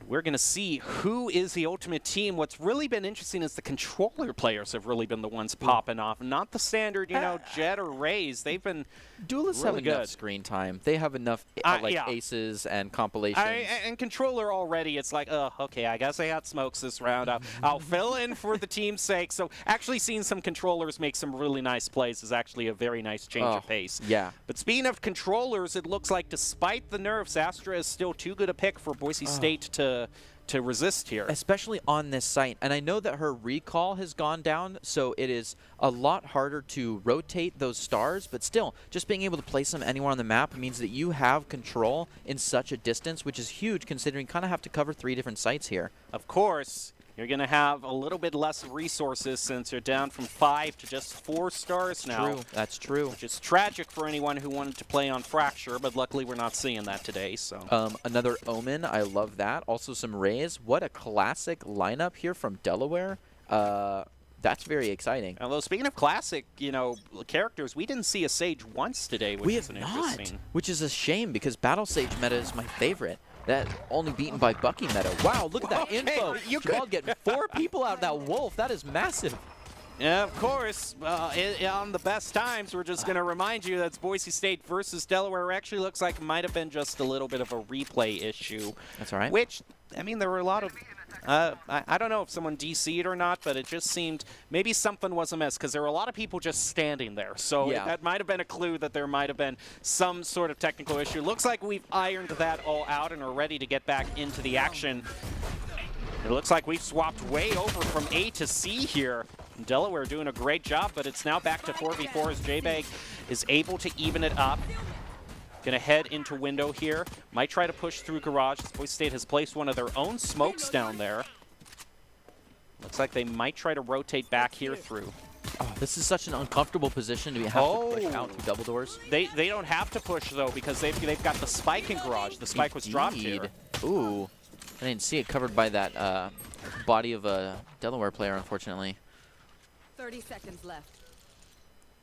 We're going to see who is the ultimate team. What's really been interesting is the controller players have really been the ones popping off, not the standard, Jet or Rays. They've been Duelists really have enough screen time. They have enough aces and compilations. And controller already, it's like, okay, I guess I had smokes this round. I'll fill in for the team's sake. So actually seeing some controllers make some really nice plays is actually a very nice change of pace. Yeah. But speaking of controllers, it looks like despite the nerfs, Astra is still too good a pick for Boise State to resist here. Especially on this site. And I know that her recall has gone down, so it is a lot harder to rotate those stars, but still, just being able to place them anywhere on the map means that you have control in such a distance, which is huge considering you kind of have to cover 3 different sites here. Of course, you're going to have a little bit less resources since you're down from 5 to just 4 stars now. True, that's true. Which is tragic for anyone who wanted to play on Fracture, but luckily we're not seeing that today. So another Omen, I love that. Also some Rays. What a classic lineup here from Delaware. That's very exciting. Although speaking of classic, characters, we didn't see a Sage once today, which is interesting. Which is a shame because Battle Sage meta is my favorite. That only beaten by Bucky meta. Wow, look at that info. Jamal getting 4 people out of that wolf. That is massive. Yeah, of course. On the best times, we're just going to remind you that's Boise State versus Delaware. Actually looks like it might have been just a little bit of a replay issue. That's all right. Which, I mean, there were a lot of... I don't know if someone DC'd or not, but it just seemed maybe something was amiss because there were a lot of people just standing there. So that might have been a clue that there might have been some sort of technical issue. Looks like we've ironed that all out and are ready to get back into the action. It looks like we've swapped way over from A to C here. Delaware doing a great job, but it's now back to 4v4 as J-Bag is able to even it up. Gonna head into window here. Might try to push through garage. Boise State has placed one of their own smokes down there. Looks like they might try to rotate back here through. Oh, this is such an uncomfortable position to have to push out through double doors. They don't have to push though because they've got the spike in garage. The spike was dropped here. Ooh, I didn't see it covered by that body of a Delaware player, unfortunately. 30 seconds left.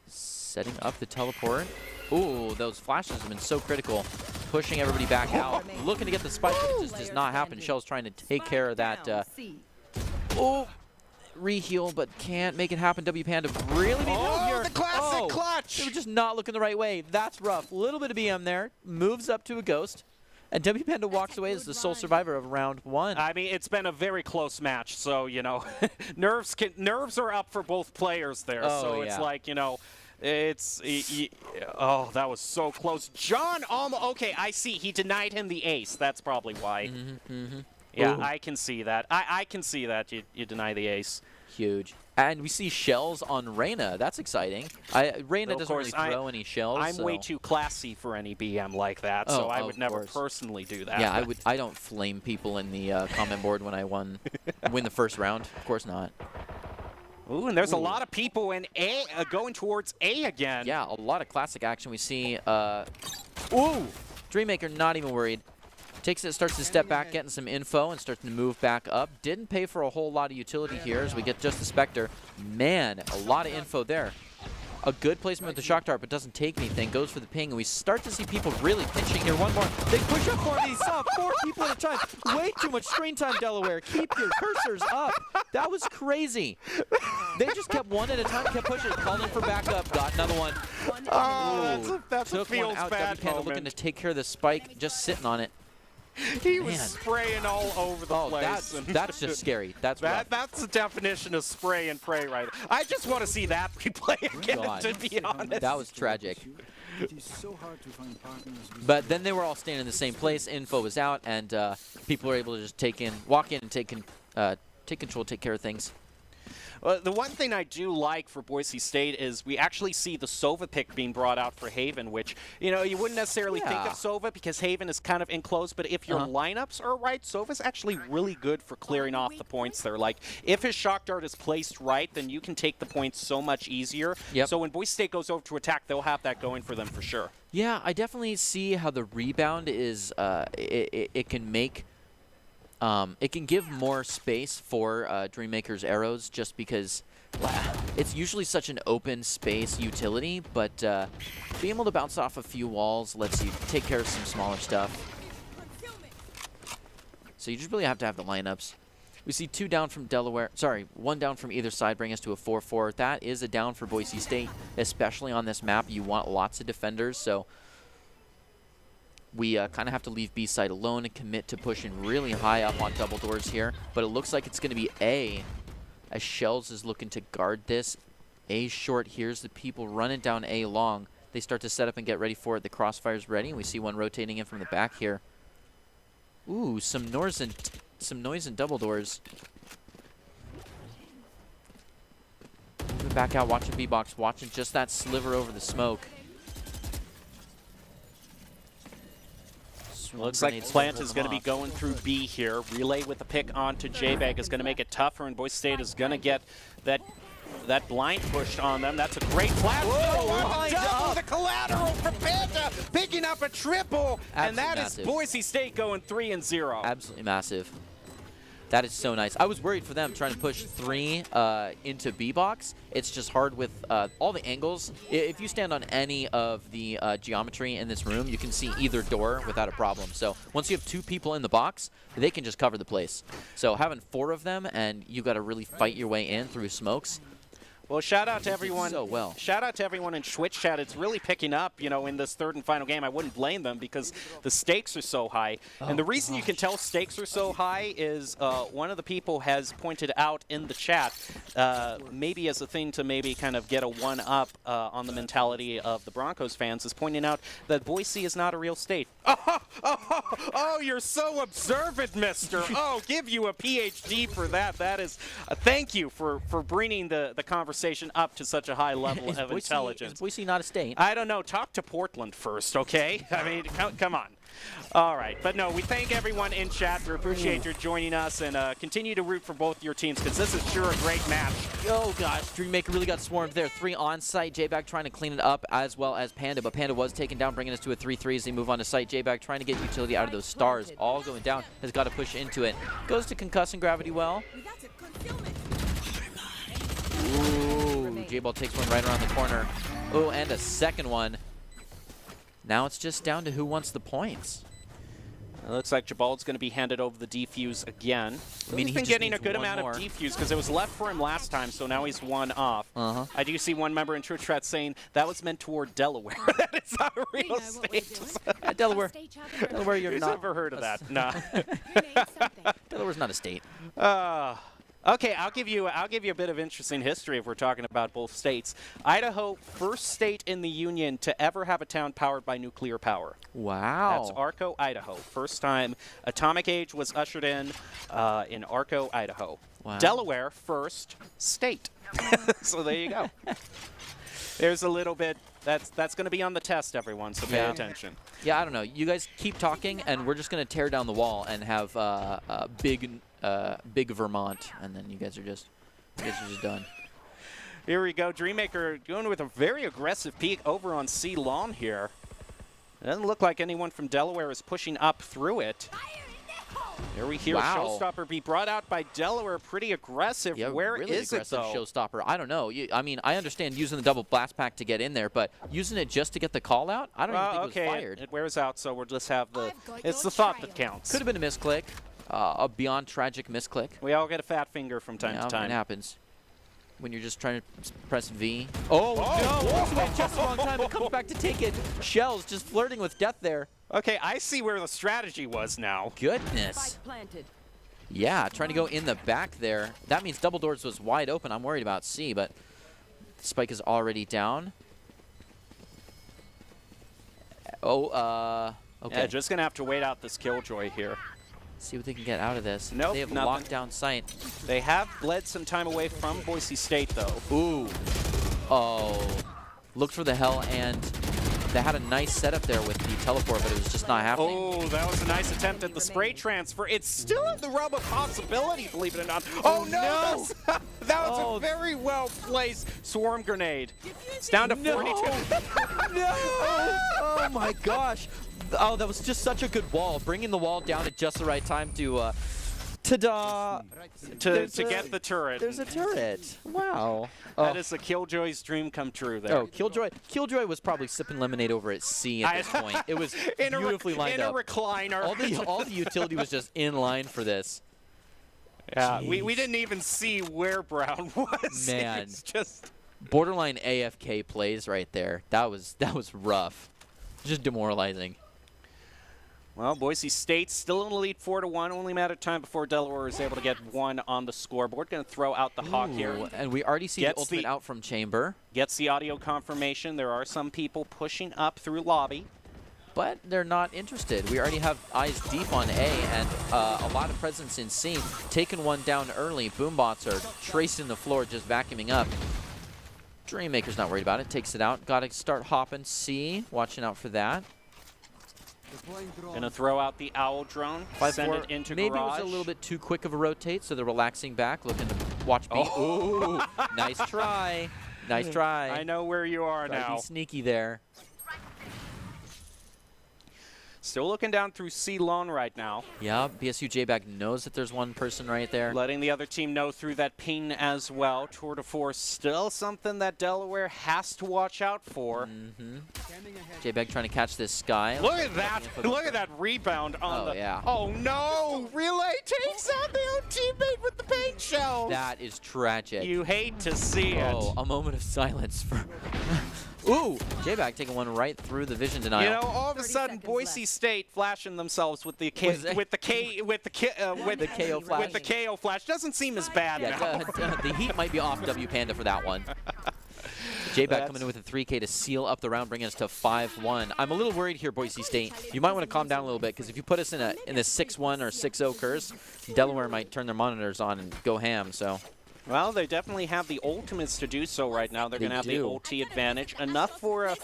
Setting up the teleport. Ooh, those flashes have been so critical. Pushing everybody back out. Looking to get the spike, but it just does not happen. Shell's trying to take care of that. Reheal, but can't make it happen. W Panda really being out here. The classic clutch! They were just not looking the right way. That's rough. Little bit of BM there. Moves up to a ghost. And W Panda walks away as the sole survivor of round 1. I mean, it's been a very close match, so, nerves are up for both players there. It's like, that was so close. John okay, I see. He denied him the ace. That's probably why. Yeah, I can see that. I can see that you deny the ace. Huge. And we see shells on Reyna. That's exciting. Reyna doesn't really throw any shells. I'm way too classy for any BM like that, so I would never personally do that. Yeah, I don't flame people in the comment board when I win the first round. Of course not. Ooh, and there's a lot of people in A going towards A again. Yeah, a lot of classic action. We see, Dreammaker not even worried. Takes it, starts to step back, getting some info, and starting to move back up. Didn't pay for a whole lot of utility here as we get just the Spectre. Man, a lot of info there. A good placement with the shock dart, but doesn't take anything. Goes for the ping, and we start to see people really pinching here. One more. They push up for these 4 people at a time. Way too much screen time, Delaware. Keep your cursors up. That was crazy. They just kept one at a time, kept pushing. Called in for backup. Got another one. Oh, that's a Took feels one out. bad Panda moment. looking to take care of the spike, just sitting on it. He was Man. spraying all over the place. That's just scary. That's rough. That's the definition of spray and pray, right? I just want to see that replay again, God. to be honest. That was tragic. It is so hard to find partners with But then they were all standing in the same place. Info was out, and people were able to just walk in and take control, take care of things. The one thing I do like for Boise State is we actually see the Sova pick being brought out for Haven, which, you know, you wouldn't necessarily think of Sova because Haven is kind of enclosed, but if your lineups are right, Sova's actually really good for clearing off the points there. Like, if his shock dart is placed right, then you can take the points so much easier. Yep. So when Boise State goes over to attack, they'll have that going for them for sure. Yeah, I definitely see how the rebound is, it can make... it can give more space for Dreammaker's arrows just because it's usually such an open space utility, but being able to bounce off a few walls lets you take care of some smaller stuff. So you just really have to have the lineups. We see 2 down from Delaware. Sorry, 1 down from either side, bring us to a 4-4. That is a down for Boise State, especially on this map. You want lots of defenders, so... We kind of have to leave B side alone and commit to pushing really high up on double doors here. But it looks like it's going to be A, as Shells is looking to guard this. A short. Here's the people running down A long. They start to set up and get ready for it. The crossfire's ready. We see one rotating in from the back here. Ooh, some noise and double doors. Back out, watching B-Box, watching just that sliver over the smoke. Looks like Plant is going to be going through B here. Relay with the pick onto J-Bag is going to make it tougher, and Boise State is going to get that blind pushed on them. That's a great flash. Whoa, double the collateral for Panda, picking up a triple, and that is Boise State going 3-0. Absolutely massive. That is so nice. I was worried for them trying to push 3 into B-Box. It's just hard with all the angles. If you stand on any of the geometry in this room, you can see either door without a problem. So once you have 2 people in the box, they can just cover the place. So having 4 of them, and you got to really fight your way in through smokes. Well, shout out to everyone. So well. Shout out to everyone in Twitch chat. It's really picking up, you know, in this third and final game. I wouldn't blame them because the stakes are so high. And the reason you can tell stakes are so high is one of the people has pointed out in the chat, maybe as a thing to maybe kind of get a one-up on the mentality of the Broncos fans, is pointing out that Boise is not a real state. Oh, you're so observant, mister. Oh, give you a PhD for that. That is, thank you for bringing the conversation up to such a high level of intelligence. Is Boise not a state? I don't know. Talk to Portland first, okay? I mean, come on. All right. But no, we thank everyone in chat. We appreciate your joining us, and continue to root for both your teams because this is sure a great match. Oh, gosh. Dreammaker really got swarmed there. 3 on site. J-Bag trying to clean it up as well as Panda, but Panda was taken down, bringing us to a 3-3 as they move on to site. J-Bag trying to get utility out of those stars. All going down. Has got to push into it. Goes to concussing gravity well. Ooh, J-Ball takes one right around the corner. Oh, and a second one. Now it's just down to who wants the points. It looks like Jabald's going to be handed over the defuse again. I mean, He's been getting a good amount of defuse because it was left for him last time, so now he's 1 off. I do see one member in Twitch chat saying that was meant toward Delaware. That is not a real state. Delaware. Delaware, you're Who's not. ever heard of that? No. Delaware's not a state. Okay, I'll give you a bit of interesting history if we're talking about both states. Idaho, first state in the Union to ever have a town powered by nuclear power. Wow. That's Arco, Idaho. First time atomic age was ushered in Arco, Idaho. Wow. Delaware, first state. So there you go. There's a little bit. That's going to be on the test, everyone, so pay attention. Yeah, I don't know. You guys keep talking, and we're just going to tear down the wall and have big Vermont, and then you guys are just done. Here we go. Dreammaker going with a very aggressive peek over on C lawn here. It doesn't look like anyone from Delaware is pushing up through it. Here we hear Wow. Showstopper be brought out by Delaware. Pretty aggressive. Yeah, Where really is it, aggressive though? Showstopper. I don't know. I mean, I understand using the double blast pack to get in there, but using it just to get the call out, I don't even think okay, it was fired. it wears out, so we'll just have the... I've got It's your the thought that trail. counts. Could have been a misclick, a beyond tragic misclick. We all get a fat finger from time to time. It happens when you're just trying to press V. Oh, no! Walks away just the wrong time, but comes back to take it. Shells just flirting with death there. Okay, I see where the strategy was now. Goodness. Spike planted. Yeah, trying to go in the back there. That means double doors was wide open. I'm worried about C, but Spike is already down. Oh, okay. Yeah, just going to have to wait out this Killjoy here. See what they can get out of this. Nope, They have nothing. locked down sight. They have bled some time away from Boise State, though. Ooh. Oh. Looked for the hell, and they had a nice setup there with the teleport, but it was just not happening. Oh, that was a nice attempt at the spray transfer. It's still in the realm of possibility, believe it or not. Oh, no! That was a very well-placed swarm grenade. It's down to 42. No! Oh, my gosh. Oh, that was just such a good wall. Bringing the wall down at just the right time to, ta-da! to get the turret. There's a turret. Wow. That is a Killjoy's dream come true there. Oh, Killjoy was probably sipping lemonade over at C at this point. It was beautifully lined up. In a recliner. All the utility was just in line for this. Yeah, we didn't even see where Brown was. Man. It's just Borderline AFK plays right there. That was rough. Just demoralizing. well, Boise State still in the lead 4-1. Only a matter of time before Delaware is able to get one on the scoreboard. Going to throw out the Hawk here. Ooh, and we already see the Gets ultimate the- out from Chamber, Gets the audio confirmation. There are some people pushing up through lobby. but they're not interested. We already have eyes deep on A and a lot of presence in C. Taking one down early. Boombots are tracing the floor, just vacuuming up. Dreammaker's not worried about it. Takes it out. Got to start hopping C. Watching out for that. Gonna throw out the Owl drone. Send 5-4. it into Maybe garage. it was a little bit too quick of a rotate, so they're relaxing back, looking to watch B. Ooh, nice try. Nice try. I know where you are Try to now. be sneaky there. Still looking down through C lone right now. Yeah, BSU J-Bag knows that there's one person right there. Letting the other team know through that ping as well. Tour de force still something that Delaware has to watch out for. J-Bag trying to catch this Sky. Look at that! Look at that rebound on Oh, the. yeah. Oh no! Relay takes out their own teammate with the paint shells. That is tragic. You hate to see it. Oh, a moment of silence for. Ooh, J-Bag taking one right through the vision denial. You know, all of a 30 sudden, seconds Boise left. State flashing themselves with the Was it? with the KO flash. with the KO flash doesn't seem as bad Yeah, now. the heat might be off W Panda for that one. J-Bag That's- coming in with a 3K to seal up the round, bringing us to 5-1. I'm a little worried here, Boise State. You might want to calm down a little bit, because if you put us in a 6-1 or 6-0 curse, Delaware might turn their monitors on and go ham. So Well, they definitely have the ultimates to do so right now. They're They going to have the do. ulti advantage. Enough for a...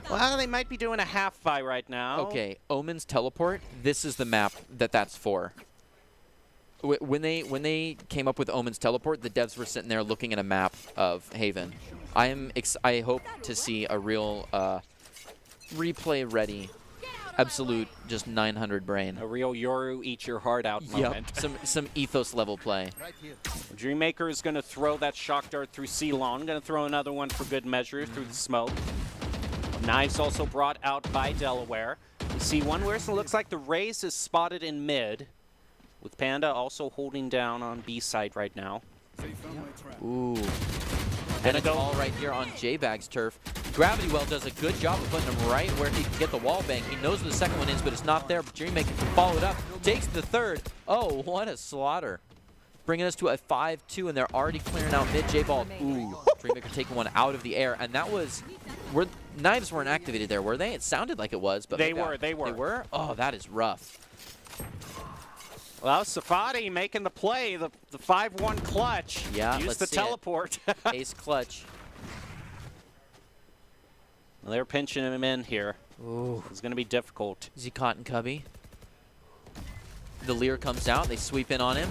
Well, they might be doing a half buy right now. okay, Omen's teleport. This is the map that's for. When they came up with Omen's teleport, the devs were sitting there looking at a map of Haven. I hope to see a real replay ready, absolute just 900 brain. A real Yoru eat your heart out moment. Some ethos level play. Dreammaker is going to throw that shock dart through C-Long. Going to throw another one for good measure through the smoke. Knives also brought out by Delaware. You see one where it looks like the Raze is spotted in mid, with Panda also holding down on B side right now. They found my trap. Ooh. And a call right here on J-Bag's turf. Gravity Well does a good job of putting him right where he can get the wall bang. He knows where the second one is, but it's not there. But Dreammaker can follow it up. Takes the third. Oh, what a slaughter. Bringing us to a 5-2, and they're already clearing out mid J-Ball. Ooh. Dreammaker taking one out of the air, and that was... Knives weren't activated there, were they? It sounded like it was, but They maybe were. They were? Oh, that is rough. Well, Safadi making the play, the 5-1 clutch. Yeah, Use let's the see it. teleport. Ace clutch. Well, they're pinching him in here. Ooh. It's going to be difficult. Is he caught in Cubby? The Lear comes out. They sweep in on him.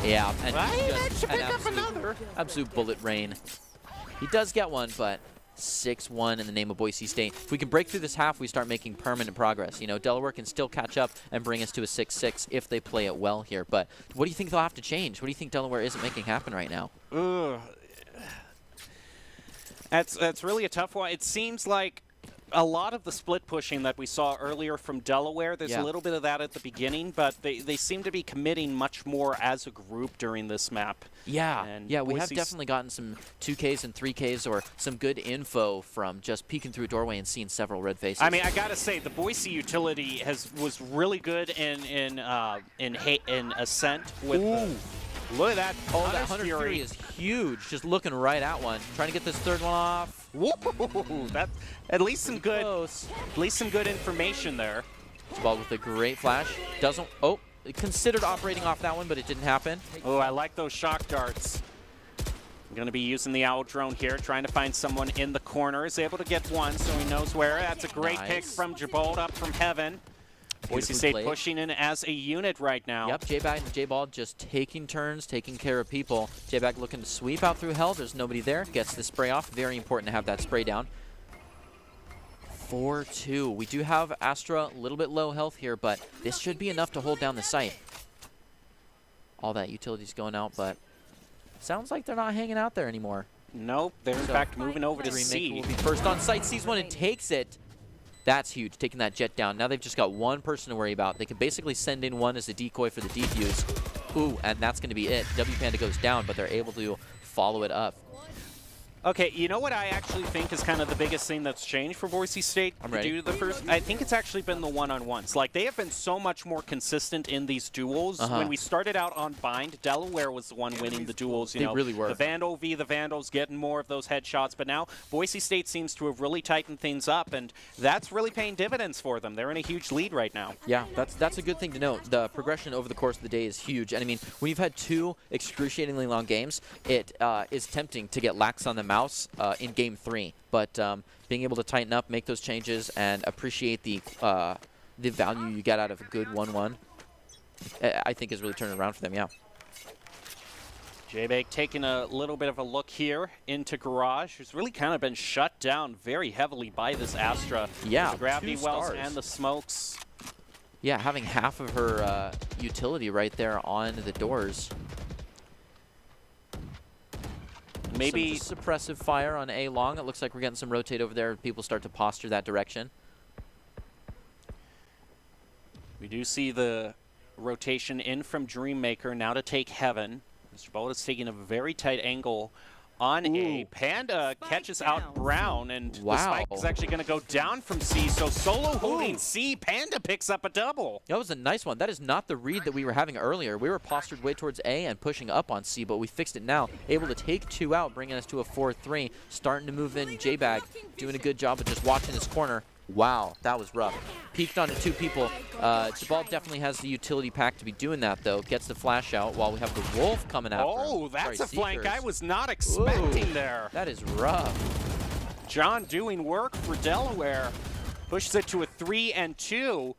Yeah, and Right, just that should an pick up another. absolute bullet rain. He does get one, but 6-1 in the name of Boise State. If we can break through this half, we start making permanent progress. You know, Delaware can still catch up and bring us to a 6-6 if they play it well here. But what do you think they'll have to change? What do you think Delaware isn't making happen right now? Ugh. That's really a tough one. It seems like a lot of the split pushing that we saw earlier from Delaware, there's a little bit of that at the beginning, but they seem to be committing much more as a group during this map. Yeah, and yeah, we have definitely gotten some 2Ks and 3Ks or some good info from just peeking through a doorway and seeing several red faces. I mean, I gotta say, the Boise utility was really good in Ascent with look at that. Oh, that Hunter Fury is huge. Just looking right at one. Trying to get this third one off. Whoa, that's at least some good information there. Ball with a great flash. Considered operating off that one, but it didn't happen. Oh, I like those shock darts. I'm going to be using the owl drone here, trying to find someone in the corner. Is able to get one, so he knows where. That's a great pick from Jabold up from heaven. Boise State pushing in as a unit right now. Yep, J-Bag and J-Ball just taking turns, taking care of people. J-Bag looking to sweep out through hell. There's nobody there. Gets the spray off. Very important to have that spray down. 4-2. We do have Astra a little bit low health here, but this should be enough to hold down the site. All that utility's going out, but sounds like they're not hanging out there anymore. Nope, they're in fact moving over to C. Will be first on site, sees one and takes it. That's huge, taking that jet down. Now they've just got one person to worry about. They can basically send in one as a decoy for the defuse. Ooh, and that's going to be it. W Panda goes down, but they're able to follow it up. Okay, you know what I actually think is kind of the biggest thing that's changed for Boise State due to the first? I think it's actually been the one-on-ones. Like, they have been so much more consistent in these duels. When we started out on Bind, Delaware was the one winning the duels. You know, really were. The Vandal v. the Vandals getting more of those headshots. But now Boise State seems to have really tightened things up, and that's really paying dividends for them. They're in a huge lead right now. Yeah, that's a good thing to note. The progression over the course of the day is huge. And, I mean, when you've had two excruciatingly long games, it is tempting to get lax on the mouse in Game 3. But being able to tighten up, make those changes, and appreciate the value you get out of a good 1-1, I think is really turning around for them, yeah. J-Bag taking a little bit of a look here into Garage, who's really kind of been shut down very heavily by this Astra. Yeah, the gravity wells stars. and the smokes. Yeah, having half of her utility right there on the doors. Maybe some suppressive fire on A long. It looks like we're getting some rotate over there. People start to posture that direction. we do see the rotation in from Dreammaker now to take Heaven. Mr. Bolt is taking a very tight angle on A. Panda catches out Brown, and the spike is actually going to go down from C. So Solo holding C. Panda picks up a double. That was a nice one. That is not the read that we were having earlier. We were postured way towards A and pushing up on C, but we fixed it now. Able to take two out, bringing us to a 4-3. Starting to move in J-Bag, doing a good job of just watching this corner. Wow, that was rough. Peeked onto two people. Jabal definitely has the utility pack to be doing that, though. Gets the flash out while we have the Wolf coming after him. Oh, that's a flank Seekers. I was not expecting there. That is rough. John doing work for Delaware. Pushes it to a 3-2.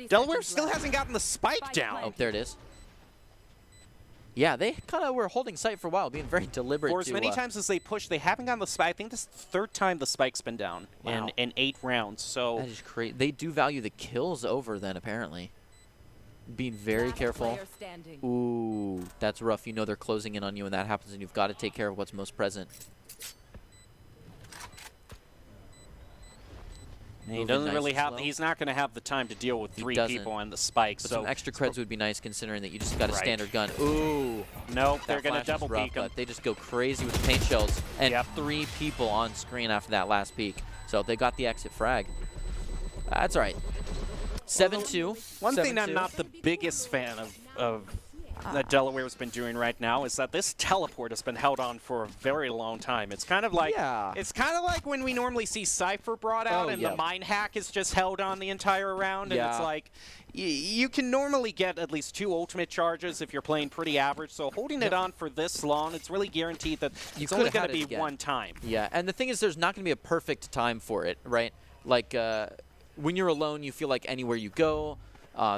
Delaware still hasn't gotten the spike down. Oh, there it is. Yeah, they kind of were holding sight for a while, being very deliberate. For as many times as they push, they haven't gotten the spike. I think this is the third time the spike's been down in 8 rounds. So that is crazy. They do value the kills over then, apparently. Being very careful. Ooh, that's rough. You know they're closing in on you when that happens, and you've got to take care of what's most present. He doesn't really have. He's not going to have the time to deal with 3 people on the spike. But so some extra creds would be nice, considering that you just got a standard gun. Ooh. Nope, they're going to double peek him. But they just go crazy with the paint shells, and 3 people on screen after that last peek. So they got the exit frag. That's all right. 7-2. One thing I'm not the biggest fan of that Delaware's been doing right now is that this teleport has been held on for a very long time. It's kind of like when we normally see Cypher brought out and the mine hack is just held on the entire round, and it's like you can normally get at least 2 ultimate charges if you're playing pretty average. So holding it on for this long, it's really guaranteed that it's only going to be one time. Yeah, and the thing is, there's not going to be a perfect time for it, right? Like when you're alone, you feel like anywhere you go,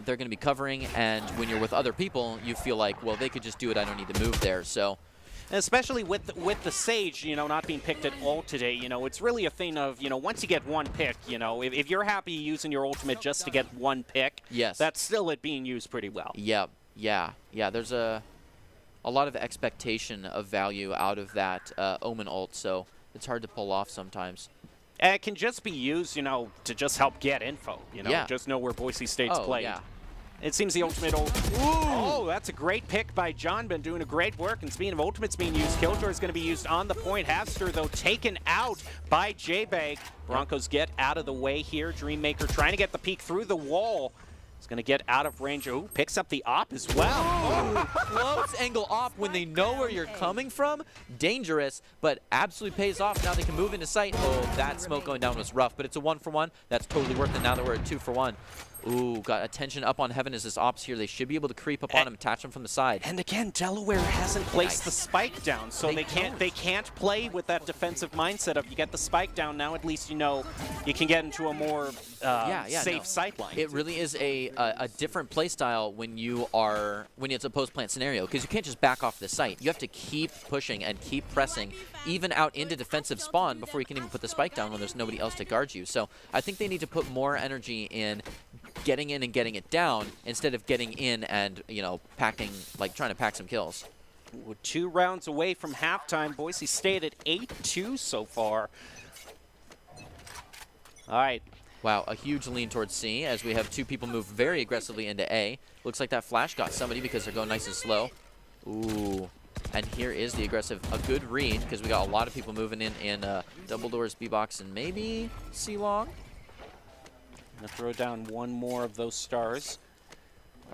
they're going to be covering, and when you're with other people, you feel like, well, they could just do it. I don't need to move there. So And especially with the Sage, you know, not being picked at all today, you know, it's really a thing of, you know, once you get one pick, you know, if you're happy using your ultimate just to get one pick, yes, that's still it being used pretty well. Yeah. There's a lot of expectation of value out of that Omen ult, so it's hard to pull off sometimes. And it can just be used, you know, to just help get info, you know, Yeah. just know where Boise State's played. Yeah. It seems the ultimate ult. Oh, that's a great pick by John. Been doing a great work. And speaking of ultimates being used, Killjoy is going to be used on the point. Haster, though, taken out by J-Bag. Broncos get out of the way here. Dreammaker trying to get the peek through the wall. He's going to get out of range. Oh, picks up the op as well. Oh, close angle op when they know where you're coming from. Dangerous, but absolutely pays off. Now they can move into sight. Oh, that smoke going down was rough, but it's a 1-for-1. That's totally worth it now that we're at 2-for-1. Ooh, got attention up on Heaven as this ops here. They should be able to creep up on him, attach him from the side. And again, Delaware hasn't placed the spike down, so they can't play with that defensive mindset of you get the spike down, now at least you know you can get into a more safe sightline. It really is a different play style when it's a post-plant scenario, because you can't just back off the site. You have to keep pushing and keep pressing, even out into defensive spawn before you can even put the spike down when there's nobody else to guard you. So I think they need to put more energy in getting in and getting it down instead of getting in and, you know, trying to pack some kills. We're 2 rounds away from halftime. Boise State at 8-2 so far. All right. Wow, a huge lean towards C as we have 2 people move very aggressively into A. Looks like that flash got somebody because they're going nice and slow. Ooh. And here is the aggressive, a good read because we got a lot of people moving in double doors, B-box, and maybe C-long. Gonna throw down one more of those stars.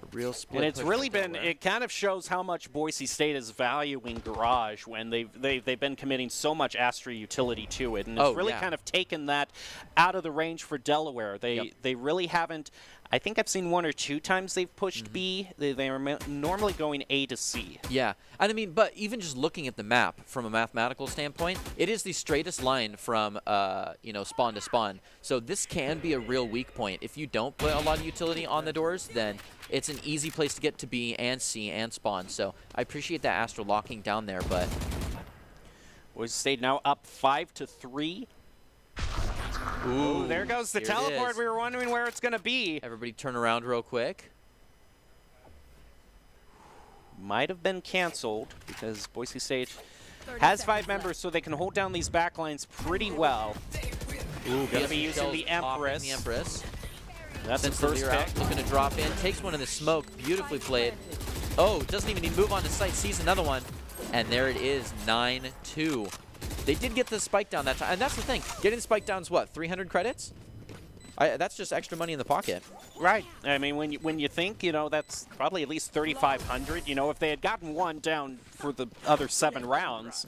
A real split. And it's really been, it kind of shows how much Boise State is valuing Garage when they've been committing so much Astra utility to it. And it's really kind of taken that out of the range for Delaware. They really haven't, I think I've seen 1 or 2 times they've pushed B. They are normally going A to C. Yeah, and I mean, but even just looking at the map from a mathematical standpoint, it is the straightest line from, you know, spawn to spawn. So this can be a real weak point. If you don't put a lot of utility on the doors, then it's an easy place to get to B and C and spawn. So I appreciate that Astra locking down there, but Boise State now up 5-3. Ooh, there goes the teleport. We were wondering where it's going to be. Everybody turn around real quick. Might have been canceled because Boise State has 5 members, so they can hold down these backlines pretty well. Ooh, going to be using the Empress. That's the first pick. Looking to drop in. Takes one in the smoke. Beautifully played. Oh, doesn't even need to move on to sight. Sees another one. And there it is, 9-2. They did get the spike down that time. And that's the thing. Getting the spike down is what, 300 credits? That's just extra money in the pocket. Right. I mean, when you think, you know, that's probably at least 3,500. You know, if they had gotten one down for the other 7 rounds,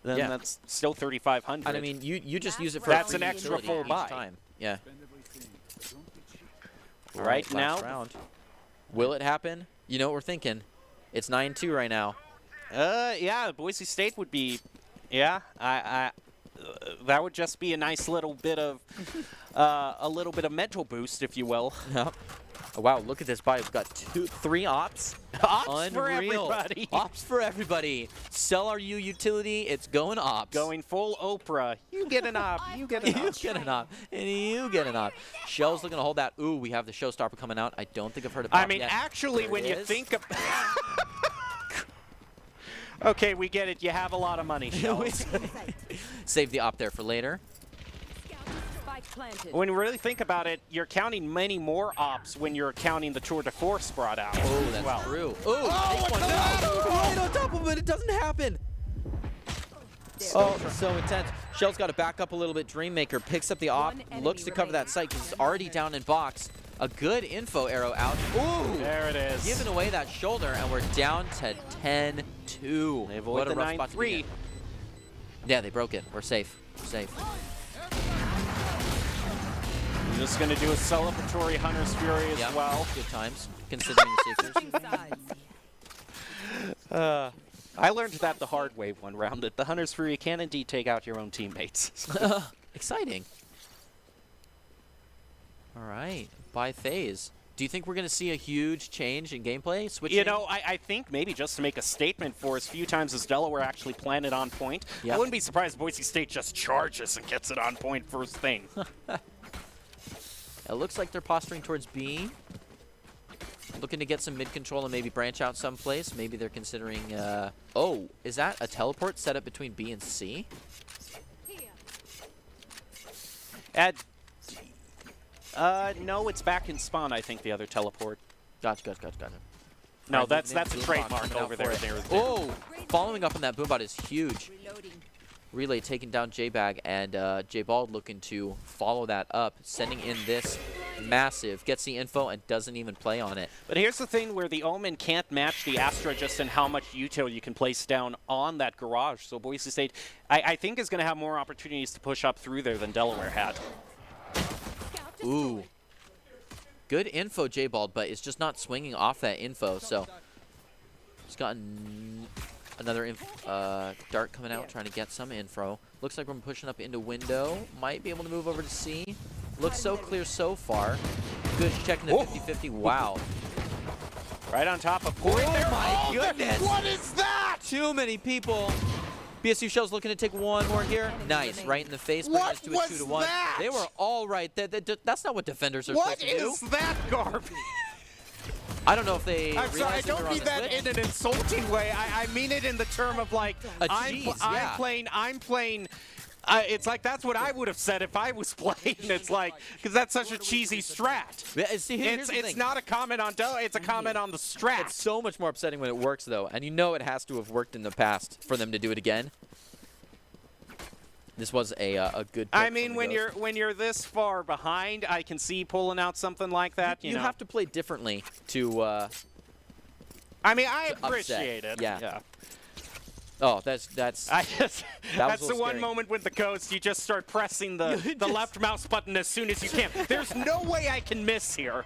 then that's still 3,500. And I mean, you just use it for that's an extra full buy. Time. Yeah. Right now, round. Will it happen? You know what we're thinking. It's 9-2 right now. Yeah, Boise State would be, that would just be a nice little bit of, mental boost, if you will. Yep. Oh, wow, look at this buy. We've got 3 ops. Ops for everybody. Ops for everybody. Sell our U utility. It's going ops. Going full Oprah. You get an op. You get an op. You get an op. And you get an op. Shell's looking to hold that. Ooh, we have the showstopper coming out. I don't think I've heard of it. I mean, actually, when you think of... Okay, we get it. You have a lot of money, Shells. Save the op there for later. When you really think about it, you're counting many more ops when you're counting the Tour de Force brought out. Oh, that's true. Ooh, right on top of it. It doesn't happen. Oh, so intense. Shell's got to back up a little bit. Dreammaker picks up the op, looks to cover that site because it's already down in box. A good info arrow out. Ooh! There it is. Giving away that shoulder, and we're down to 10-2. They avoid the 9-3. Yeah, they broke it. We're safe. We're safe. I'm just going to do a celebratory Hunter's Fury as well. Good times, considering the secrets. I learned that the hard way one round, that the Hunter's Fury can indeed take out your own teammates. Exciting. All right, by phase. Do you think we're going to see a huge change in gameplay? Switching? You know, I think maybe just to make a statement for as few times as Delaware actually planted on point. Yep. I wouldn't be surprised if Boise State just charges and gets it on point first thing. It looks like they're posturing towards B. Looking to get some mid control and maybe branch out someplace. Maybe they're considering... oh, is that a teleport set up between B and C? No, it's back in spawn, I think, the other teleport. Gotcha. No, Alright, that's moving in, a Boombot trademark coming out over for there. it. Oh, following up on that Boombot is huge. Reloading. Relay taking down J-Bag, and J-Bald looking to follow that up, sending in this massive, gets the info, and doesn't even play on it. But here's the thing where the Omen can't match the Astra just in how much util you can place down on that garage. So Boise State, I think, is going to have more opportunities to push up through there than Delaware had. Ooh. Good info, J-Bald, but it's just not swinging off that info, so... He's gotten another dart coming out, trying to get some info. Looks like we're pushing up into window. Might be able to move over to C. Looks so clear so far. Good checking the 50-50. Wow. Right on top of point. Oh my goodness! What is that? Too many people. BSU Shells looking to take one more here. Nice, right in the face. Bringing us to a 2-1. That? They were all right. That's not what defenders are What supposed to do. is that garbage? I don't know if they. I'm sorry, I realized they were don't on mean the that switch. in an insulting way. I mean it in the term of like, A I'm cheese, yeah. playing. It's like that's what I would have said if I was playing. It's like, because that's such a cheesy strat. Yeah, see, here's the It's thing. not a comment on Dell, it's a comment on the strat. It's so much more upsetting when it works, though, and you know it has to have worked in the past for them to do it again. This was a good. I pick mean, from when the Ghost. you're this far behind, I can see pulling out something like that. You know, have to play differently to. I mean, I to upset. appreciate it. Yeah. Oh, that's. I just, that's a the little one scary. moment with the Ghost, you just start pressing the left mouse button as soon as you can. There's no way I can miss here.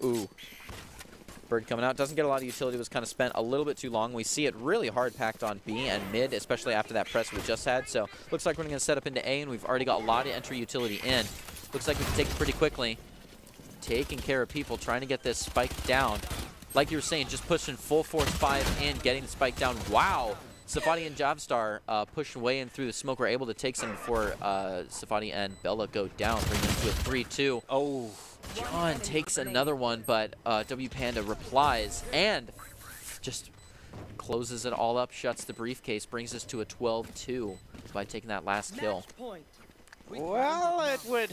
Ooh. Bird coming out. Doesn't get a lot of utility. Was kind of spent a little bit too long. We see it really hard packed on B and mid, especially after that press we just had. So looks like we're going to set up into A, and we've already got a lot of entry utility in. Looks like we can take it pretty quickly. Taking care of people, trying to get this spike down. Like you were saying, just pushing full force 5 in, getting the spike down. Wow. Safadi and Jobstar pushing way in through the smoke. We're able to take some before Safadi and Bella go down, bringing them to a 3-2. Oh. John takes another one, but W Panda replies and just closes it all up, shuts the briefcase, brings us to a 12-2 by taking that last kill. Well, it would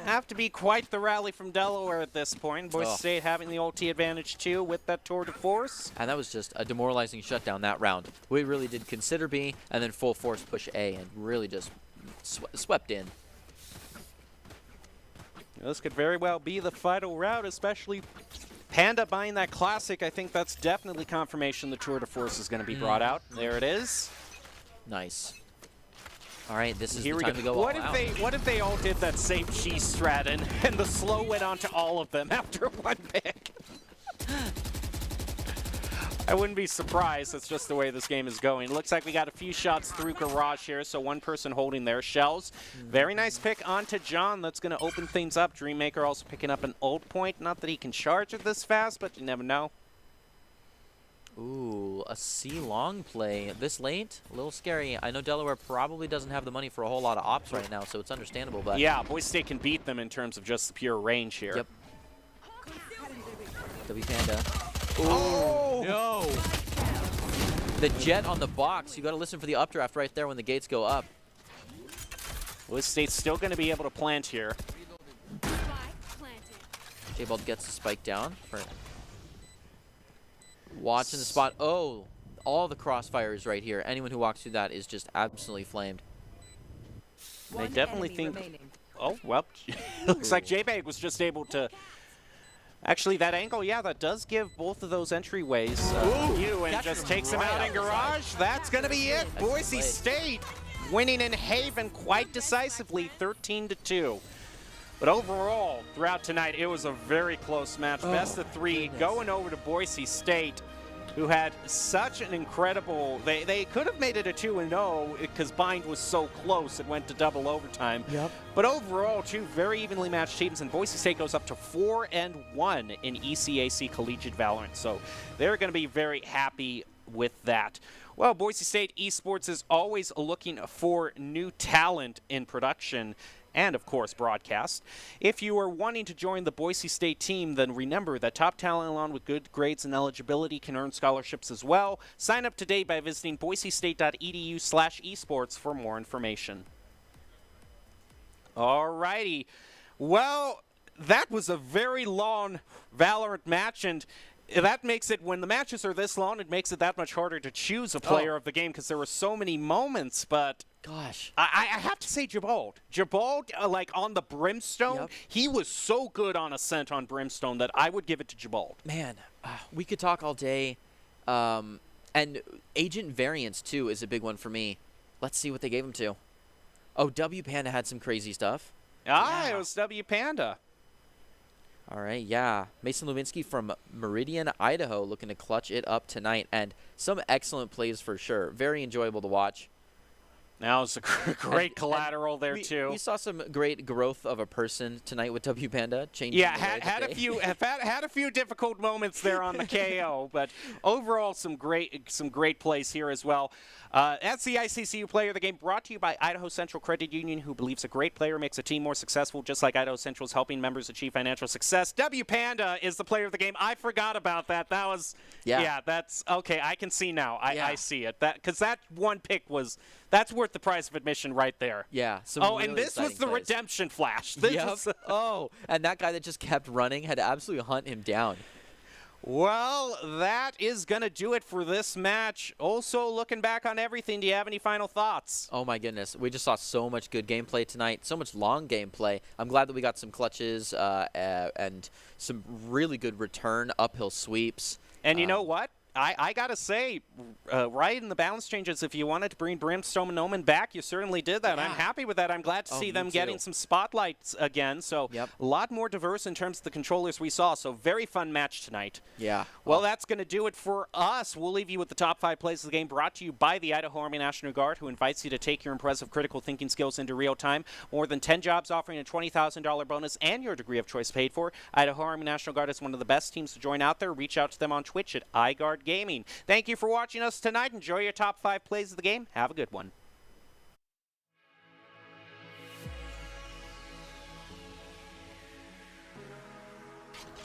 have to be quite the rally from Delaware at this point. Boise State having the ulti advantage too with that tour de force. And that was just a demoralizing shutdown that round. We really did consider B and then full force push A and really just swept in. This could very well be the final round, especially Panda buying that classic. I think that's definitely confirmation the tour de force is going to be brought out. There it is. Nice. All right, this is Here the we time go. to go What all if out. what if they all did that same cheese strat and the slow went on to all of them after one pick? I wouldn't be surprised. That's just the way this game is going. Looks like we got a few shots through garage here, so one person holding their shells. Very nice pick onto John. That's going to open things up. Dreammaker also picking up an ult point. Not that he can charge it this fast, but you never know. Ooh, a C-long play this late? A little scary. I know Delaware probably doesn't have the money for a whole lot of ops right now, so it's understandable. But Yeah, Boise State can beat them in terms of just the pure range here. Yep. W Panda. Oh! No! The jet on the box. You got to listen for the updraft right there when the gates go up. Boise State's still going to be able to plant here. J-Bald gets the spike down. Watching the spot. Oh, all the crossfires right here. Anyone who walks through that is just absolutely flamed. They definitely think... Oh, well, looks like J-Bag was just able to... Actually, that angle, yeah, that does give both of those entryways view and just takes them out in garage. That's going to be it. Boise State winning in Haven quite decisively, 13-2. But overall, throughout tonight, it was a very close match. Best of 3 going over to Boise State. who had such an incredible. They could have made it a 2-0 because Bind was so close. It went to double overtime. Yep. But overall, two very evenly matched teams, and Boise State goes up to 4-1 in ECAC Collegiate Valorant. So they're going to be very happy with that. Well, Boise State Esports is always looking for new talent in production and, of course, broadcast. If you are wanting to join the Boise State team, then remember that top talent along with good grades and eligibility can earn scholarships as well. Sign up today by visiting boisestate.edu/esports for more information. All righty. Well, that was a very long Valorant match, and that makes it, when the matches are this long, it makes it that much harder to choose a player of the game because there were so many moments, but Gosh. I have to say Jabald. Jabald, like on the Brimstone, he was so good on Ascent on Brimstone that I would give it to Jabald. Man, we could talk all day. And agent variance, too, is a big one for me. Let's see what they gave him to. Oh, W Panda had some crazy stuff. Ah, it was W Panda. All right, yeah. Mason Lewinsky from Meridian, Idaho, looking to clutch it up tonight. And some excellent plays for sure. Very enjoyable to watch. Now it's a great collateral there, too. We saw some great growth of a person tonight with W Panda. Changing had a few had a few difficult moments there on the KO, but overall some great plays here as well. That's the ICCU Player of the Game, brought to you by Idaho Central Credit Union, who believes a great player makes a team more successful, just like Idaho Central is helping members achieve financial success. W Panda is the Player of the Game. I forgot about that. That was that's okay. I can see now. I see it. Because that one pick that's worth the price of admission right there. Yeah. Really and this was the redemption flash. This and that guy that just kept running had to absolutely hunt him down. Well, that is going to do it for this match. Also, looking back on everything, do you have any final thoughts? Oh, my goodness. We just saw so much good gameplay tonight, so much long gameplay. I'm glad that we got some clutches and some really good return uphill sweeps. And you know what? I got to say, right in the balance changes, if you wanted to bring Brimstone and Omen back, you certainly did that. I'm happy with that. I'm glad to see them getting some spotlights again. So a lot more diverse in terms of the controllers we saw. So very fun match tonight. Yeah. Well, that's going to do it for us. We'll leave you with the top 5 plays of the game, brought to you by the Idaho Army National Guard, who invites you to take your impressive critical thinking skills into real time. More than 10 jobs offering a $20,000 bonus and your degree of choice paid for. Idaho Army National Guard is one of the best teams to join out there. Reach out to them on Twitch at iGuard Gaming. Thank you for watching us tonight. Enjoy your top 5 plays of the game. Have a good one.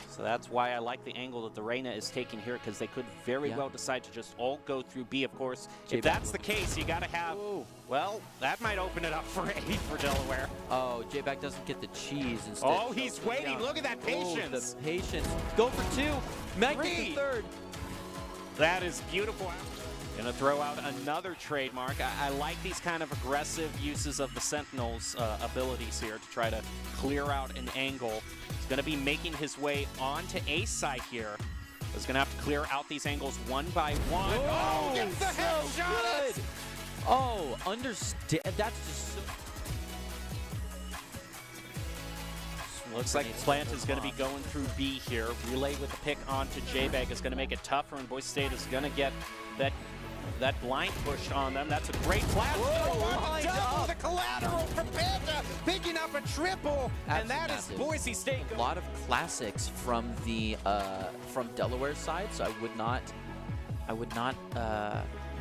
So that's why I like the angle that the Reyna is taking here, because they could very well decide to just all go through B, of course. If that's the case, you got to have, well, that might open it up for A for Delaware. Oh, J-Back doesn't get the cheese instead. Oh, he's waiting. Look at that patience. The patience. Go for 2. Meg gets the 3rd. That is beautiful. Going to throw out another trademark. I like these kind of aggressive uses of the Sentinel's abilities here to try to clear out an angle. He's going to be making his way onto A side here. He's going to have to clear out these angles one by one. Oh, gets the headshot! Oh, understand. That's just so... Looks like Plant is going to be going through B here. Relay with the pick onto J-Bag is going to make it tougher, and Boise State is going to get that blind pushed on them. That's a great flash. Double the collateral for Panda, picking up a triple, and that is Boise State. A lot of classics from the from Delaware side, so I would not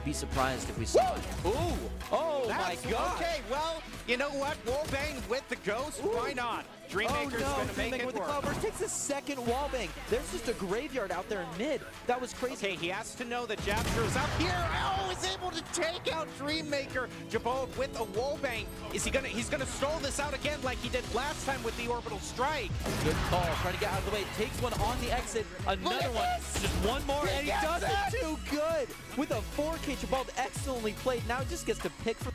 be surprised if we saw it. Ooh! Oh my God! Okay, well, you know what? Wallbang with the ghost. Why not? Dreammaker's going to make it with work. the Cloudburst takes a second wallbang. There's just a graveyard out there in mid. That was crazy. Okay, he has to know that Japster is up here. Oh, is able to take out Dreammaker. Jabot with a wallbang. Is he gonna? He's gonna stall this out again like he did last time with the orbital strike. Good call. Trying to get out of the way. Takes one on the exit. Another one. Just one more, and he does it. Too good with a 4K. Jabot excellently played. Now just gets to pick for.